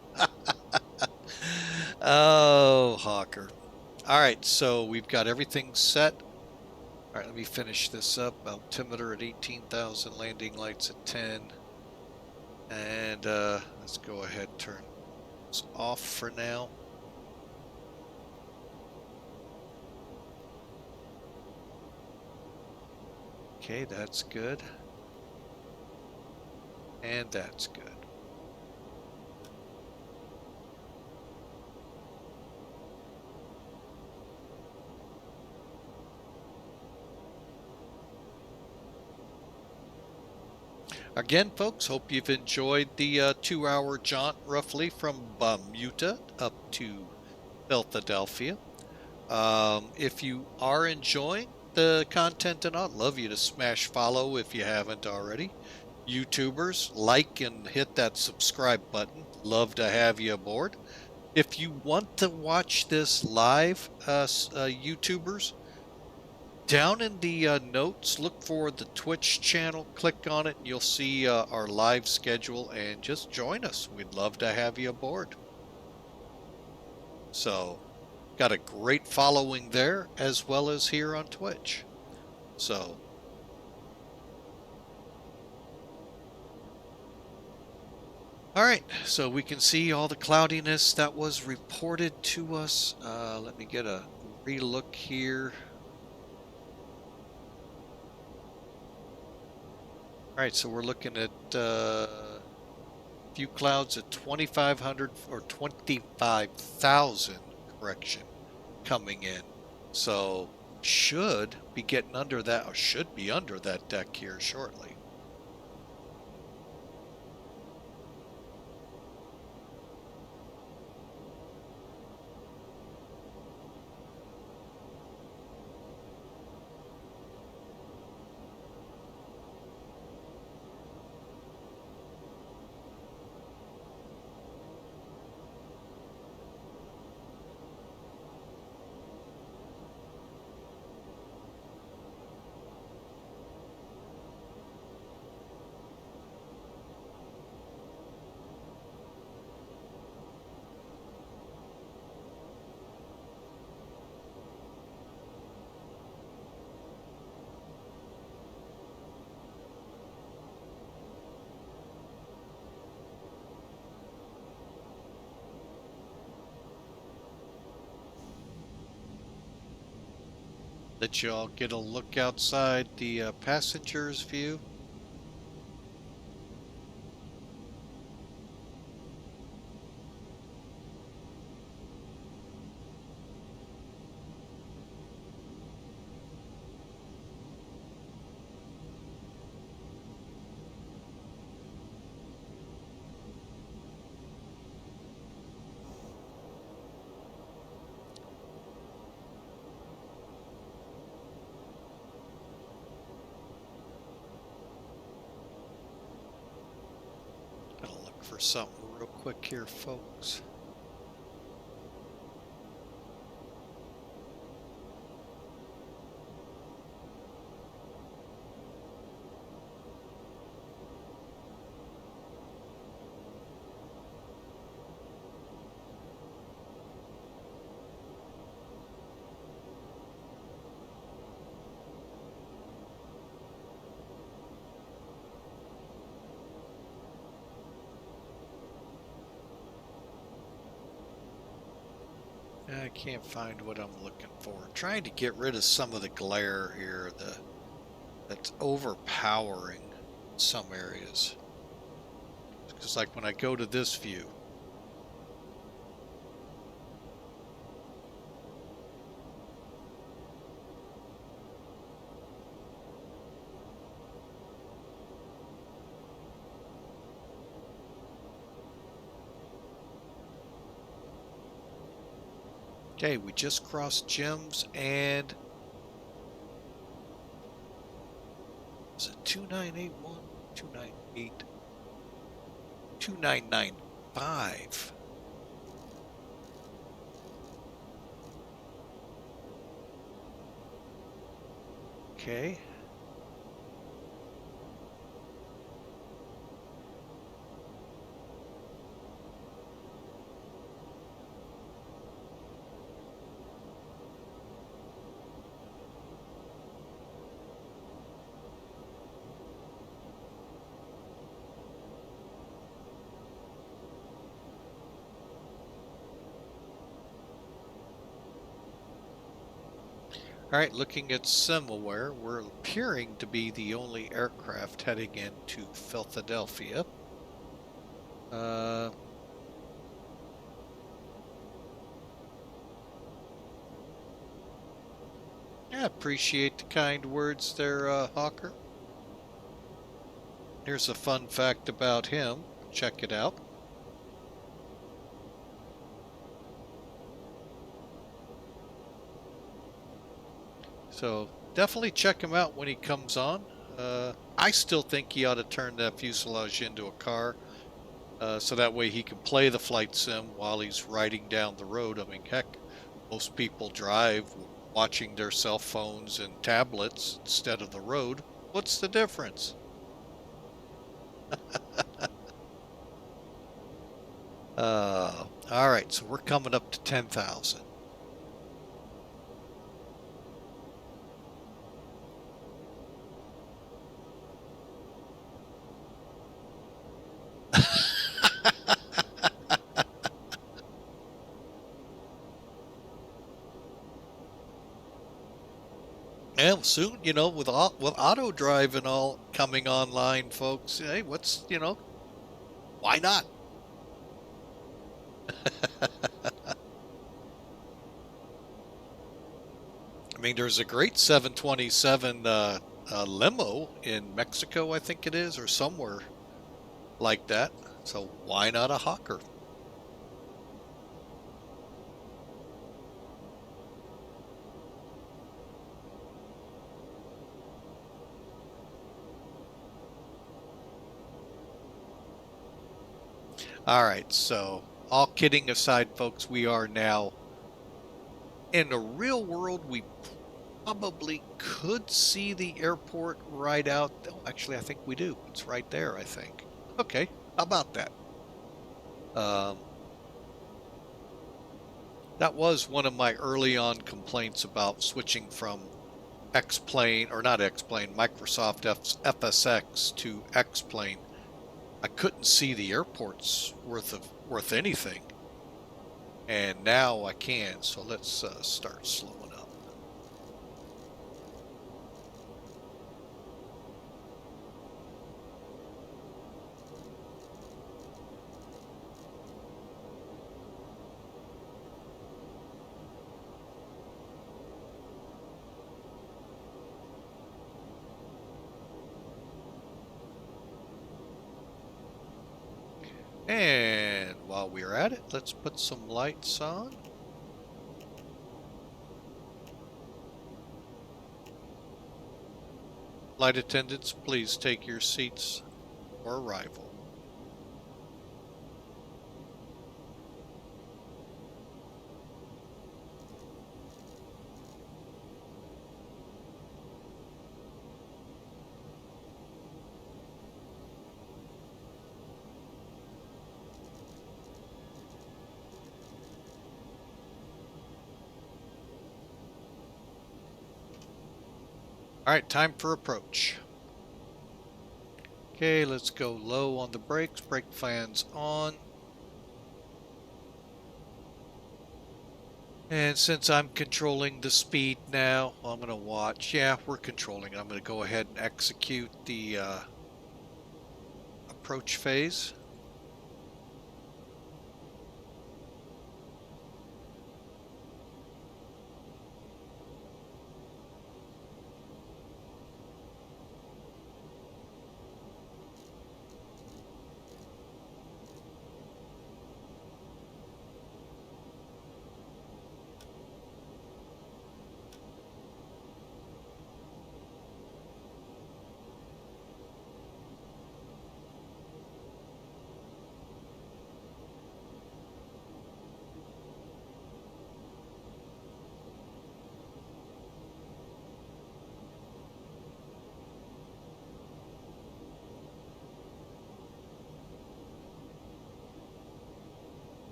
S1: Oh, Hawker. All right, so we've got everything set. All right, let me finish this up. Altimeter at 18,000, landing lights at 10. And let's go ahead and turn this off for now. Okay, that's good. And that's good. Again, folks, hope you've enjoyed the 2-hour jaunt roughly from Bermuda up to Philadelphia. If you are enjoying the content and I'd love you to smash follow if you haven't already. YouTubers, like and hit that subscribe button. Love to have you aboard. If you want to watch this live, YouTubers, down in the notes, look for the Twitch channel, click on it, and you'll see our live schedule, and just join us. We'd love to have you aboard. So, got a great following there, as well as here on Twitch. So, all right, so we can see all the cloudiness that was reported to us. Let me get a relook here. All right, so we're looking at a few clouds at 2,500 or 25,000, correction, coming in. So should be getting under that, or should be under that deck here shortly. Let y'all get a look outside the passenger's view. Gotta look for something real quick here, folks. I can't find what I'm looking for. I'm trying to get rid of some of the glare here that's overpowering in some areas. Because like when I go to this view, okay, we just crossed Jim's and is it 2981, 298, 2995. Okay. All right, looking at SimAware, we're appearing to be the only aircraft heading into Philadelphia. I appreciate the kind words there, Hawker. Here's a fun fact about him. Check it out. So definitely check him out when he comes on. I still think he ought to turn that fuselage into a car, so that way he can play the flight sim while he's riding down the road. I mean, heck, most people drive watching their cell phones and tablets instead of the road. What's the difference? All right, so we're coming up to 10,000. And soon, you know, with auto drive and all coming online, folks, hey, what's, you know, why not? I mean, there's a great 727 limo in Mexico, I think it is, or somewhere like that. So why not a Hawker? All right, so all kidding aside, folks, we are now in the real world. We probably could see the airport right out. Oh, actually, I think we do. It's right there, I think. Okay, how about that? That was one of my early on complaints about switching from X-Plane, or not X-Plane, Microsoft FSX to X-Plane. I couldn't see the airports worth anything, and now I can. So let's start slowing up. And while we're at it, let's put some lights on. Flight attendants, please take your seats for arrival. All right, time for approach. Okay, let's go low on the brakes, brake fans on. And since I'm controlling the speed now, I'm going to watch. Yeah, we're controlling. I'm going to go ahead and execute the approach phase.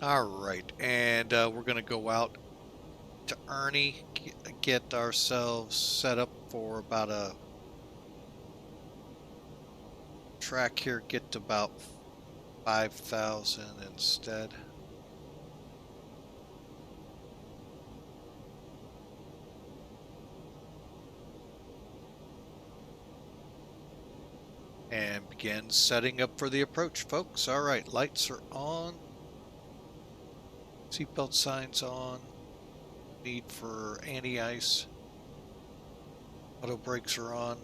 S1: All right, and we're going to go out to Ernie, get ourselves set up for about a track here, get to about 5,000 instead. And begin setting up for the approach, folks. All right, lights are on. Seatbelt signs on. Need for anti-ice. Auto brakes are on.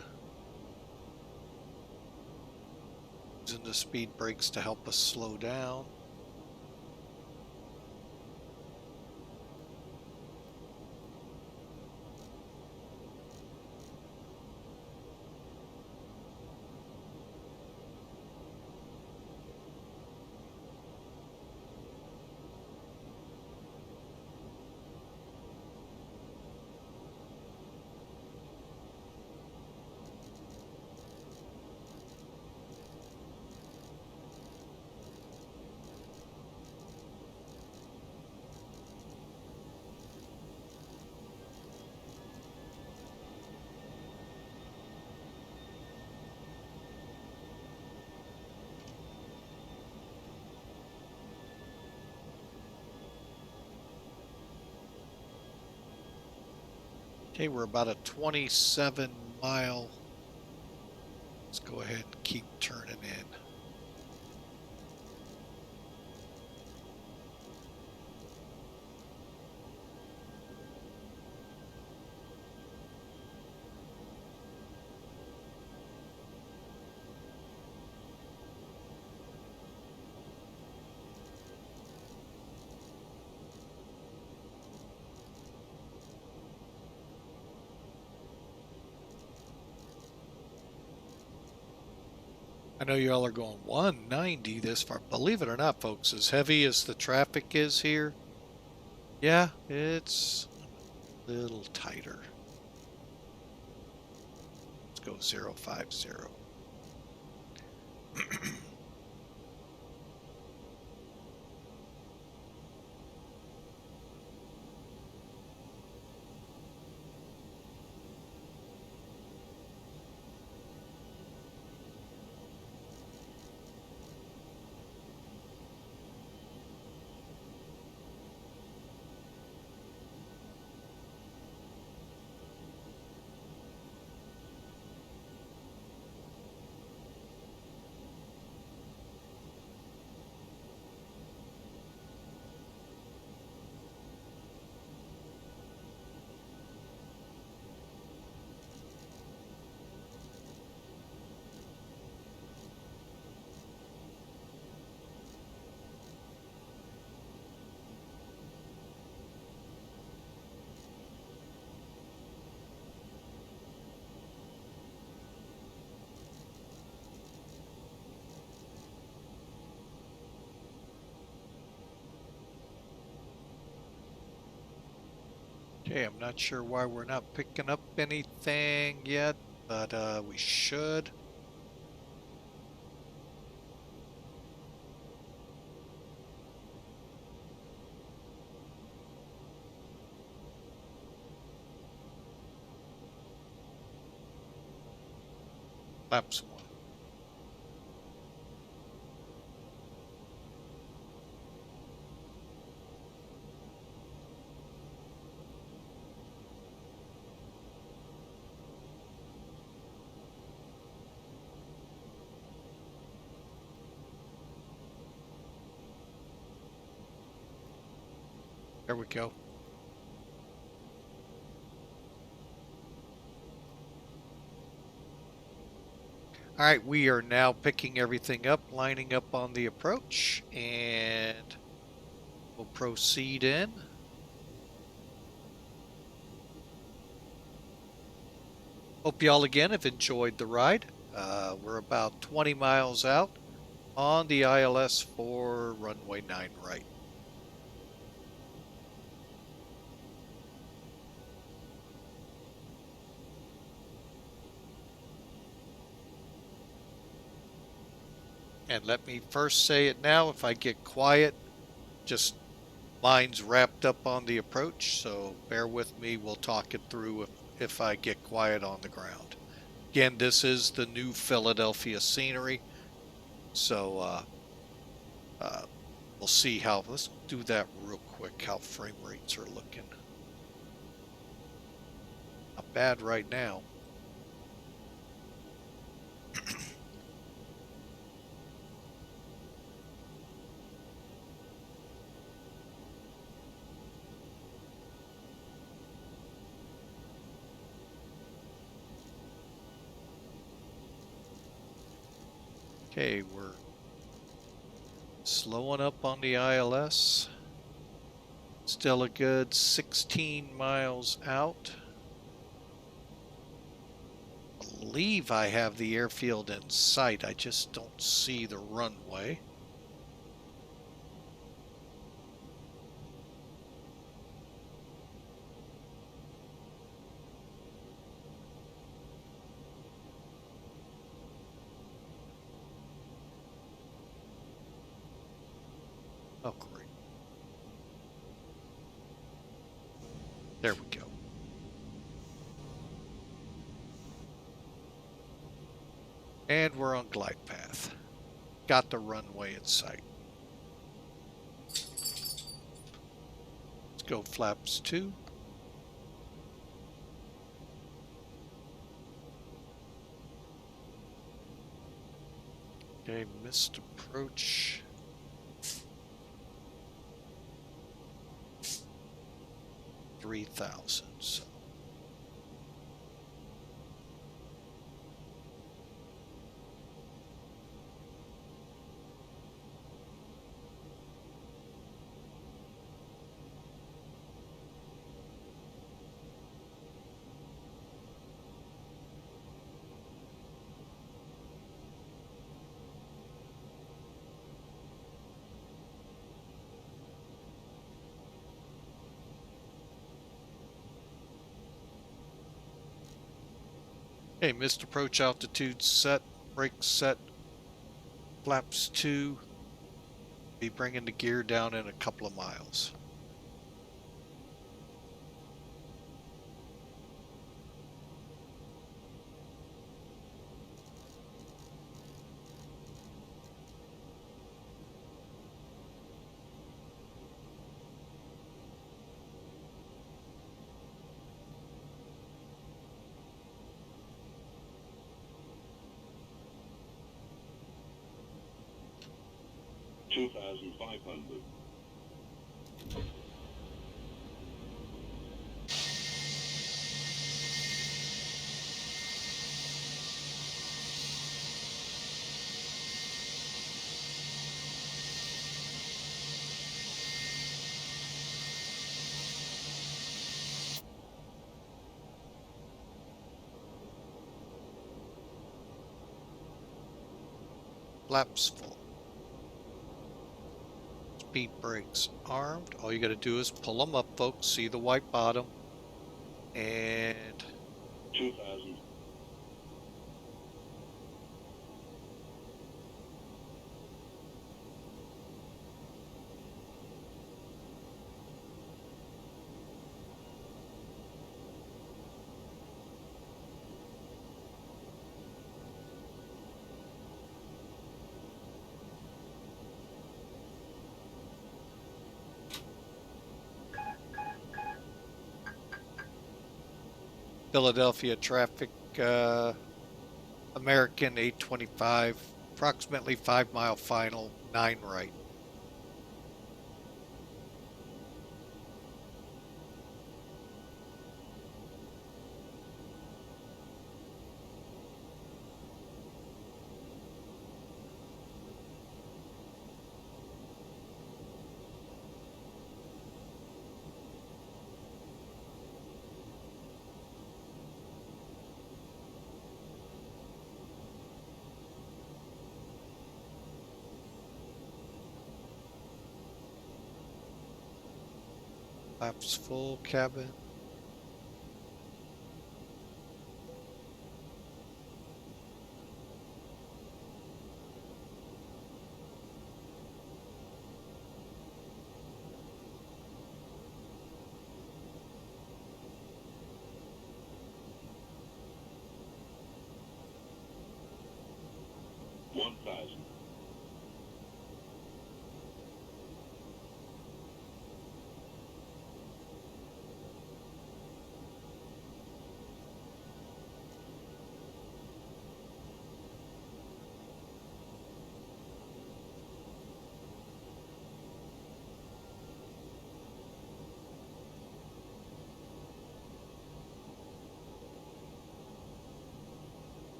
S1: Using the speed brakes to help us slow down. Okay, we're about a 27-mile. Let's go ahead and keep turning in. I know y'all are going 190 this far. Believe it or not, folks, as heavy as the traffic is here, yeah, it's a little tighter. Let's go 050. Okay, I'm not sure why we're not picking up anything yet, but we should. Flaps 1. There we go. All right, we are now picking everything up, lining up on the approach, and we'll proceed in. Hope y'all again have enjoyed the ride. We're about 20 miles out on the ILS for runway 9 right. And let me first say it now, if I get quiet, just mine's wrapped up on the approach, so bear with me, we'll talk it through if I get quiet on the ground. Again, this is the new Philadelphia scenery, so we'll see how, let's do that real quick, how frame rates are looking. Not bad right now. Okay, we're slowing up on the ILS. Still a good 16 miles out. I believe I have the airfield in sight. I just don't see the runway. Oh, great. There we go. And we're on glide path. Got the runway in sight. Let's go flaps 2. Okay, missed approach. $3,000, so. Okay, missed approach altitude set, brake set, flaps 2. Be bringing the gear down in a couple of miles.
S2: $2,500.
S1: Flaps full. Speed brakes armed. All you got to do is pull them up, folks. See the white bottom. And
S4: 2000.
S1: Philadelphia traffic, American 825, approximately 5 mile final, 9 right. Flaps full, cabin.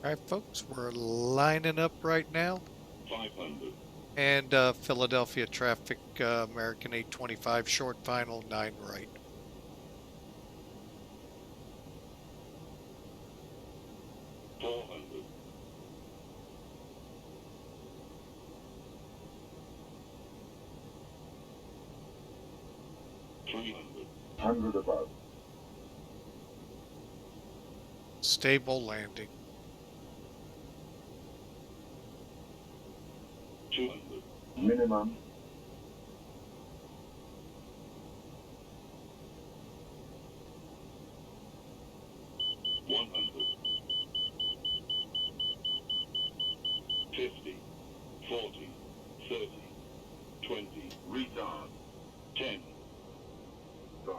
S1: All right, folks, we're lining up right now.
S4: 500.
S1: And Philadelphia traffic, American 825, short final, 9 right.
S4: 400. 300. 100 above.
S1: Stable landing.
S4: 200. Minimum. 100. 50. 40. 30. 20. Retard. 10. 5.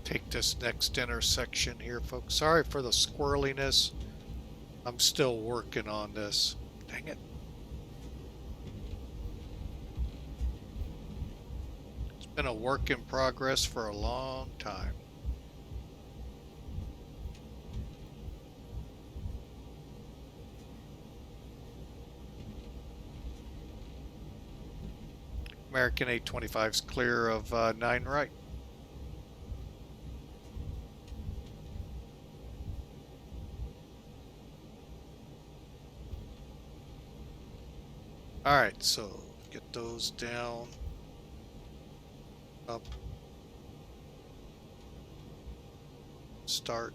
S1: Take this next intersection here, folks. Sorry for the squirreliness. I'm still working on this. Dang it. It's been a work in progress for a long time. American 825 is clear of 9 right. All right, so get those down, up, start.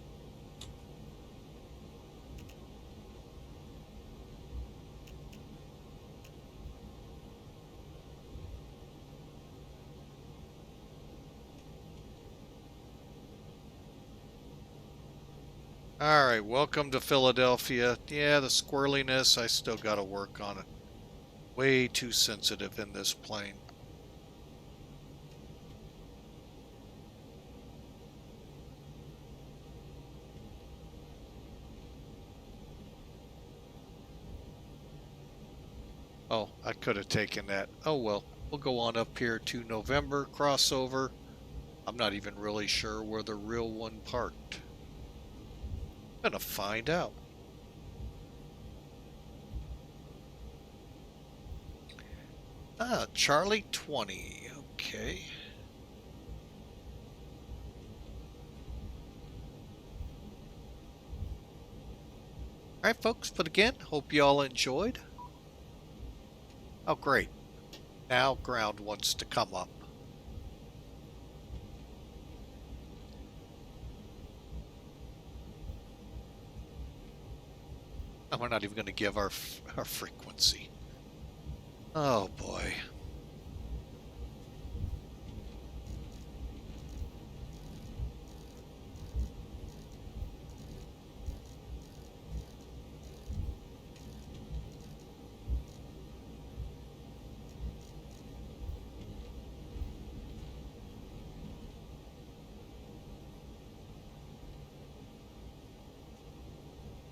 S1: All right, welcome to Philadelphia. Yeah, the squirreliness, I still got to work on it. Way too sensitive in this plane. Oh, I could have taken that. Oh well, we'll go on up here to November crossover. I'm not even really sure where the real one parked. Gonna find out. Ah, Charlie 20. Okay. Alright, folks, but again, hope you all enjoyed. Oh, great. Now ground wants to come up. And we're not even going to give our frequency. Oh, boy.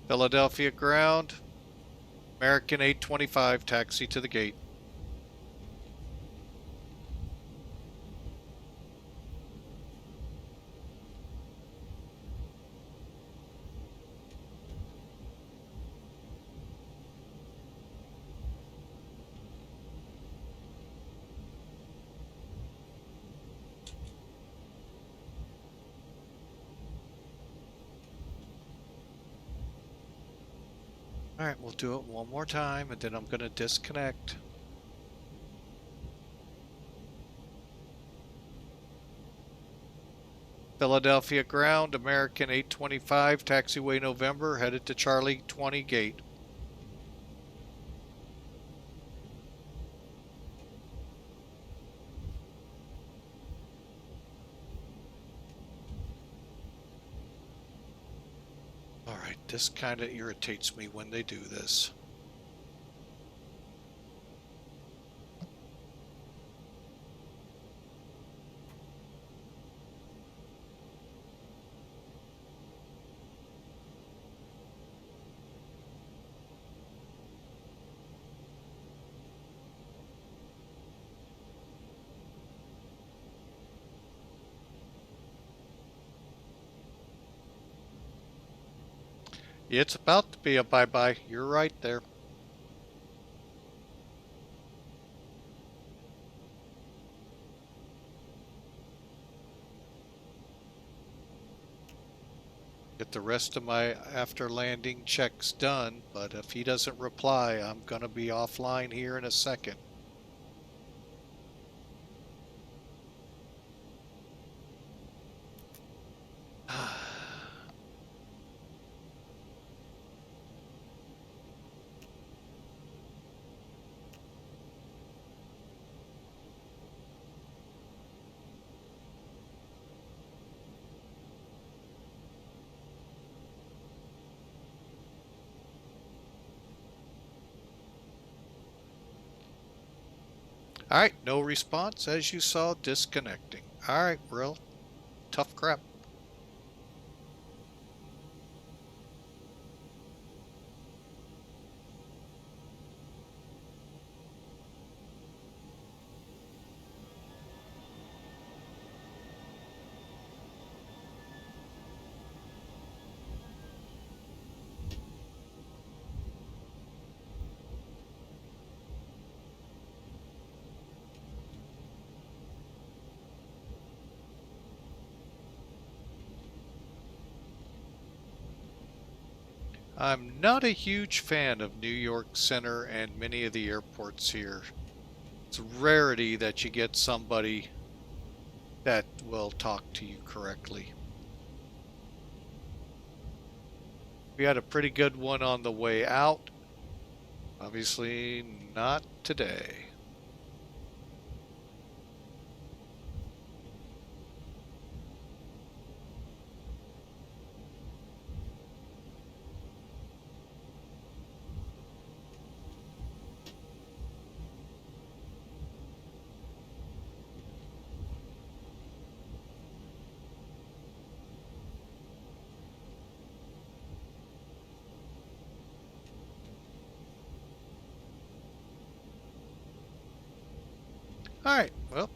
S1: Philadelphia ground. American 825, taxi to the gate. Alright, we'll do it one more time, and then I'm going to disconnect. Philadelphia ground, American 825, taxiway November, headed to Charlie 20 gate. Alright, this kind of irritates me when they do this. It's about to be a bye-bye. You're right there. Get the rest of my after landing checks done, but if he doesn't reply, I'm going to be offline here in a second. Alright, no response, as you saw, disconnecting. Alright, real tough crap. I'm not a huge fan of New York Center and many of the airports here. It's a rarity that you get somebody that will talk to you correctly. We had a pretty good one on the way out. Obviously not today. Alright, well.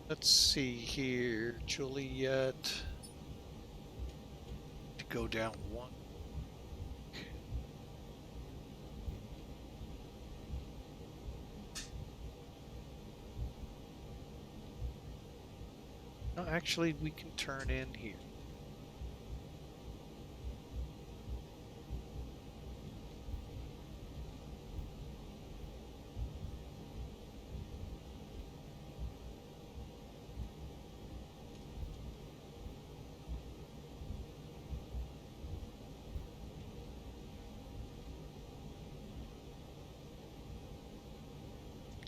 S1: Let's see here. Juliet. To go down one. No, actually, we can turn in here.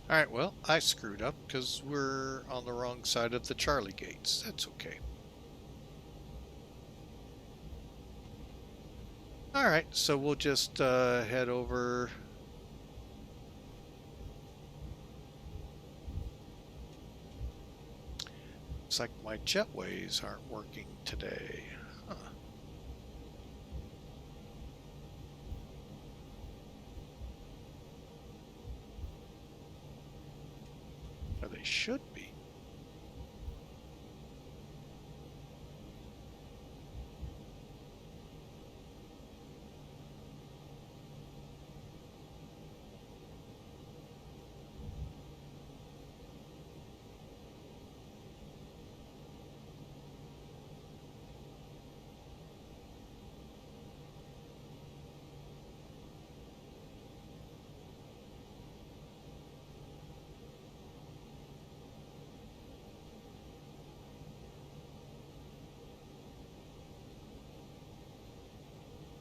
S1: Alright, well, I screwed up because we're on the wrong side of the Charlie gates. That's okay. Alright, so we'll just head over. Looks like my jetways aren't working today. Huh. Or they should be.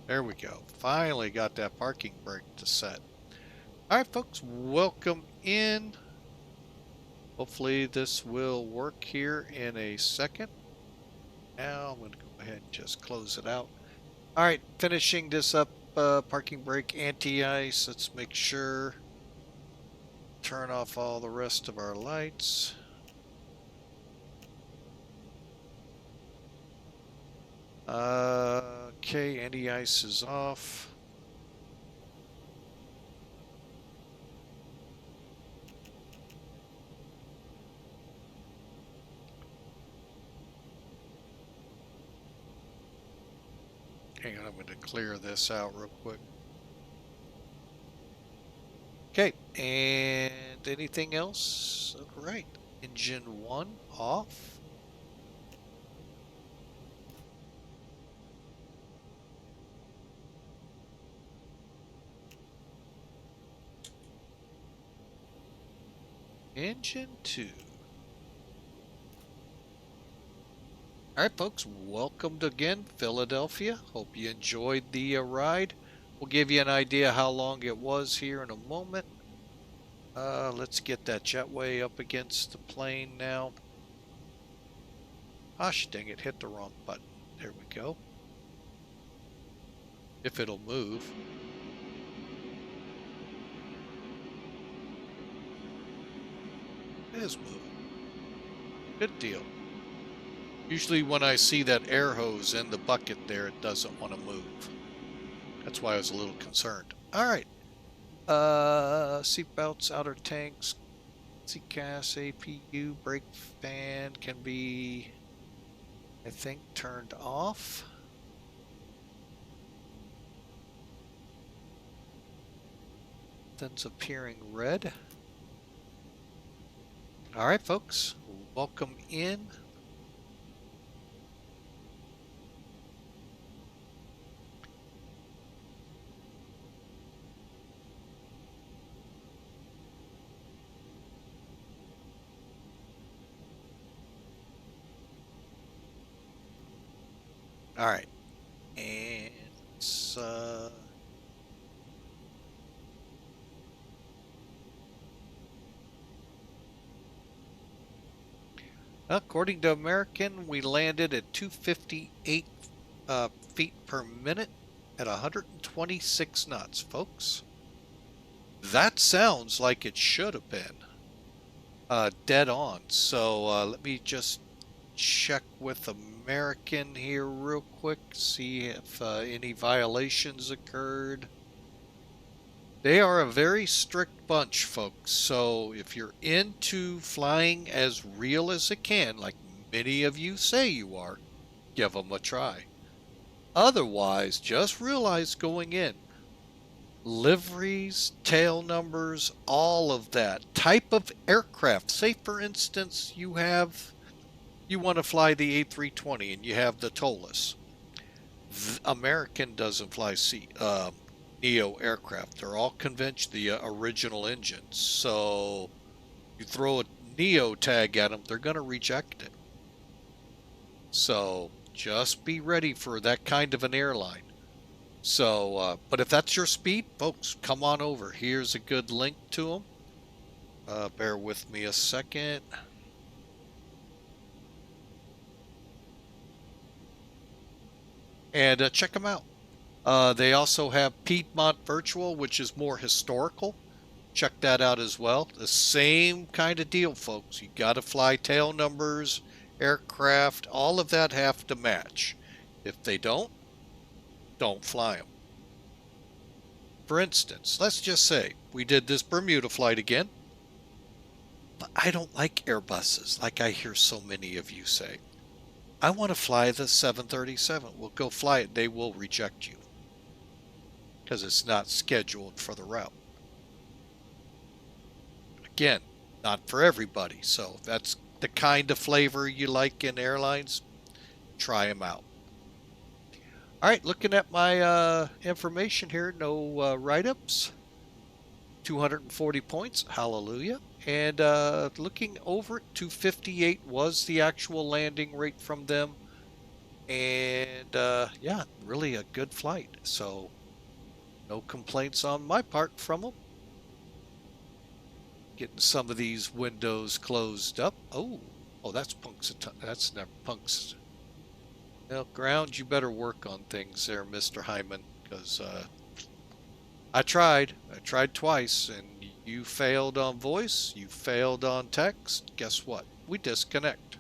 S1: There we go. Finally got that parking brake to set. Alright folks, welcome in. Hopefully this will work here in a second. Now I'm going to go ahead and just close it out. Alright, finishing this up, parking brake, anti-ice. Let's make sure. Turn off all the rest of our lights. Okay, anti-ice is off. Hang on, I'm going to clear this out real quick. Okay, and anything else? All right, engine 1 off. Engine 2. Alright folks, welcome again, Philadelphia. Hope you enjoyed the ride. We'll give you an idea how long it was here in a moment. Let's get that jetway up against the plane now. Gosh dang it, hit the wrong button. There we go. If it'll move. It is moving. Good deal. Usually when I see that air hose in the bucket there, it doesn't want to move. That's why I was a little concerned. Alright. Seatbelts, outer tanks, CCAS, APU, brake fan can be, I think, turned off. Then's appearing red. Alright folks, welcome in. Alright, and it's, according to American, we landed at 258 feet per minute at 126 knots, folks. That sounds like it should have been dead on. So let me just check with American here real quick, see if any violations occurred. They are a very strict bunch, folks. So if you're into flying as real as it can, like many of you say you are, give them a try. Otherwise, just realize going in, liveries, tail numbers, all of that. Type of aircraft. Say, for instance, you want to fly the A320 and you have the Toliss. American doesn't fly Neo aircraft. They're all the original engines. So you throw a Neo tag at them, they're going to reject it. So just be ready for that kind of an airline. So, but if that's your speed, folks, come on over. Here's a good link to them. Bear with me a second. And check them out. They also have Piedmont Virtual, which is more historical. Check that out as well. The same kind of deal, folks. You got to fly tail numbers, aircraft, all of that have to match. If they don't fly them. For instance, let's just say we did this Bermuda flight again, but I don't like Airbuses, like I hear so many of you say. I want to fly the 737. Well, go fly it. They will reject you because it's not scheduled for the route. Again, not for everybody. So if that's the kind of flavor you like in airlines, try them out. All right, looking at my information here, no write-ups, 240 points, hallelujah. And looking over at 258 was the actual landing rate from them. And yeah, really a good flight. So no complaints on my part from them. Getting some of these windows closed up. Oh, that's that's never punks. Well, ground, you better work on things there, Mr. Hyman, because I tried twice, and you failed on voice, you failed on text. Guess what? We disconnect.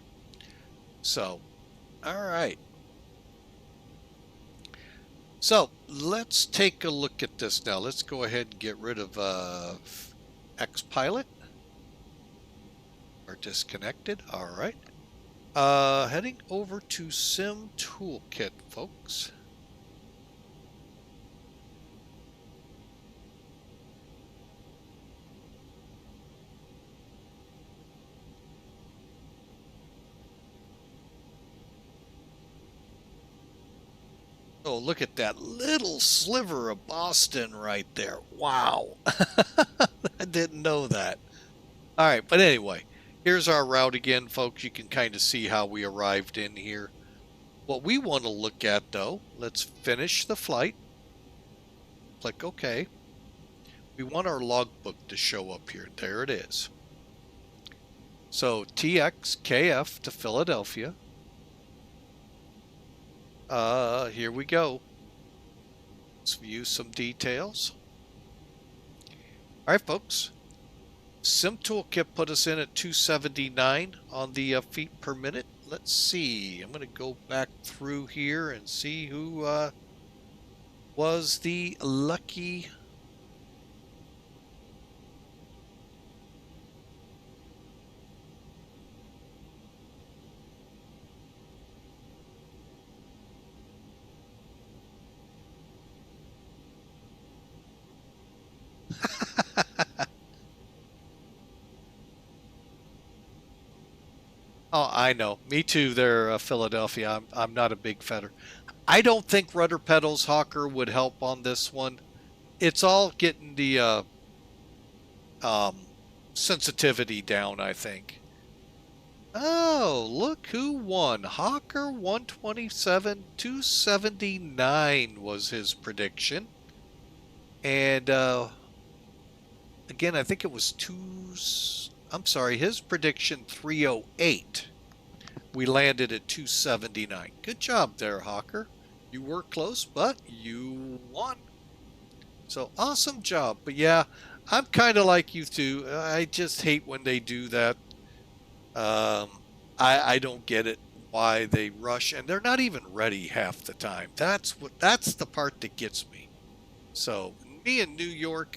S1: So, all right. So, let's take a look at this now. Let's go ahead and get rid of X-Pilot. Or disconnected. All right. Heading over to Sim Toolkit, folks. Oh, look at that little sliver of Boston right there. Wow. I didn't know that. All right, but anyway, here's our route again, folks. You can kind of see how we arrived in here. What we want to look at, though, let's finish the flight. Click OK. We want our logbook to show up here. There it is. So TXKF to Philadelphia. Here we go. Let's view some details. All right, folks. Sim Toolkit put us in at 279 on the feet per minute. Let's see. I'm going to go back through here and see who was the lucky Oh, I know. Me too there, Philadelphia. I'm not a big fetter. I don't think rudder pedals, Hawker, would help on this one. It's all getting the sensitivity down, I think. Oh, look who won. Hawker 127, 279 was his prediction. And again, I think it was his prediction 308. We landed at 279. Good job there, Hawker. You were close, but you won. So awesome job. But yeah, I'm kind of like you too. I just hate when they do that. I don't get it why they rush, and they're not even ready half the time. That's the part that gets me. So me in New York,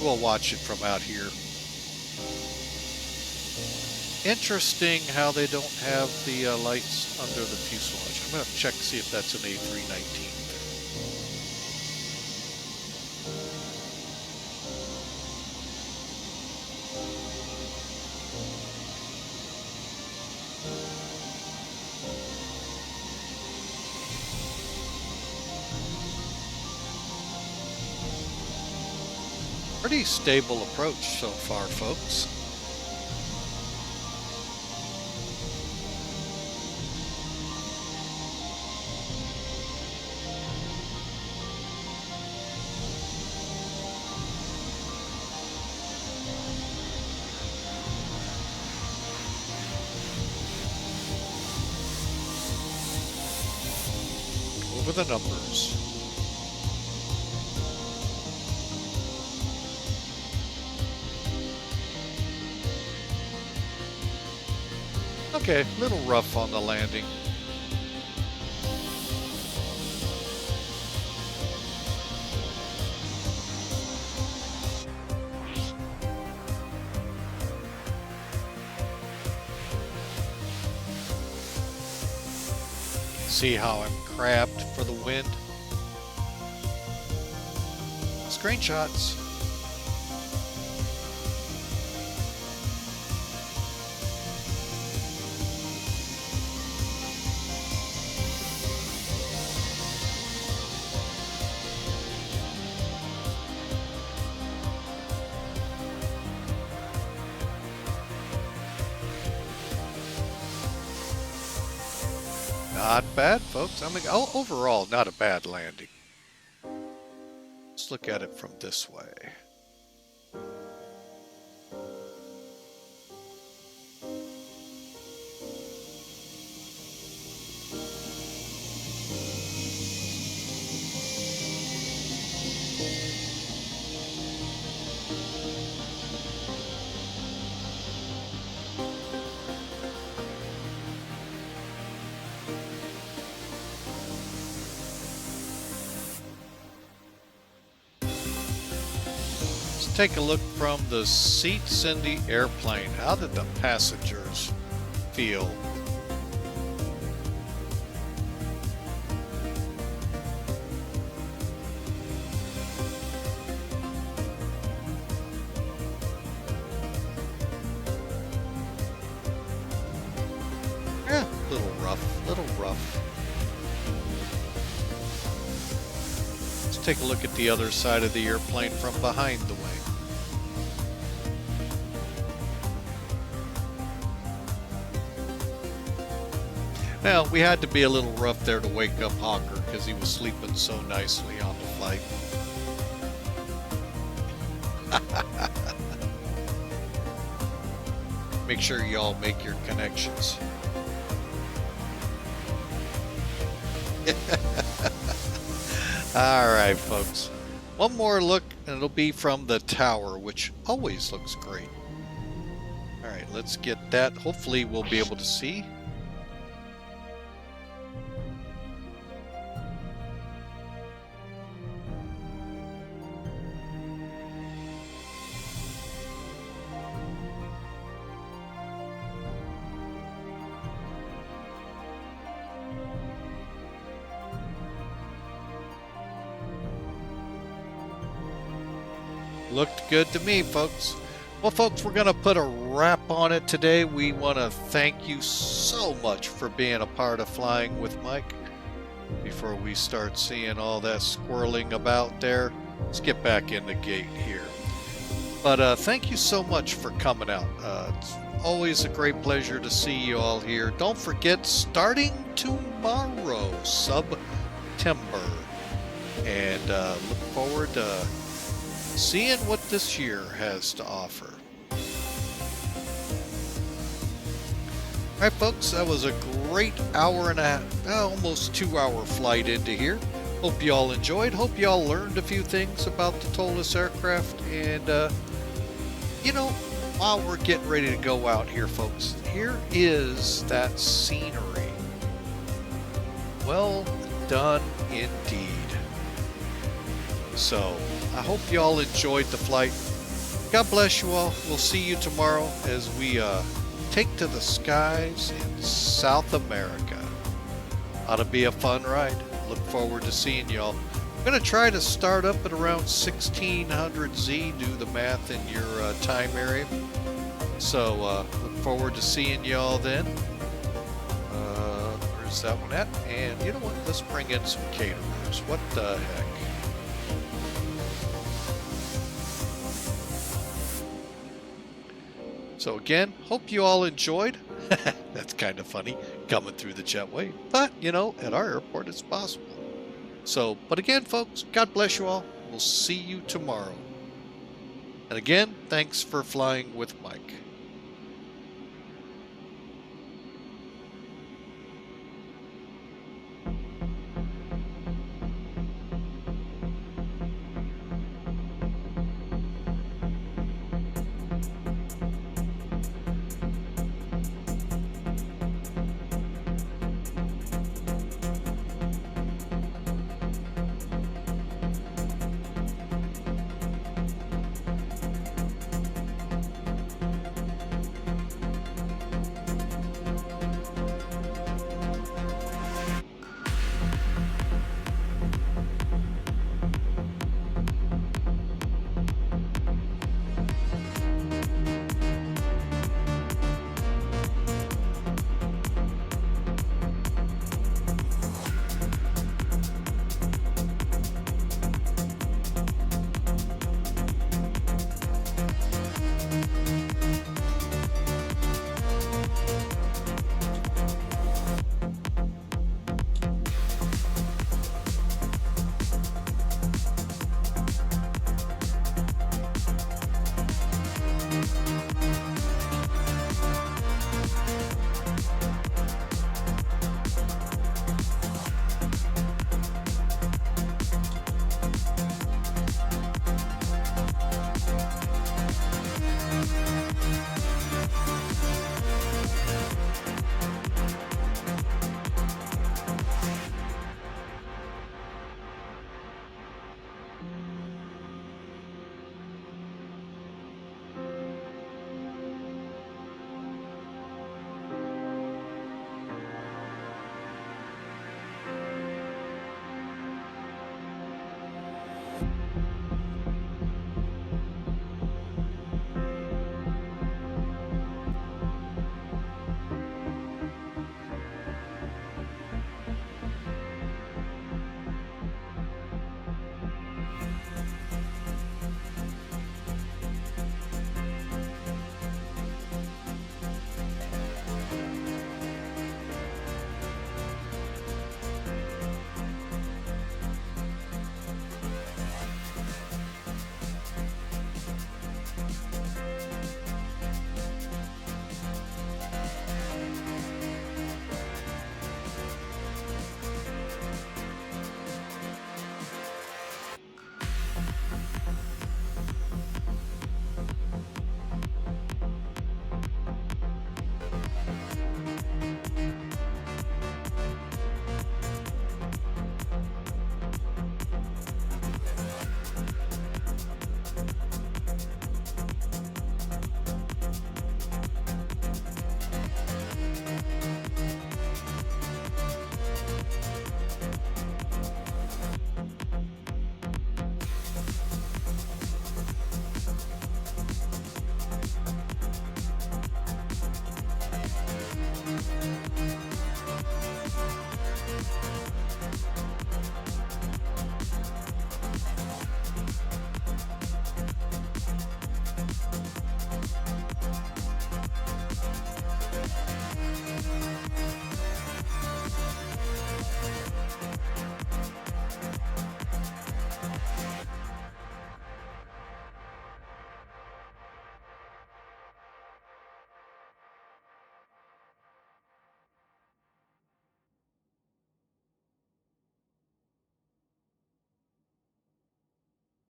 S1: We'll watch it from out here. Interesting how they don't have the lights under the fuselage. I'm going to check to see if that's an A319. Pretty stable approach so far, folks. Over the numbers. Okay, a little rough on the landing. See how I'm crabbed for the wind? Screenshots. Not bad, folks. I mean, overall, not a bad landing. Let's look at it from this way. Take a look from the seats in the airplane. How did the passengers feel? Yeah, little rough, little rough. Let's take a look at the other side of the airplane from behind the wing. Well, we had to be a little rough there to wake up Hawker because he was sleeping so nicely on the flight. Make sure y'all make your connections. Alright, folks. One more look and it'll be from the tower, which always looks great. Alright, let's get that. Hopefully we'll be able to see. Looked good to me, folks. Well, folks, we're going to put a wrap on it today. We want to thank you so much for being a part of Flying with Mike. Before we start seeing all that squirreling about there, let's get back in the gate here. But thank you so much for coming out. It's always a great pleasure to see you all here. Don't forget, starting tomorrow, September. And look forward to seeing what this year has to offer. Alright, folks, that was a great hour and a half, almost 2-hour flight into here. Hope you all enjoyed. Hope you all learned a few things about the ToLiss aircraft. And, you know, while we're getting ready to go out here, folks, here is that scenery. Well done indeed. So I hope you all enjoyed the flight. God bless you all. We'll see you tomorrow as we take to the skies in South America. Ought to be a fun ride. Look forward to seeing y'all. I'm going to try to start up at around 1600 Z. Do the math in your time area. So look forward to seeing y'all then. Where's that one at? And you know what? Let's bring in some caterers. What the heck? So again, hope you all enjoyed. That's kind of funny, coming through the jetway. But, you know, at our airport it's possible. So, but again, folks, God bless you all. We'll see you tomorrow. And again, thanks for flying with Mike.